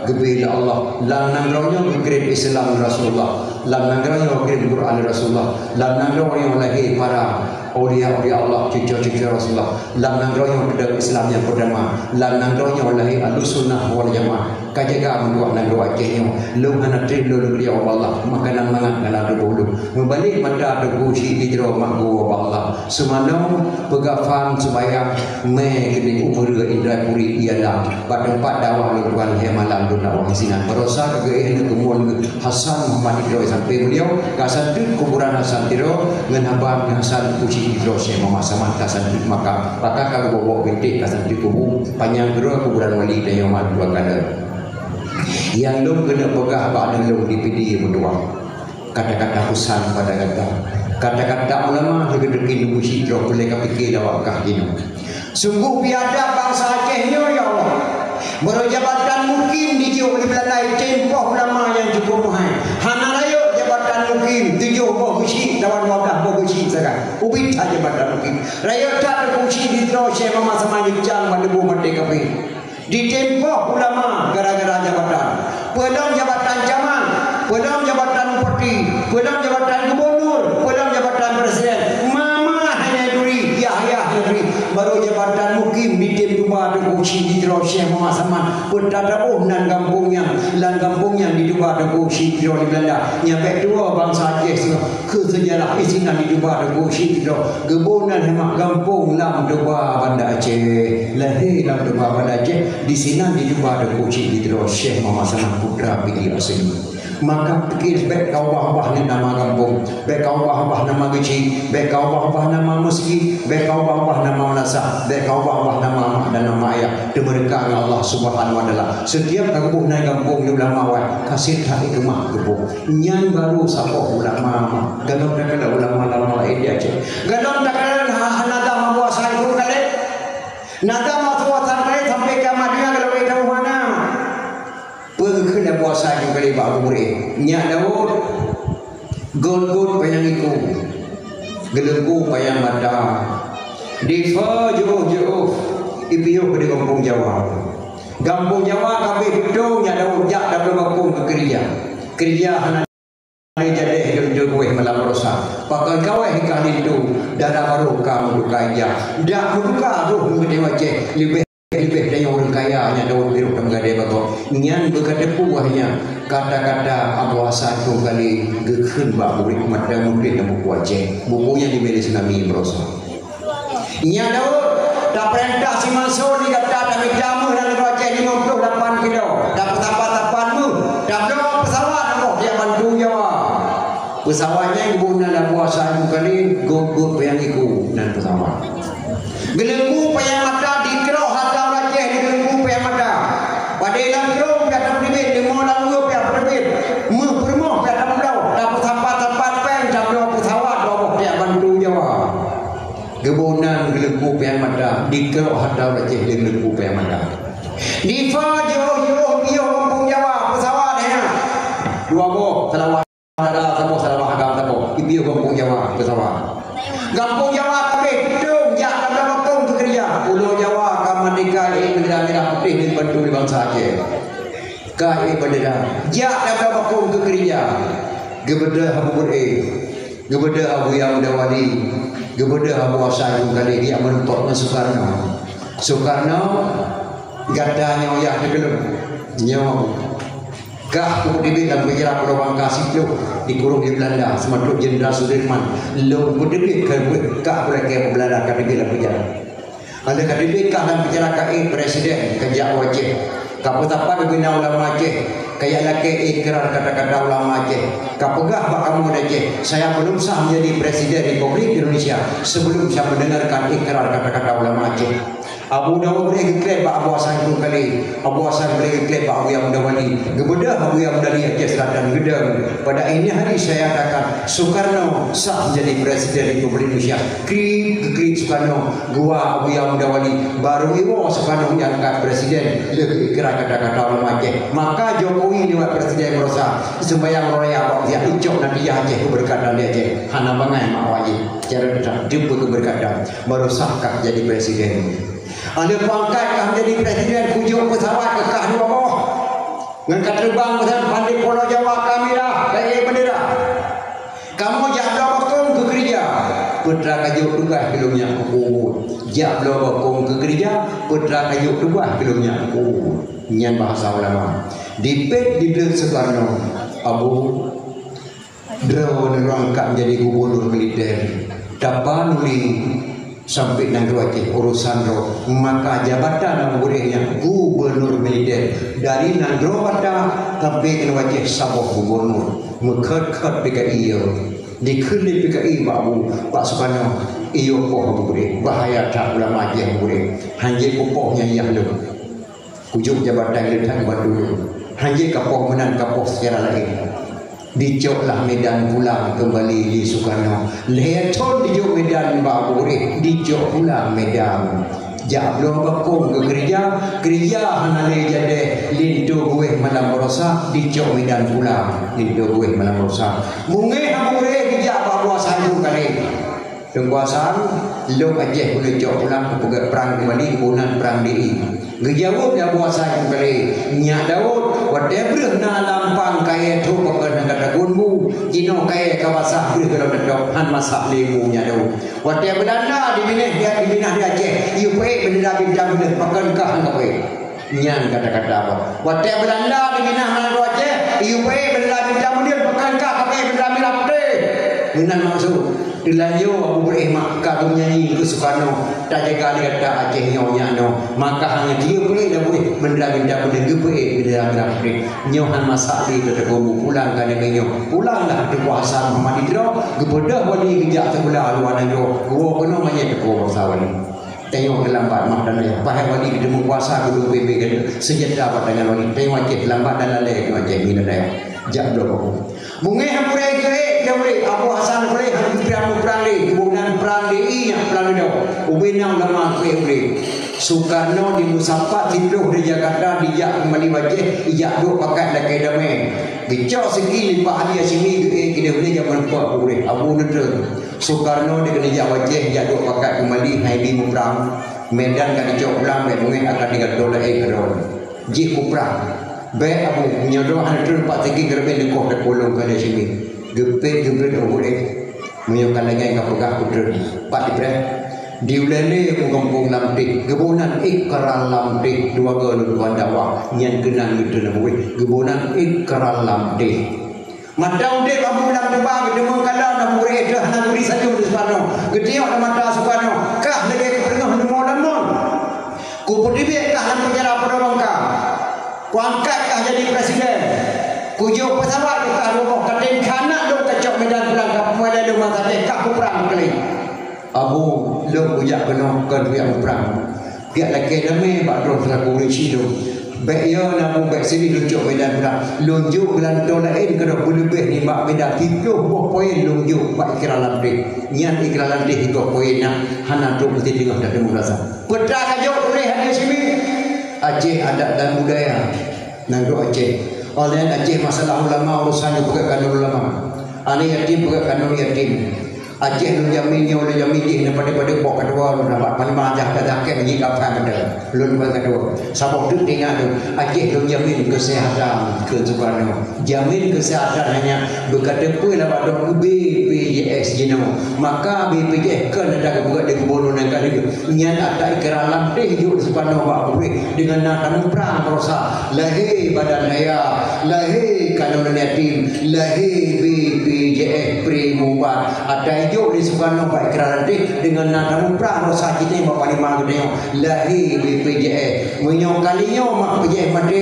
gebila Allah lan nangronyo gegrip Islam Rasulullah lan nangronyo gegrip Quran Rasulullah lan nangronyo lahir para aulia-aulia Allah cucu-cucu Rasulullah lan nangronyo pedang Islam yang berdama lan nangronyo lahir al-sunnah wal jamaah kajaga menduak nan doa Acehnya lu anak tri lu dia Allah makanan mangan kana dulu membalik mata ada kuci hijrah makbu Allah semalam pegafan supaya me kini umur Indrapuri ialah pada tempat dakwah lu tuan hemalan lu dakwah sinan berosa ke kemuan Hasan Muhammad Hidro sampai beliau kasan tu kuburan Hasan Hidro dengan abang Hasan kuci hijrah saya memasaman kasan tu maka kalau bawa bintik kasan tu kubur panjang dua kuburan wali dan yang dua kala yang lu kena pegah pada lu dipidi berdua kata-kata pesan pada kata-kata ulama degedegi lu hijrah boleh kepikir lawakah dino sungguh biadab bangsa Acehnya ya Allah berjabatan mungkin dijual di belakang tempoh ulama yang cukup mahal hana rayo jabatan mungkin 7 bogusi lawan 12 bogusi sekarang ubit aja jabatan mungkin rayo tak bogusi di terus saya masa jang pada bu merdeka di tempoh ulama gara-gara jabatan pelang jabatan zaman pelang jabatan bupati pelang jabatan gubernur pelang jabatan presiden mama hanya duri Yahya duri baru jabatan mukim di tim dua ada kursi di terus yang memasaman petata nan kampungnya di dua ada kursi di Belanda nyampe dua bangsa Aceh ke sejarah isinan di dua ada kursi di gebunan hemat kampung lam dua Banda Aceh lahir lam dua Banda Aceh di sini di dua ada kursi di terus Syekh memasaman putra pilih asli maka pikir baik kau bah ni nama kampung baik kau bah nama kecil baik kau bah nama masjid baik kau bah nama madrasah baik kau bah nama mak dan nama ayah demerka Allah Subhanahu wa taala setiap kampung naik kampung ulama wa kasih hari rumah kampung nyan baru sapa ulama galon dakala ulama lain dia Aceh galon dakala nada mabuasai pun kale nada mabuasai kale sampai ke Madinah kalau itu mana perkena puasa juga di bawah murid nyak Daud gol payangiku gelenggu payang mata difa jauh ibiyo ke kampung Jawa kabeh hidung nyak Daud jak dapat kampung ke kerja hana jadi hidup gue malam rosa pakai kawai hikah itu darah baru kamu kaya dak buka tuh ngede wajah lebih dari orang kaya hanya Daud biru tenggade bago nyan berkata puahnya kata-kata Abu Hasan tu kali gekhen ba murid mata murid yang buku Aceh bukunya di media tsunami berosa nyan Daud tak perintah si Mansur ni kata kami jamu dalam Aceh 58 kilo dapat tapan-tapanmu dapat pesawat apa dia bantu Jawa pesawatnya guna Abu Hasan kali gogot payangiku dan pesawat gelenggu payang mata dikira harta Aceh di gelenggu payang mata pada dalam kerong datang dibit lima lalu payah perbit permoh datang belau dapat tempat peng dapat pesawat bawa dia bantu Jawa gebunan gelenggu payang mata dikira harta Aceh di gelenggu payang mata difa jauh biyo kampung Jawa pesawat hanya dua boh selawat ada sabo selawat agam sabo ibiyo kampung Jawa pesawat kampung Jawa kabeh dong jak Pulau Jawa kamandika bendera merah putih di bantu di bangsa Aceh. Kai bendera. Jak dapat bakung ke gereja. Gebeda Abu Bure. Gebeda Abu Yang Dawali. Gebeda Abu Hasan kali dia menentuk Soekarno. Soekarno gadanya uyah di gelem. Nyaw. Kah kemudian dalam penjara Pulau Bangka situ dikurung di Belanda semaduk Jenderal Sudirman. Lo kemudian kah boleh ke Belanda kan di dalam penjara. Ada kadang dalam bicara KI Presiden kerja wajib. Kaputapa bina ulama Aceh. Kayak laki ikrar kata-kata ulama Aceh. Kapegah bak kamu Aceh. Saya belum sah menjadi Presiden Republik Indonesia sebelum saya mendengarkan ikrar kata-kata ulama Aceh. Abu Dawud boleh klaim Abu Hasan itu kali. Abu Hasan boleh klaim Abu Yang Dawali. Gebedah Abu Yang dari Aceh Selatan gedang. Pada ini hari saya katakan Soekarno sah menjadi Presiden Republik Indonesia. Kri Soekarno gua Abu Yang Dawali baru iwo Soekarno diangkat Presiden. Lebih kira kata-kata ulama Aceh. Maka Jokowi lewat Presiden merasa sembahyang raya awak dia icok nanti Aceh keberkatan dia Aceh. Hana bangai mak wajib. Cara jumpa keberkatan baru sahkah jadi Presiden. Anda pangkat kah menjadi Presiden pujuk pesawat ke kah dua bawah ngangkat terbang pesawat pandai Pulau Jawa kami dah dari bendera kamu jangan bakung ke gereja putra kayu tugas belumnya kubur. Jak belum bakung ke gereja, putra kayu tugas belumnya kubur. Nyan bahasa ulama. Dipet di belakang Soekarno, Abu Draw nerangkap menjadi gubernur militer. Dapat nuli sampai nang Aceh urusan roh, maka jabatan bolehnya gubernur militer dari Nandro Wata sampai ke Aceh Sabah gubernur mekat PKI dikelip PKI babu Pak Soekarno iyo poh boleh bahaya tak ulama Aceh boleh hanya popohnya yang lu ujung jabatan letak batu hanya kapoh menang kapoh secara lain dicoklah Medan pulang kembali di Soekarno. Leton dijok Medan Babure, dicok pulang Medan. Jak belum bakung ke gereja hanale jade lintu gue malam rosa dicok Medan pulang lintu gue malam rosa. Munge hamure dijak bawa sandu kali. Tengkuasaan lo Aceh boleh jok pulang ke perang kembali bulan perang DI. Gejawab dia puasa kembali. Nyak Daud, whatever na lampang kaya tu pakai nak gunmu, jino kaya kawasan boleh kalau nak han masak lemu Nyak Daud. Whatever dana di minah dia Aceh, you pay benda bintang benda pakai kah nak pay. Nyan kata-kata apa? Whatever dana di minah mana Aceh, you pay benda bintang benda pakai kah pakai benda mirap deh. Minan maksud dilanjut Abu Ibrahim kagum nyanyi ke Soekarno tak jaga dia kata Aceh nyonya no maka hanya dia boleh dah boleh benda-benda boleh gepe benda-benda boleh nyohan masak di tergomu pulang kan dia pulang dah di kuasa Muhammad Idro gebedah wali kejak sebelah luar negara gua kena banyak tergomu sawali tengok lambat mak dan dia pahai wali dia menguasa kedua PB sejahtera dengan wali tengok Aceh lambat dan lalai ke Aceh ni dah jak dulu mungkin hampir ke boleh Abu Hasan boleh hampir perang ni kemudian perang DI yang perang itu ubinang lama ke boleh Soekarno di Musafat tidur di Jakarta dijak kembali Aceh ijak duk pakai lakai damai dicok segi lipat dia sini kita boleh zaman kuat boleh Abu Nedra Soekarno di kena Aceh ijak duk pakai kembali hai di perang Medan kan dicok pulang mungkin akan digaduh lagi kedon jik perang baik Abu menyodok anak tu empat tinggi gerbek lekok dah kolong ke sini gepek dah boleh menyokkan lagi yang kapagak putra empat diberi diulani mengampung lamtik gebunan ikrar lamtik dua dua dakwah yang kenal itu nama gebunan ikrar lamtik mata udah Abu Lam debang dia mengkalau nak murid dah nak beri satu di Soekarno getiok nak mata Soekarno kah lagi keperingah nemo lamon ku putibik kah dalam penjara pada bangka ku angkatkah jadi presiden kujuk pesawat kah rumah katin kanak lu kacok Medan pulang ke mulai lu masa kah ku perang kali Abu lu kujak kena kan pihak perang pihak laki damai bakro selaku risi tu baik ya namu baik sini lunjuk Medan pulang lunjuk gelantau lain kena lebih ni bak Medan 30 buah poin lunjuk bak ikrar lamdik nyan ikrar lamdik 3 poin nak hana tu mesti tengok dah temu rasa pedah kajuk boleh hadir sini Aceh adat dan budaya Nangro Aceh oleh Aceh masalah ulama urusan bukan kanun ulama ani yatim bukan kanun yatim Aceh lu jamin oleh jamin di daripada pok kedua lu dapat panjang ajak kadakan ni kapan ada lu kedua sabok tu tinggal tu Aceh lu jamin kesihatan ke Soekarno jamin kesihatan hanya berkata pun lah pada BPJS jino maka BPJS kan ada buat di gubernur negara itu nyata tak ikrar lamtih juga Soekarno buat boleh dengan nak perang rosak lahir badan raya lahir kanun yatim lahir BPJS Primubat ada hidup di Soekarno Pak ikrar nanti dengan nadamu perang rosak kita yang bapak lima gedenya lahir BPJS menyong kalinya mak BPJS mati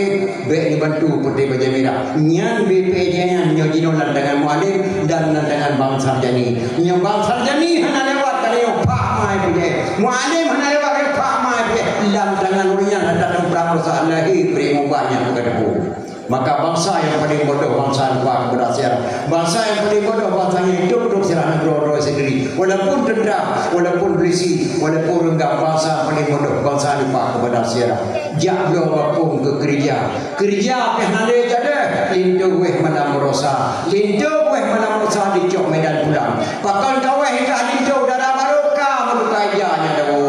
baik dibantu putih baju merah nyan BPJS nyo jino dengan mualim dan dengan Bang Sarjani nyo Bang Sarjani hana lewat kalinya Pak Mai BPJS mualim hana lewat Pak Mai BPJS dalam dengan urinya nadamu perang rosak lahir Primubatnya berkata maka bangsa yang paling bodoh bangsa luar berhasil bangsa yang paling bodoh bangsa yang hidup serah negara sendiri walaupun dendam walaupun polisi walaupun renggak bangsa paling bodoh bangsa luar berhasil jak belum wapung ke gereja penale jadi lindu weh mana merosa lindu weh mana merosa di cok Medan pulang pakan kaweh hingga lindu darah barokah berkayanya dawo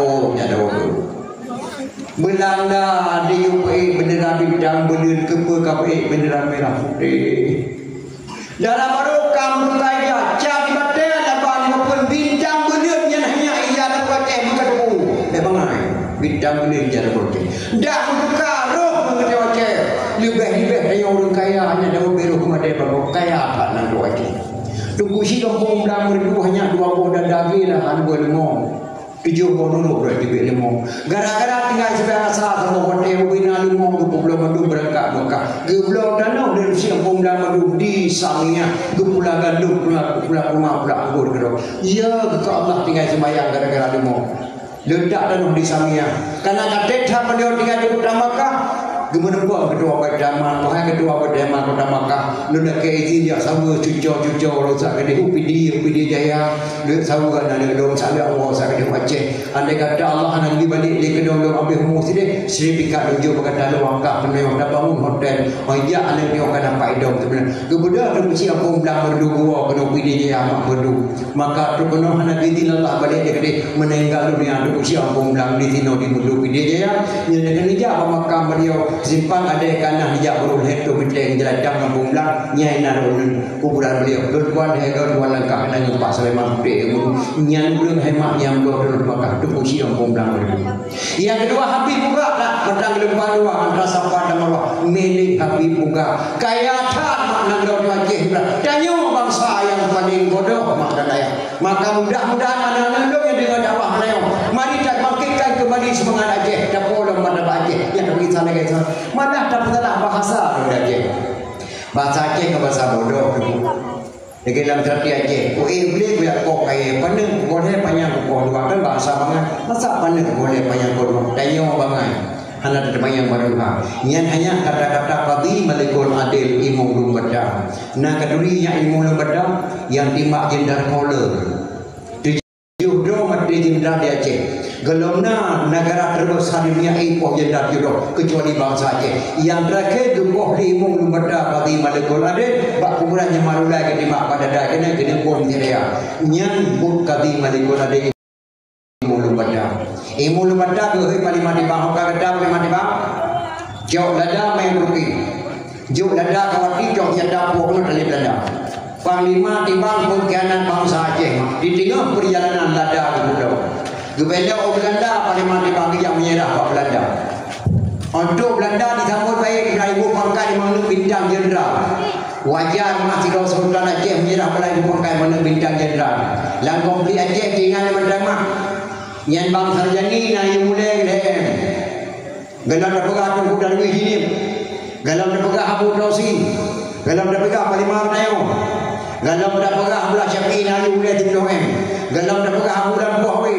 Belanda di UPI bendera bintang belir kepa KPI bendera merah putih dalam barokah untuk kaya cak badan abang maupun bintang belir Kita boleh bicara boleh. Dah berkaruh mengenai Aceh. Lebih-lebih dari orang kaya hanya dah beru kemadai baru kaya tak nak doa Aceh. Tunggu si kampung dah merdu hanya 20 dan daging lah anu lemong. 7 dulu berarti lemong. Gara-gara tinggal sebelah asal sama hotel bina lemong tu pulau madu berangkat Mekah. Geblau danau dari si kampung dah madu di Samia. Gepula gandum pula rumah pula anggur kerana. Ya ke Allah tinggal sembahyang gara-gara lemong. Ledak danau di Samia. Karena kata tak beliau tinggal di Kota Mekah. Kemudian kedua berdaman, Tuhan kedua berdaman Kota Makkah. Lunak ke izin dia sama cucur rosak ke dia UPD jaya. Dia sama kan ada dong salah Allah sak dia Aceh. Andai kata Allah nak pergi balik di kedua lu ambil humus dia, Sri Pikat tuju berkata lu angkat penuh dah bangun hotel. Ajak anak dia akan dapat idom sebenarnya. Kemudian ada mesti aku bilang berdua kena UPD jaya mak berdu. Maka tu kena anak izin Allah balik dia kata meninggal dunia tu mesti aku bilang di sini di UPD jaya. Dia kena dia apa makam beliau simpang ada kanah hijab berul hetu bintang jelajah kampung belang nyai narun kuburan beliau tuan hegar tuan lengkap nanya Pak Sulaiman Putih nyan belum hemat yang belum Makkah tu usia kampung belang yang kedua Habib juga tak petang lempar dua antara Safa dan Marwah milik Habib juga kaya tak makna dua Aceh tanya bangsa yang paling bodoh makna daya maka mudah-mudahan anak-anak yang dengan dakwah beliau mari tak bangkitkan kembali semangat Aceh dan pola mana Aceh yang pergi sana ke sana mana dapat salah bahasa Aceh. Bahasa Aceh ke bahasa bodoh. Jadi dalam terti Aceh, boleh biar kau kaya pandang boleh panjang kau dua kan bahasa bangan. Masa pandang boleh panjang kau dua. Tanya bangan. Hanya terbayang baru Yang hanya kata-kata qadi malikul adil ilmu lumbada. Nah kedurinya ilmu lumbada yang timbak jendar koler. Jodoh mati jendar di Aceh. Gelomna negara terbesar di dunia impor jendar jodoh kecuali bangsa Aceh. Yang terakhir gemboh limung lumbada qadi malikul adil bak kuburan yang malu lagi di mak pada dah kena pun dia. Yang buk qadi malikul adil ilmu lumbada. Ilmu lumbada ke paling mati bang ka kata paling mati bang. Jauh lada main rugi. Jauh lada kawati jauh yada puak nu dari Belanda. Panglima timbang pengkhianat bangsa Aceh. Di tengah perjalanan lada ke Pulau. Gebenda Belanda Panglima timbang yang menyerah ke Belanda. Untuk Belanda disambut baik dari ibu pangkat di mana bintang jenderal. Wajar masih Sultan Aceh menyerah pada ibu pangkat mana bintang jenderal. Lang konflik Aceh tinggal mendamak. Yang bang Sarjani na yang mulai lehem. Galam dah pegah tunggu dan duit hinim. Galam dah pegah Abu Tausi. Galam dah pegah Panglima Nayo. Galam dah pegah Abdullah Syafi'i na yang mulai Timur M. Galam dah pegah Abu Dan Buahwi.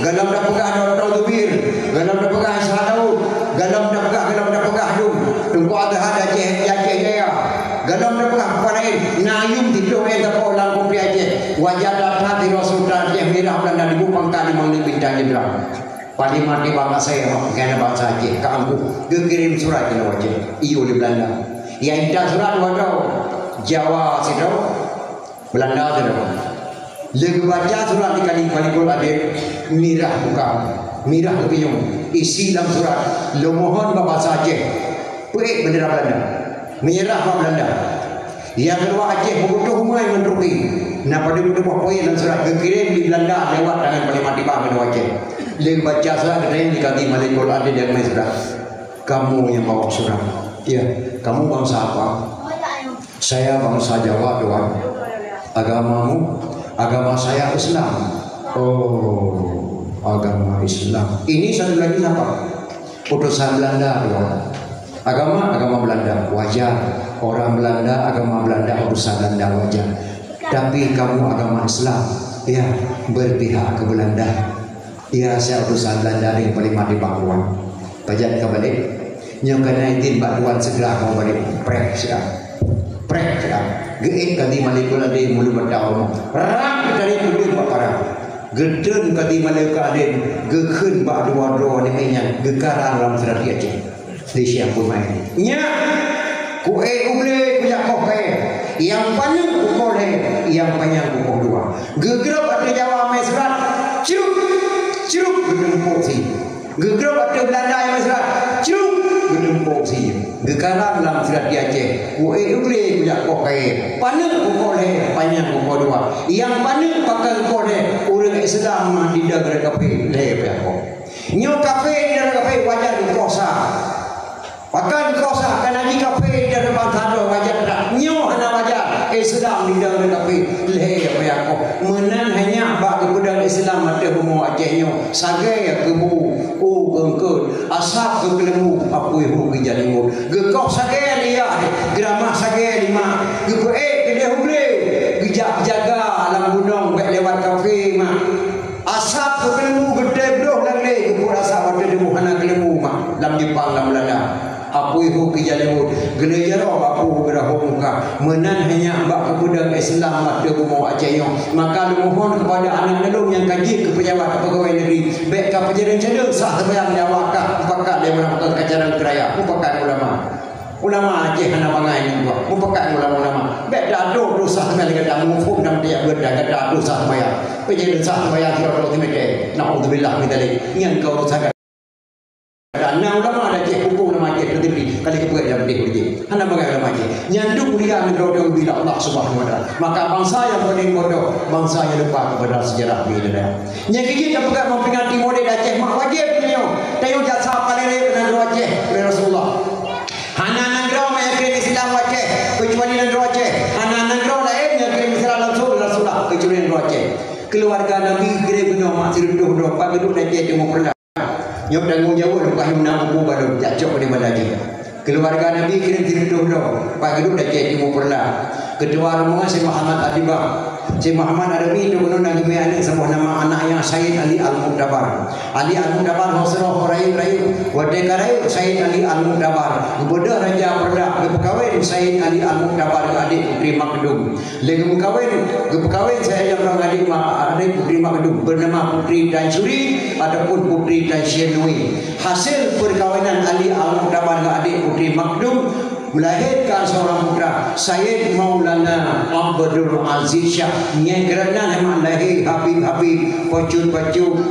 Galam dah pegah Dr. Zubir. Galam dah pegah Isra Daud. Galam dah pegah Dum. Tunggu ada Aceh Jaya. Galam dah pegah Panain. Nayum Timur M tapau lang konflik Aceh. Wajah datang di Sultan Aceh merah Belanda di Bupangka di mana bintang jenderal. Panglima di bangsa saya kena bangsa Aceh ke Ambu. Dia kirim surat ke Aceh. Iyo di Belanda. Yang indah surat wadah Jawa situ. Belanda situ. Lagi baca surat di kali-kali ada mirah buka. Mirah kepinyong. Isi dalam surat. Lo mohon bahasa Aceh. Puik bendera Belanda. Mirah Belanda. Yang kedua Aceh membutuh humai menruki. Nah pada muda poin dalam surat kekirim di Belanda lewat tangan Panglima Timbang kedua Aceh. Lagi baca surat kedua di kali Malikul Adil yang main surat. Kamu yang bawa surat. Ya, kamu bangsa apa? Saya bangsa Jawa Tuhan. Agamamu? Agama saya Islam. Oh, agama Islam. Ini satu lagi siapa? Utusan Belanda Tuhan. Agama Belanda wajar. Orang Belanda agama Belanda utusan Belanda wajar. Tapi kamu agama Islam, ya berpihak ke Belanda. Ya saya utusan Belanda yang paling mati bangkuan. Pajak kembali. Nyokana izin bantuan segera kamu balik. Prek sekarang. Geik kadi Malikul Adil mulu berdaun. Rang dari kulit parah. Gedun kadi Malikul Adil. Gekun bak dua ni mainnya. Gekaran dalam serat Aceh. Di siang pun main. Nya. Kue uble kuyak koke. Yang panjang kukuh le. Yang panjang kukuh dua. Gegerap ada Jawa main serat. Ciruk. Gedempuk si. Gegerap ada Belanda yang main serat. Ciruk. Gedempuk si. Gekaran dalam serat di Aceh. Kue uble kuyak koke. Panjang kukuh le. Panjang kukuh dua. Yang panjang pakai kukuh le. Orang Islam di negara kafe le pihak. Nyo kafe di dalam kafe wajar dikosa. Bahkan kosa kan haji kafe di dalam tado wajar dah. Nyo hana wajar. Sedang di dalam kafe leh apa ya ko. Menan hanya bagi budang Islam ada bumu Aceh nyo. Sagai kebu kengkut asap ke kelemu apa ibu ke jalimu. Gekok sagai dia geramah sagai lima. Gepo dia huble. Gejak jaga alam gunung baik lewat kafe mah. Asap ke kelemu gede bro lang le. Gepo rasa ada di hana kelemu mah. Lam Jepang lam Belanda. Apa ibu kejalimut gereja roh aku berahuk muka menan hanya ambak kebudak Islam ada bumu Aceh yang maka mohon kepada anak nelung yang kaji ke pejabat pegawai negeri baik ke pejabat cedeng sah terbayang nyawakah apakah dia melakukan kacaran keraya upakan ulama Aceh anak bangai yang buat upakan ulama baik dadu dosa dengan kata menghukum dan dia berdagang dadu sah terbayang pejabat sah terbayang tidak ada timik na'udzubillah min dzalik yang kau rusakan dan ulama ada je hukum nama je terdiri kali kebuat dalam dia anda bagaimana nama je nyanduk dia mendodo bila Allah Subhanahu wa taala maka bangsa yang paling bodoh bangsa yang lupa kepada sejarah bila nya gigi tak pegat memperingati model Aceh mak wajib dia tayo jasa palere negara Aceh oleh Rasulullah hana negara yang Islam Aceh kecuali negara Aceh hana negara lain yang Islam langsung Rasulullah kecuali negara Aceh keluarga Nabi kira benar mak siruduh do pak geduk Aceh tengok pernah nyok tanggung jawab lepas menang buku baru jacok daripada dia keluarga Nabi kirim tidur pak geduk dah jadi timur perlah kedua rombongan Syekh Muhammad Adibah Syekh Muhammad Arabi itu menun nagi meaning sebuah nama anak yang Sayyid Ali Al-Muqtabar Ali Al-Muqtabar Hosroh Rayu Wadekarai Sayyid Ali Al-Muqtabar kepada Raja Perdah kepekawin Sayyid Ali Al-Muqtabar adik Putri Makdum lagi kepekawin saya yang orang adik Putri Makdum bernama Putri Dansuri ataupun Putri Dansianui hasil perkawinan Ali Al-Muqtabar dengan adik Putri Makdum melahirkan seorang putra Sayyid Maulana Abdul Aziz Shah yang kerana memang lahir Habib pocun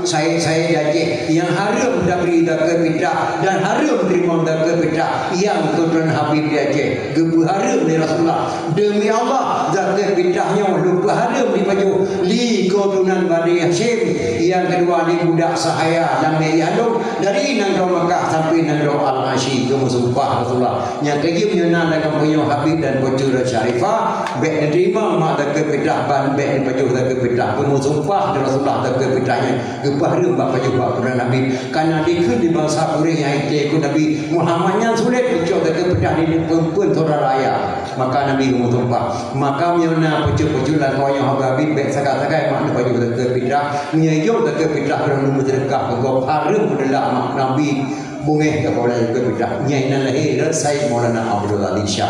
Sayyid Aceh yang harum dari daka pita dan harum terima daka pita yang keturunan Habib di Aceh gebu harum di Rasulullah demi Allah daka pitanya lupa harum di baju li keturunan Bani Hashim yang kedua di budak sahaya dan Yadum dari negara Mekah sampai negara Al-Ashi kamu sumpah Rasulullah yang kejip nyana dengan punya Habib dan bocor Syarifah baik nerima mak daka pitah ban baik baju daka pitah kamu sumpah Rasulullah daka pitahnya kebaharum bak baju bak pernah Nabi karena dikut di bangsa Quraisy yang ikut Nabi Muhammadnya sulit bocor daka pitah di perempuan tora raya maka Nabi kamu sumpah maka nyana bocor dan kau yang Habib baik sakai mak baju daka pitah menyayuk daka pitah kerana mendekat ke gop harum adalah mak Nabi bungeh kepada kebidak nyainan lahir Sayyid Maulana Abdul Aziz Shah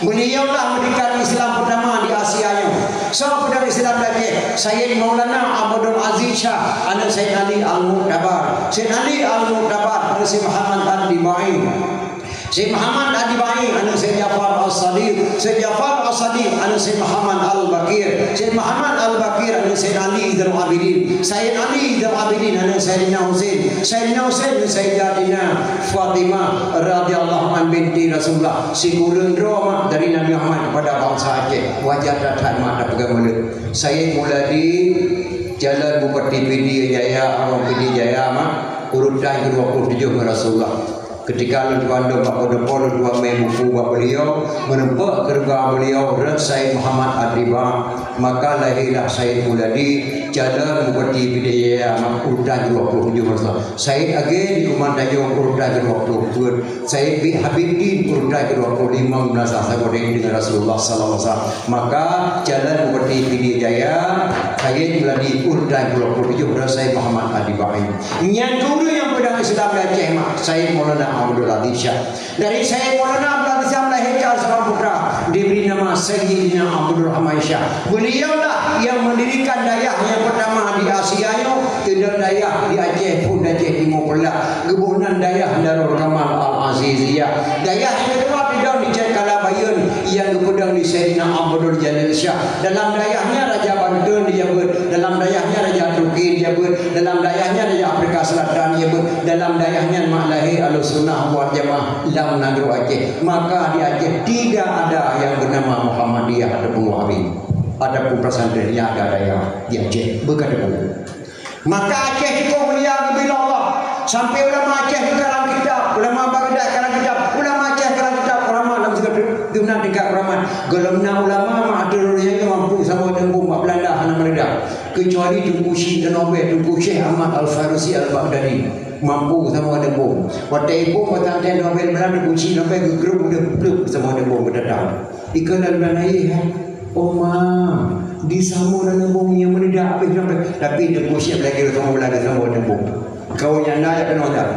beliau lah mendirikan Islam pertama di Asia yang siapa dari Islam Aceh Sayyid Maulana Abdul Aziz Shah anak Sayyid Ali Al-Muqtabar Sayyid Ali Al-Muqtabar anak Sayyid Muhammad Al-Dibai Syekh Muhammad Al-Dibai anak Syekh Jafar As-Sadiq Syekh Jafar As-Sadiq anak Syekh Muhammad Al-Bakir Syekh Muhammad Al-Bakir anak Syekh Ali Zainul Abidin Syekh Ali Zainul Abidin anak Sayyidina Husain Sayyidina Husain Sayyidatina Fatimah radhiyallahu an binti Rasulullah si kurang drama dari Nabi Muhammad kepada bangsa Aceh wajar datang mak pegang mulut saya mula di Jalan Bupati Pidi Jaya Arong Pidi Jaya mak urutan ke-27 Rasulullah ketika lalu bandung Pak Kodepol 2 Mei buku beliau menempuh keluarga beliau Sayyid Muhammad Adibah maka lahirlah Sayyid Muladi Jalan Bupati Bidaya urutan 27 Rasulullah Sayyid Agil di Kumandayung urutan 20 Sayyid Habibin urutan 25 menasah sabodeng dengan Rasulullah sallallahu alaihi wasallam maka Jalan Bupati Bidaya Sayyid Muladi urutan 27 Sayyid Muhammad Adibah yang dulu yang pedang Islam Aceh Sayyid Maulana Abdul Aziz Shah dari Sayyid Maulana Abdul Aziz Shah melahirkan seorang putra diberi nama Sayyidina Abdul Rahman Shah beliau lah yang mendirikan dayah yang pertama di Asia tidak dayah di Aceh pun Aceh Timur Perlah gebunan dayah Darul Kamal Al-Aziziyah dayah yang kedua tidak di Kalabayun yang kepedang di Sayyidina Abdul Jalil Shah dalam dayahnya Raja Banten dijabat dalam dayahnya Raja Turki dijabat dalam dayahnya Raja Afrika Selatan dijabat dalam dayahnya Mak Lahir Al-Sunnah buat jamaah dalam negara Aceh maka di Aceh tidak ada yang bernama Muhammadiyah ataupun Wahabi adapun pesantren yang ada dayah di Aceh berkata maka Aceh itu mulia bila Allah sampai ulama Aceh kalang kitab, ulama Baghdad kalang kitab, ulama Aceh kalang kitab, ulama dalam segala dunia tingkat ulama. Gelamna ulama ma'adur yang mampu sama dengan bom Belanda hana mereda. Kecuali Tunku Syekh dan Tunku Syekh Ahmad Al-Farusi Al-Baghdadi mampu sama dengan bom. Waktu bom petang dan Nobel Belanda kunci sampai ke grup udah sama dengan bom berdatang. Ikan dan Belanda di sama dengan bom yang mereda habis sampai. Tapi Tunku Syekh lagi sama Belanda sama dengan bom. Kau yang nak kena tak?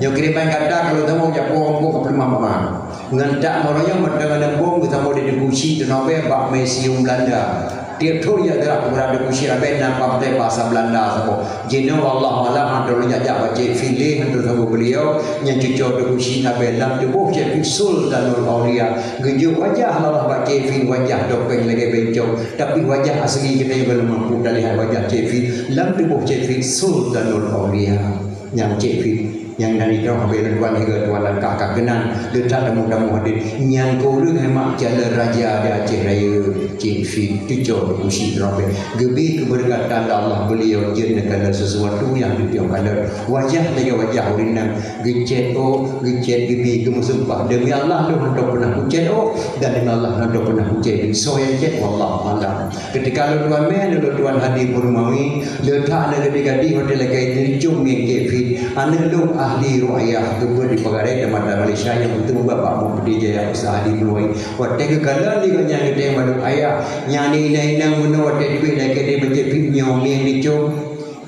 Yang kiriman kata kalau tamu jak bom ke mama. Ngantak orangnya mendengar bom kita mau didistribusi dan Nobel bak Museum Belanda. Dia tu ya gerak berada kusi aben nampak teh bahasa Belanda sabo. Jino Allah malam hantar jajak baca filih hantar sabo beliau yang cucu de kusi aben lam de boh je Sul dan Nur Aulia. Gejuk wajah Allah baca fil wajah dopeng lagi bencong tapi wajah asli kita belum mampu lihat wajah Cefi lam de boh Cefi Sul dan Nur Aulia yang Cefi yang dari kau habis tuan hingga tuan dan kakak kenan letak temu-temu hadir yang kau dengan mak jala raja di Aceh Raya Cefi tujuh usi terakhir gebi keberkatan Allah beliau jenakala sesuatu yang ditiupkan wajah lagi wajah urinang gecet gebi kemusumpah demi Allah lu hendak pernah ucet dan demi Allah hendak pernah ucet so yang cek wallah malam ketika lu tuan men lu tuan hadir Burmawi letak ada gadi hotel lagi jom yang Cefi anak lu ahli ruayah keber di Pegadaian dan Mata Malaysia yang bertemu bapak Muhammad Jaya usaha di Meluai waktu kegala ni kanya kita yang baru ayah nyani nang guna waktu duit lagi dia berjepit nyom yang dicom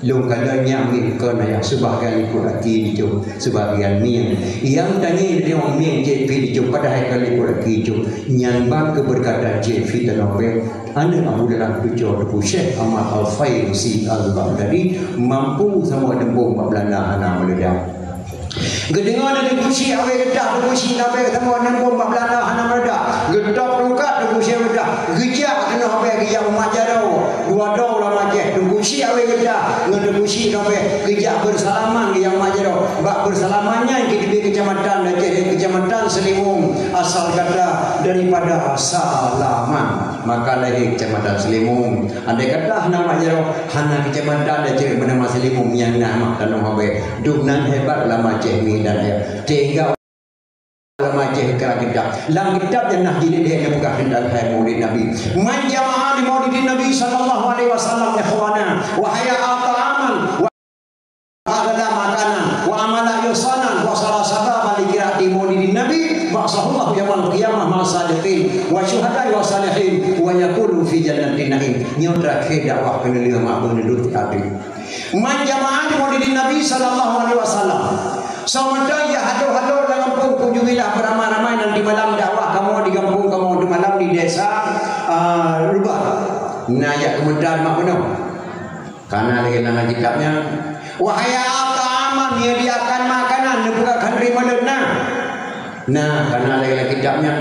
lu kala nyamik kena yang sebahagian ikut lagi dicom sebahagian miang yang tanya dia orang miang jepit dicom padahal kali ikut lagi dicom nyambang keberkatan jepit dan Nobel anak Abu dalam tujuh Tunku Syekh Ahmad Al-Farusi Al-Baghdadi mampu sama dembung Belanda anak meledak. Gedengar ada kunci awal gedak kunci sampai ketemu nembong Belanda hana mereda gedak rukat kunci mereda gejak kena sampai gejak majaro dua dau lama je kunci awal gedak dengan kunci sampai gejak bersalaman yang majaro bak bersalamannya di kecamatan Aceh kecamatan Selimung asal kata daripada salaman maka lahir kecamatan Selimung andai kata nama majaro hana kecamatan Aceh bernama Selimung yang nama tanah habai dunan hebat lama Aceh dan ya tiga ulama Aceh kerana kitab dalam kitab yang nak jilid dia buka hendak hai maulid Nabi man jama'a li maulidin Nabi sallallahu alaihi wasallam ikhwana wa haya ta'aman wa agada makanan wa amala yusanan wa salasaba li qiraati maulidin Nabi ba'sahullah yaumul qiyamah ma sadiqin wa syuhada wa salihin wa yaqulu fi jannatin na'im nyodra ke dakwah penilaian ma'bun duduk hati man jama'a li maulidin Nabi sallallahu alaihi wasallam sementara ya hado-hado dalam kunjungilah beramai-ramai nanti malam dakwah kamu di kampung kamu di malam di desa Rubah. Nah ya kemudian mak penuh. Karena lagi nama kitabnya wahai ta'aman menyediakan makanan bukan terima ledna. Nah karena lagi kitabnya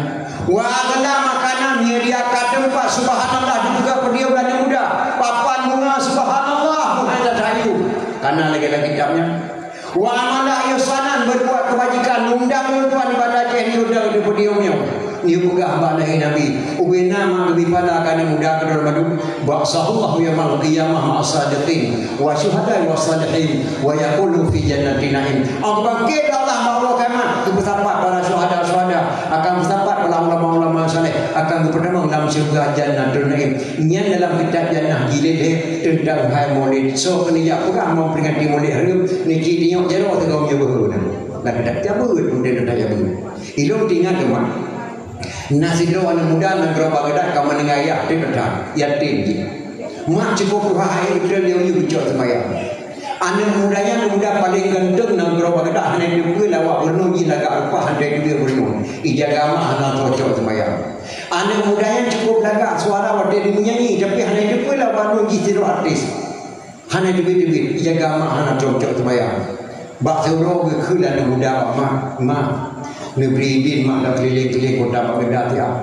wa agala makanan menyediakan tempat subhanallah dibuka pediam dan muda papan bunga subhanallah menghadap rayu. Karena lagi kitabnya wa amala ihsanan berbuat kebajikan undang tuan ibadah Aceh ni undang di podiumnya ni buka balahi Nabi ubina ma lebih pada akan muda ke dalam madu ba'sahullahu yaumul qiyamah ma'asadiqin wa syuhada wa salihin wa yaqulu fi jannatin na'im bangkit Allah maula kama bersampat para syuhada akan bersampat para ulama-ulama saleh akan bertemu dalam syurga jannatul na'im nya dalam kitab jannah jilid tentang hai maulid so kena jak kurang mau peringati maulid hari ni dia jero tegau nya behu nak dak jabut kemudian dak jabut ilmu tinggal ke mak nasi do anak muda nak gerobak gedak kamu dengan ayah dia dak yatim je mak cukup hai dia you bicok semaya anak mudanya muda paling ganteng nak gerobak gedak hanya dia lawak bernu ji laga apa hande dia bernu ijaga mak hana cocok semaya anak mudanya cukup laga suara wate dia menyanyi tapi hanya dia pula bernu ji tiru artis hanya duit ijaga mak hana cocok semaya bak seorang ke kelan muda mak negeri bin mak dah keliling-keliling kota Baghdad tiap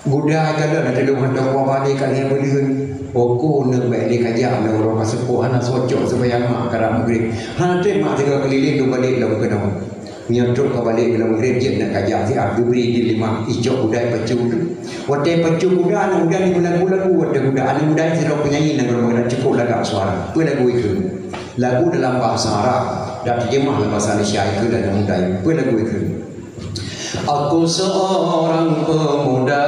budak kalau nak tolong hendak buat balik kat yang beliun pokok nak baik dia kajak nak orang sepuh anak socok supaya mak kerap maghrib hana mak tiga keliling tu balik dalam kena nyantuk ke balik dalam maghrib je nak kajak tiap diberi di lima icok budak pacu tu waktu pacu budak anak muda ni bulan-bulan waktu budak anak muda ni tidak penyanyi nak orang cukup lagak suara tu lagu itu lagu dalam bahasa Arab dah terjemah dalam bahasa Malaysia itu dan muda itu lagu itu. Aku seorang pemuda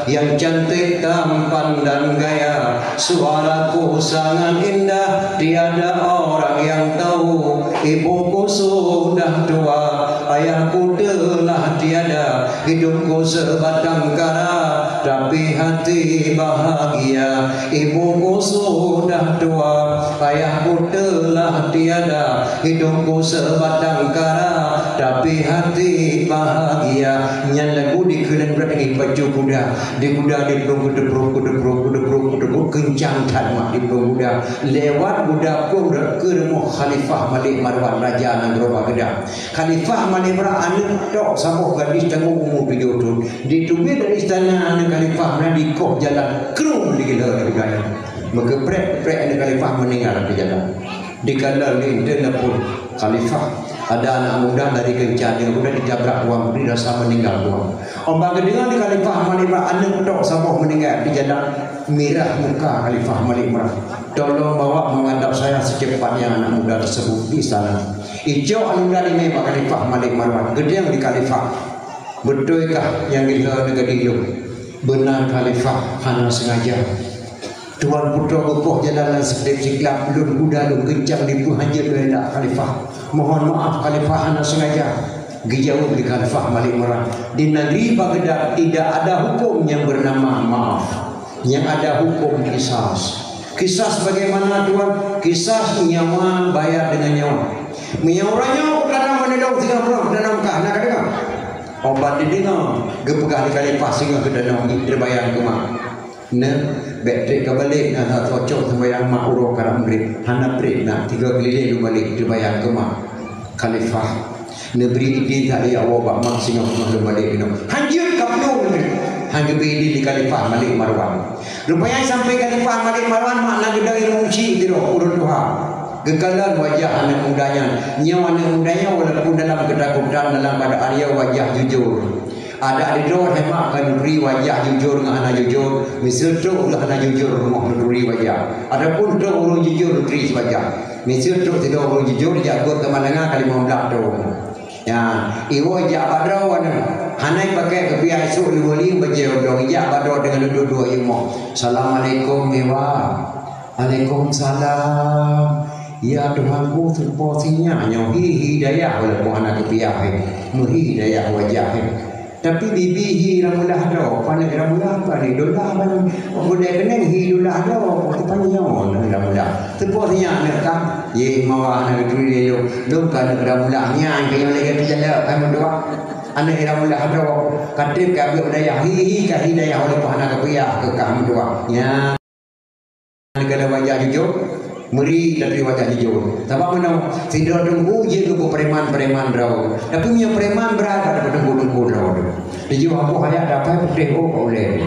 yang cantik tampan dan gaya, suaraku sangat indah, tiada orang yang tahu. Ibuku sudah tua, ayahku telah tiada, hidupku sebatang kara, tapi hati bahagia. Ibuku sudah tua, ayahku telah tiada, hidupku sebatang kara, tapi hati bahagia. Yang lagu dikelan berat lagi baju kuda, di kuda di perung kuda kencang tanah di perung kuda, lewat kuda pun ke rumah Khalifah Malik Marwan Raja Nanggoroba Kedah. Khalifah Malik Marwan anak tok sabuh gadis tanggung umur 7 tahun, ditubir dari istana anak Khalifah Marwan di kok jalan kerum di gila di gaya, mengeprek anak Khalifah meninggal di jalan. Di kala lintena pun Khalifah ada anak muda dari kencan yang sudah ditabrak uang beri rasa meninggal uang. Orang dengan di Khalifah Malik Marwan anak tok sabuh meninggal di jalan, merah muka Khalifah Malik Marwan. Tolong bawa menghadap saya secepatnya anak muda tersebut di sana. Ijo anu dari Pak Khalifah Malik Marwan gedeng di Khalifah. Betulkah yang kita negeri itu? Benar Khalifah hanya sengaja. Tuan putra bukuh jalanan sekedip siklap lun kuda lun kencang di Haji Beredak Khalifah. Mohon maaf Khalifah hanya sengaja. Dijawab di Khalifah Malik Marwan. Di negeri Baghdad tidak ada hukum yang bernama maaf. Yang ada hukum kisas. Kisas bagaimana tuan? Kisas nyawa bayar dengan nyawa. Menyauranya kadang menedok 30 danam kah nak dengar. Obat didengar gepegah di Khalifah sehingga ke danau terbayang ke mak. Bateri kebalik nak cocok terbayang mak urut karam grip. Hana break nak 3 keliling balik terbayang ke mak. Khalifah beri ide tak dia awak mak sehingga ke balik minum. Hanjut kaplu hanya beri di Khalifah Malik Marwan. Rupanya sampai Khalifah Malik Marwan mak nak gedai muci tiru urut Tuhan. Gegalan wajah anak mudanya, nyawa anak mudanya walaupun dalam ketakutan dalam keadaan dia wajah jujur. Ada di doa hemat kan beri wajah jujur dengan anak jujur. Misal tu ulah anak jujur rumah beri wajah. Adapun tu orang jujur beri wajah. Misal tu tidak orang jujur jago ke mana kalimah belak tu. Ya, iwo jak badro hanai pakai kebiasa esok liwali baju dong jak badro dengan dua-dua imo. Assalamualaikum mewa. Waalaikumsalam. Ya Tuhanku terposinya nyohi hidayah walaupun anak kepiah muhi hidayah wajah. Tapi bibi hi ramulah do panik ramulah apa ni dolah ban budai keneng hi dolah do panyon ramulah terposinya mereka ye mawa anak tu dia do kan ramulahnya yang lagi berjalan kami doa anak ramulah do kadip ka budaya hi ka hidayah walaupun anak kepiah ke kami doa nya negara wajah jujur meri dari wajah hijau. Sebab mana tidak tunggu je ke preman-preman rau. Tapi punya preman berada pada tunggu-tunggu rau. Di jiwa aku hanya dapat putih oleh.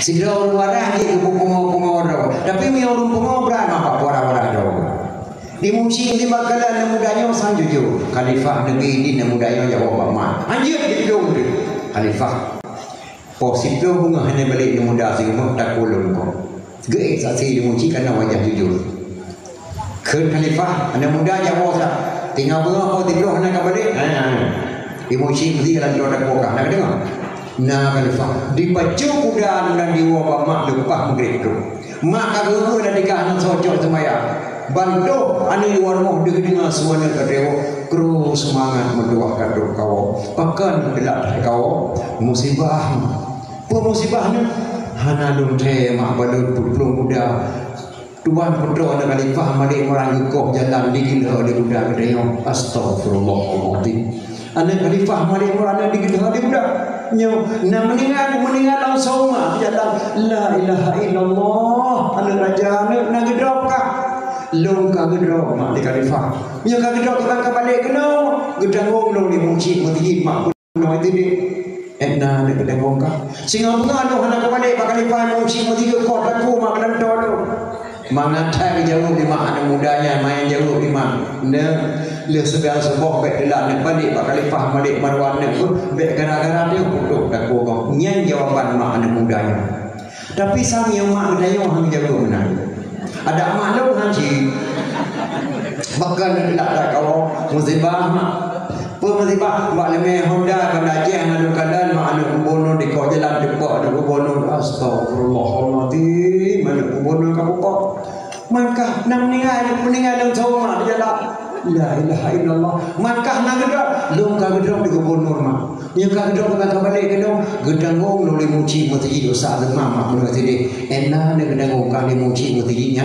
Tidak orang wadah je ke pengaw-pengaw rau. Tapi punya orang pengaw berada apa orang-orang rau. Di musim di bakalan mudanya sang jujur. Khalifah negeri ini mudanya jawab amat. Anjir hidung tu. Khalifah. Positif bunga hanya balik di muda sehingga tak kulun kau. Gaya saksi dimuji karena wajah jujur. Ke Khalifah anak muda jawab tak. Tinggal berapa tidur nak balik. Dimuji mesti dalam doa kokah nak dengar. Nah Khalifah dibaca kuda dan diwabah mak lepas maghrib tu. Mak kagak dah dikah nak sojok sembahyang. Bantu ane luar rumah dia dengar suara kadeo kru semangat mendoakan doa kau. Pakan gelak kau musibah. Apa musibahnya? Hana lunte mak balut putlung muda tuan putra anak Khalifah Malik Marwan gekoh jalan digila di budak gedayong. Astagfirullahaladzim. Anak Khalifah Malik Marwan digila di budak nak meninggal langsung mak jalan la ilaha illallah anak raja nak gedrop kah long ka gedrop mak di Khalifah punya ka gedrop kita balik kena gedangong long di muci mati mak kuno itu dia Edna ni kedai bongkar. Sehingga mengano hendak balik Pak Khalifah mengusik tiga kot aku mak dan tolo. Mangatai jauh di mak anak mudanya main jauh di mak. Ne le sebiang seboh bet delak nak balik Pak Khalifah Malik Marwan ni bet gara-gara dia duduk dak kau nyen jawapan mak anak mudanya. Tapi sang yang mak gedayong hang jago menang. Ada mak lu haji. Bahkan nak tak kau musibah musibah mak leme Honda kan Aceh ngadu kadan mak anu kubono di kau jalan depak anu kubono astagfirullahaladzim anu kubono kamu kok maka nang meninggal dalam sama dia lah la ilaha illallah maka nang gedok lung ka gedok di kubono mak nya ka gedok ka balik gedok gedang ngong lo limuci mati dosa mama mun tadi enna ne gedang ngong ka limuci mati nya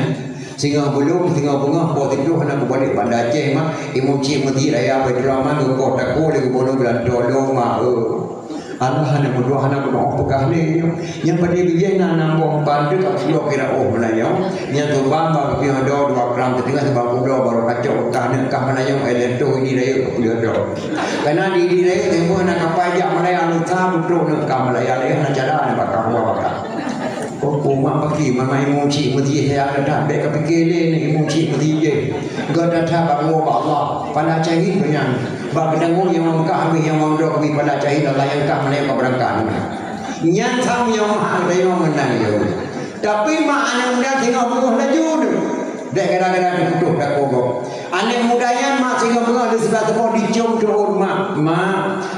sehingga belum tinggal bunga pot itu hendak balik pada Aceh mah emosi mati raya berdrama ke kota ko le bono belan dolo mah Allah hana berdoa hana berdoa pekah ni yang pada bijai nak nambong pandu kat kilo kira melayang yang tu bamba ke ada 2 gram tengah sebab bodoh baru kacau pekah nak melayang eleto ini raya ke bodoh karena di raya temu nak kapajak melayang luta betul nak melayang le nak cara nak bakar oh mak pergi mama emosi mesti saya ada baik kepikir ni emosi mesti je gada tak bawa Allah pada cahit banyak bab dengung yang Mekah yang mondok kami pada cahit Allah yang kah mereka berangkat nyan tham yang ada yang menang je tapi mak anak muda tengok bunuh laju tu dek gara-gara ditutup dak pokok anak mudanya mak tengok bunuh di sebelah tempat dicium turun mak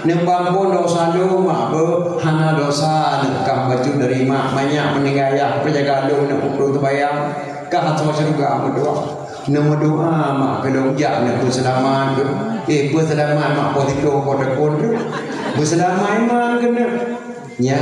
nembang dosa lu mak hana dosa nekam baju dari mak banyak meninggal ya penjaga lu nak pukul tu bayang kah atau juga berdoa nama doa mak kalau jak nak berselamat berselamat mak posito pada kon tu berselamat iman kena ya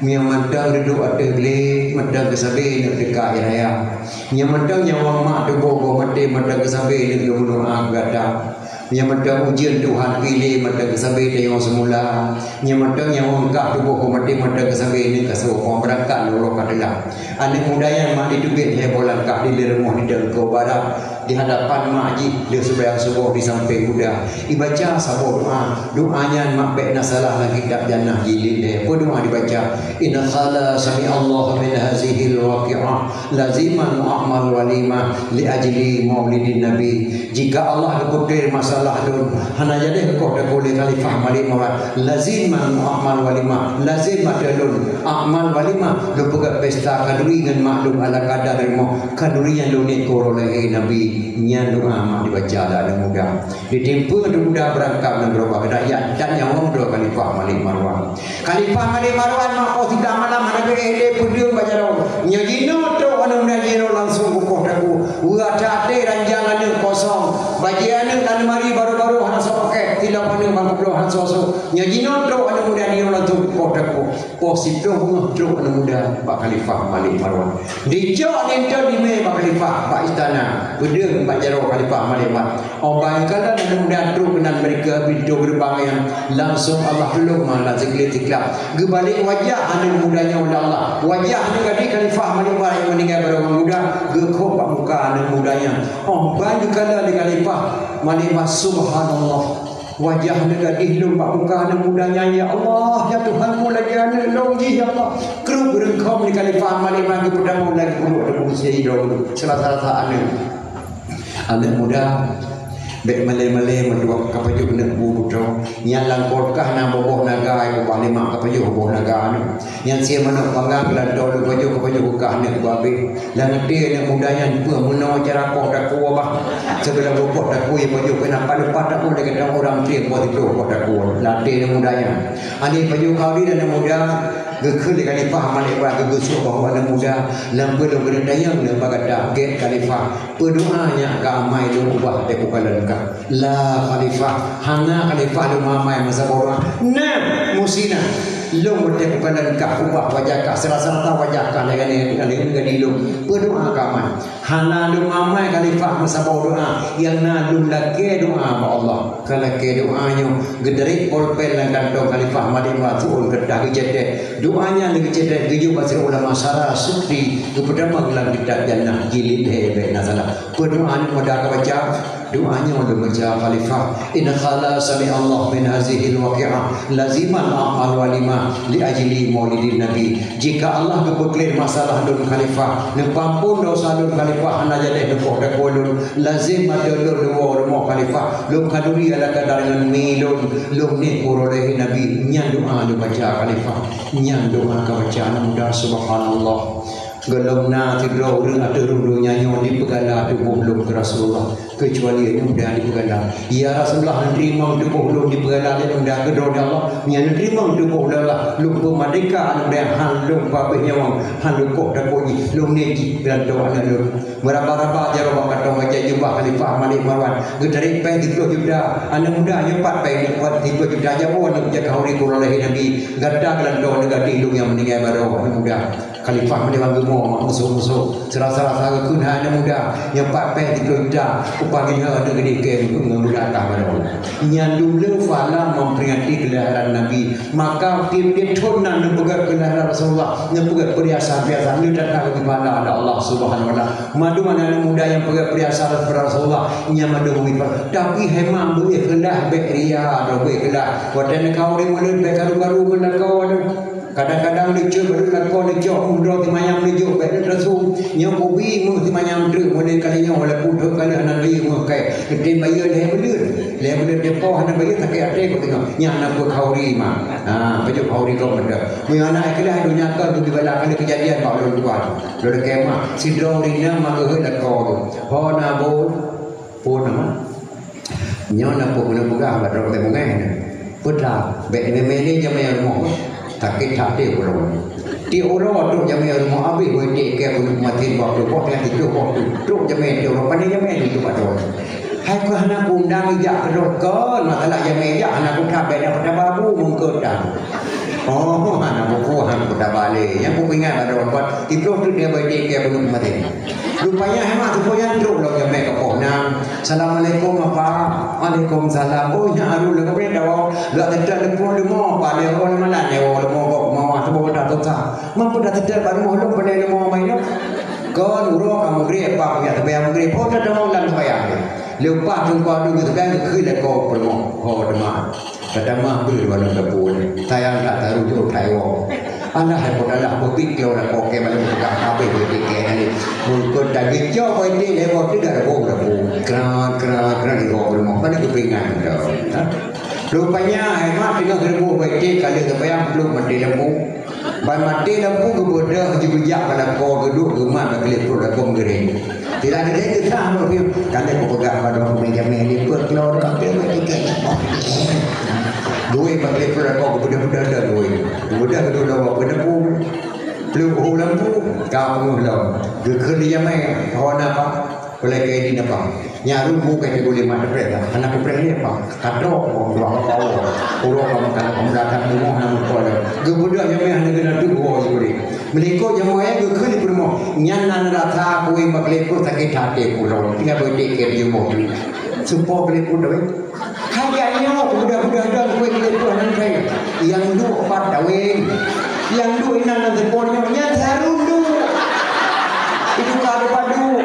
yang mandang duduk ada beli mandang kesabi nak dekat raya yang mandang nyawang mak tu bogo mati mandang kesabi nak bunuh agada yang mandang ujian Tuhan pilih mandang kesabi dia yang semula yang mandang yang angkat tu bogo mati mandang kesabi ni kasuh orang berangkat lorok adalah anak muda yang mak didubit dia bolan kak di rumah di dengkau barat di hadapan mak ji dia sebayang subuh di samping muda dibaca sabur doanya mak baik nasalah lagi tak jannah jilid dia apa doa dibaca inna khala sami Allah min hazihil waqi'ah laziman amal walima li ajli maulidin nabi jika Allah berkudir masalah tu hana jadi kau dah boleh khalifah malimah laziman amal walima lazim adalun amal walima lu pegat pesta kaduri dengan maklum ala kadar ilmu kaduri yang lu ni koroleh nabi nyan doa mak dibaca ada muda ditimpa ada muda berangkat dan berubah rakyat dan yang umrah khalifah Malik Marwan mak kau tidak malam ada ele pudu baca doa nyagino tu anu nyagino langsung buku taku ulah tate ranjangan kosong bagian dan mari baru-baru hana pakai tidak pandang bangkulo hana sosok nyagino tu anu muda dia langsung buku taku posito tu anu muda Pak Khalifah Malik Marwan dicok nento di me Pak Khalifah Pak Istana beda Pak Jaro Khalifah Malik Marwan orang kala anu muda tu kenan mereka video berbang yang langsung Allah belum malah segala tiklap gebalik wajah anu mudanya oleh Allah wajah anu kadi Khalifah Malik Marwan yang meninggal pada orang muda gekop pak muka anu mudanya banyak kala di Khalifah Malik Marwan subhanallah wajah negara ihlum pak muka anu mudanya ya Allah ya Tuhanmu lagi anu longji ya Allah keruk berengkau di Khalifah Malik Marwan kepada lagi buruk ada fungsi hidup salah-salah anak muda baik malay mendua kapajuk nak bubuto yang langkorkah na boboh naga ibu palima kapajuk boboh naga anu yang sia mana panggang lan dolu kapajuk buka nak babe lan dia nak mudanya pun menawa cara kok dak kuah bah sebelum boboh dak kuih kapajuk kena pada pada pun dekat orang dia buat itu kok dak kuah lan dia mudanya ani kapajuk kau dan muda gekul di Khalifah Malik Marwan gegusuh bahawa anak muda lampu lo berdayang le bagada get Khalifah berdoanya ke amai lo ubah de bukalan ka la Khalifah hana Khalifah lo mamai masa bodoh nah musina lo berde bukalan ka ubah wajah ka serasa wajah ka dengan gadi lo berdoa ke amai hana lo mamai Khalifah masa bodoh yang na lo lagi doa Allah kalau ke doanya gederi polpen lan kantong Khalifah Malik Marwan tuun kedah gejede doanya lagi cerita tujuh pasir ulama syarah sukri kepada manglang kita jannah jilid hebe nasalah berdoa pada baca doanya untuk baca Khalifah inna khala sami Allah min hazihil waqi'ah laziman amal walima li ajli maulidin nabi jika Allah kepeklir masalah dun Khalifah nepampun dosa dun Khalifah hana jadi nepok dakolun lazim ada lur rumah Khalifah lum kaduri ala kadarangan milun lum ni kuroleh nabi nyan doa lu baca Khalifah nyan doa ka baca anak muda subhanallah Gelomna tidur orang ada rundunya nyon di pegala tubuh belum ke Rasulullah kecuali ini mudah di pegala. Ya Rasulullah nerima tubuh belum di pegala dia mudah ke doa Allah. Nya nerima tubuh Allah lupa merdeka anu dia handung babehnya wang handung kok dak bunyi lum neji dan doa anu meraba-raba jaro kata baca jubah khalifah Malik Marwan gedari pe 3 juta anu mudah nyepat pe buat 3 juta jawa anu jaga hari oleh Nabi gadah dan doa negati hidung yang meninggal baru mudah khalifah menewang gemuk musuh-musuh serasa-rasa kunha anda muda nyepat pe 3 juta upahnya ada gede ke mudah tak baru nyandu fala memperingati kelahiran Nabi maka dia tunan mempegat kelahiran Rasulullah mempegat perhiasan biasa ni datang di mana ada Allah Subhanahu wa taala madu mana muda yang pegat perhiasan Rasulullah nya madu mengipar tapi hemam boleh kelah bekria ada beklah wadan kau ring mulut bekaru-karu mulut kau kadang-kadang lucu baru lakon lucu umroh di mayam lucu baru rasul nyok ubi mu di mayam tu mulai kalinya oleh putu kali anak bayi mu kai gede bayi le belut depo anak bayi tak kaya ate ko tengok nya anak ko khauri ma baju khauri ko benda mu anak kelah dunia ka tu di bala kali kejadian pak lu buat lu kemah sidro rina ma ke lakon ho na bo po nama nya na po na buga ba ro te bungai putra be mele jamai rumah takit hati orang. Di orang tu jamai rumah abi wajib ke untuk mati waktu kau yang hidup waktu tu jamai orang pandai jamai itu pada. Hai kau anak undang ijak kedokon masalah jamai ijak anak kita beda pada babu mengkodang. Oh anak buku hang kita balik. Yang buku ingat pada orang buat itu tu dia wajib ke untuk mati. Rupanya hemat tu yang teruk lo jamai ke pohonam. Assalamualaikum apa? Waalaikumsalam. Oh yang arul le kepada awak. Dak tidak lepon demo pada orang mana ne orang mau mau tu dah tu sah. Mampu dah tidak baru mau lo pada mau main lo. Kau urut kamu grip apa ya tapi kamu grip oh dah mau lan bayang. Lepas tu kau dulu tu kan ke le kau permo. Oh demam. Pertama beri walau dapur. Tayang tak taruh tu Taiwan. Anak hai adalah bukti kau nak pakai malam buka apa bukti kau ni. Mungkin tak bijak kau ini lewat tidak ada keran di bawah rumah. Mana kepingan dah. Rupanya hemat dengan lembu bukti kali kebayang belum mati lembu. Ban mati lembu kemudian bijak pada kau geduk rumah nak kelip produk kau gering. Tidak ada kita tahu kalau kau pegang pada meja meli put keluar ambil bukti kau. Duit bagi pelakon budak-budak dah duit. Budak tu dah buat lembu. Peluk lembu kamu lah. Gekerja mai kawan apa? Boleh ke di apa? Nyaru bu ke boleh mana pergi? Anak pergi apa? Katrok orang kau. Orang kamu kan kamu datang rumah nama kau. Gebudak yang mai hanya kena dua boleh. Meliko jamuai geker di rumah. Nyan rata aku yang bagi lekor sakit hati pulau. Tinggal boleh ke di rumah. Supaya boleh pulau. Kayaknya budak-budak dan kue kelihatan dan saya yang dua part dawin, yang dua ini nanti pornya nyatarum dulu. Itu kalau padu,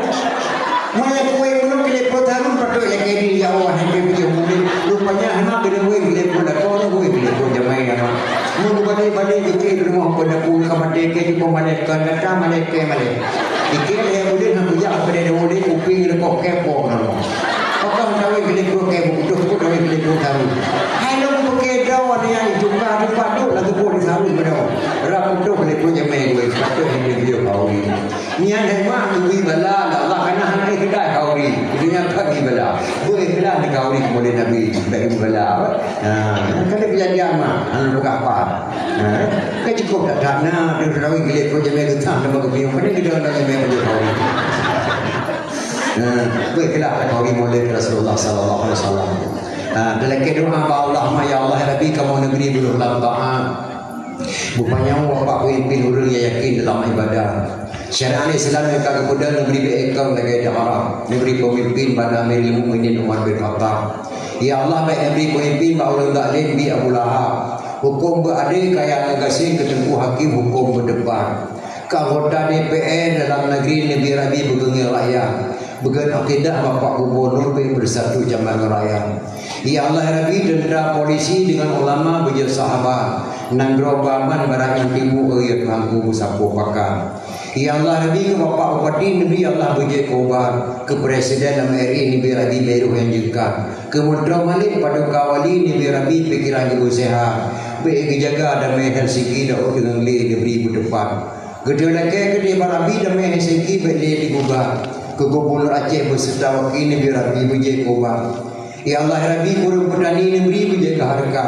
mana kue belum kelihatan padu yang ini jauh hanya bijak mungkin. Rupanya anak bila kue kelihatan dah kue kelihatan jamai nama. Mungkin badai dikit rumah pada pun kamar deket juga malaikat datang malaikat. Dikit yang boleh nak bijak pada boleh kuping lekok kepo nama. Orang tahu bila kau kau butuh kau tahu bila kau tahu. Hai lo pakai daun yang juga di padu lagu kau di tahu berdaun. Ramu tu bila kau jamai kau padu yang dia kau ni. Niat hemat tu bala Allah karena hari kedai kau ni. Dunia kaki bala. Boleh bala di kau ni boleh Nabi bagi bala. Kalau kejadian mah anu buka apa. Kau cukup tak nak tu tahu bila kau jamai tu tak nama kau biar mana kita nak jamai kau ni. Baiklah kau mulai Rasulullah sallallahu alaihi wasallam. Dalam doa Allah ya Allah Rabbi kamu negeri belum lambat. Bukannya bapak pemimpin orang yang yakin dalam ibadah. Syariat Islam yang kagak kepada negeri beekam lagi Arab. Negeri pemimpin pada Amirul Mukminin Umar bin Khattab. Ya Allah baik negeri pemimpin ba orang zalim bi Abu Lahab. Hukum berade kaya ngasih ketempuh hakim hukum berdepan. Anggota DPR dalam negeri Nabi Rabi begengil rakyat. Bukan akidah Bapak Gubernur bersatu Jambang Raya. Ya Allah Rabbi denda polisi dengan ulama bejat sahabat. Nanggro baman barang yang timu ayat mampu musapu pakar. Ya Allah Rabbi ke Bapak Bupati Nabi Allah bejat kobar. Ke Presiden MRI Nabi Rabi Beruh yang jengkat. Ke Menteri Malik pada kawali Nabi Rabi pikiran ibu sehat. Baik jaga damai Helsinki dan dengan li diberi depan. Gede lagi gede barabi demi segi beli digubah ke Gubernur Aceh beserta wakil Nabi Rabi bejai kobar. Ya Allah Rabi kurang petani negeri bejai keharga.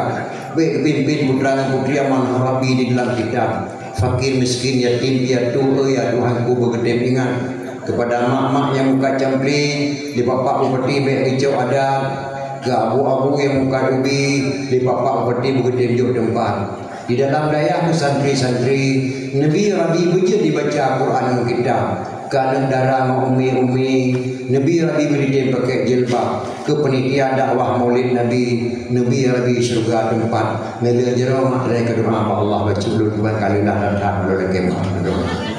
Baik pimpin putra putri aman Rabi di dalam kitab. Fakir miskin yatim piatu ya Tuhanku bergedem ingat kepada mak-mak yang muka campling di bapak upeti baik hijau ada ke abu-abu yang muka ubi di bapak upeti bergedem jauh tempat. Di dalam daerah santri-santri Nabi Rabi beja dibaca Quran kita kerana darah umi Nabi Rabi beri pakai jilbab ke penitia dakwah Maulid Nabi Rabi surga tempat ngelihat jerah mak dari kedua Allah baca dulu 2 kali lah dan tak boleh kemah.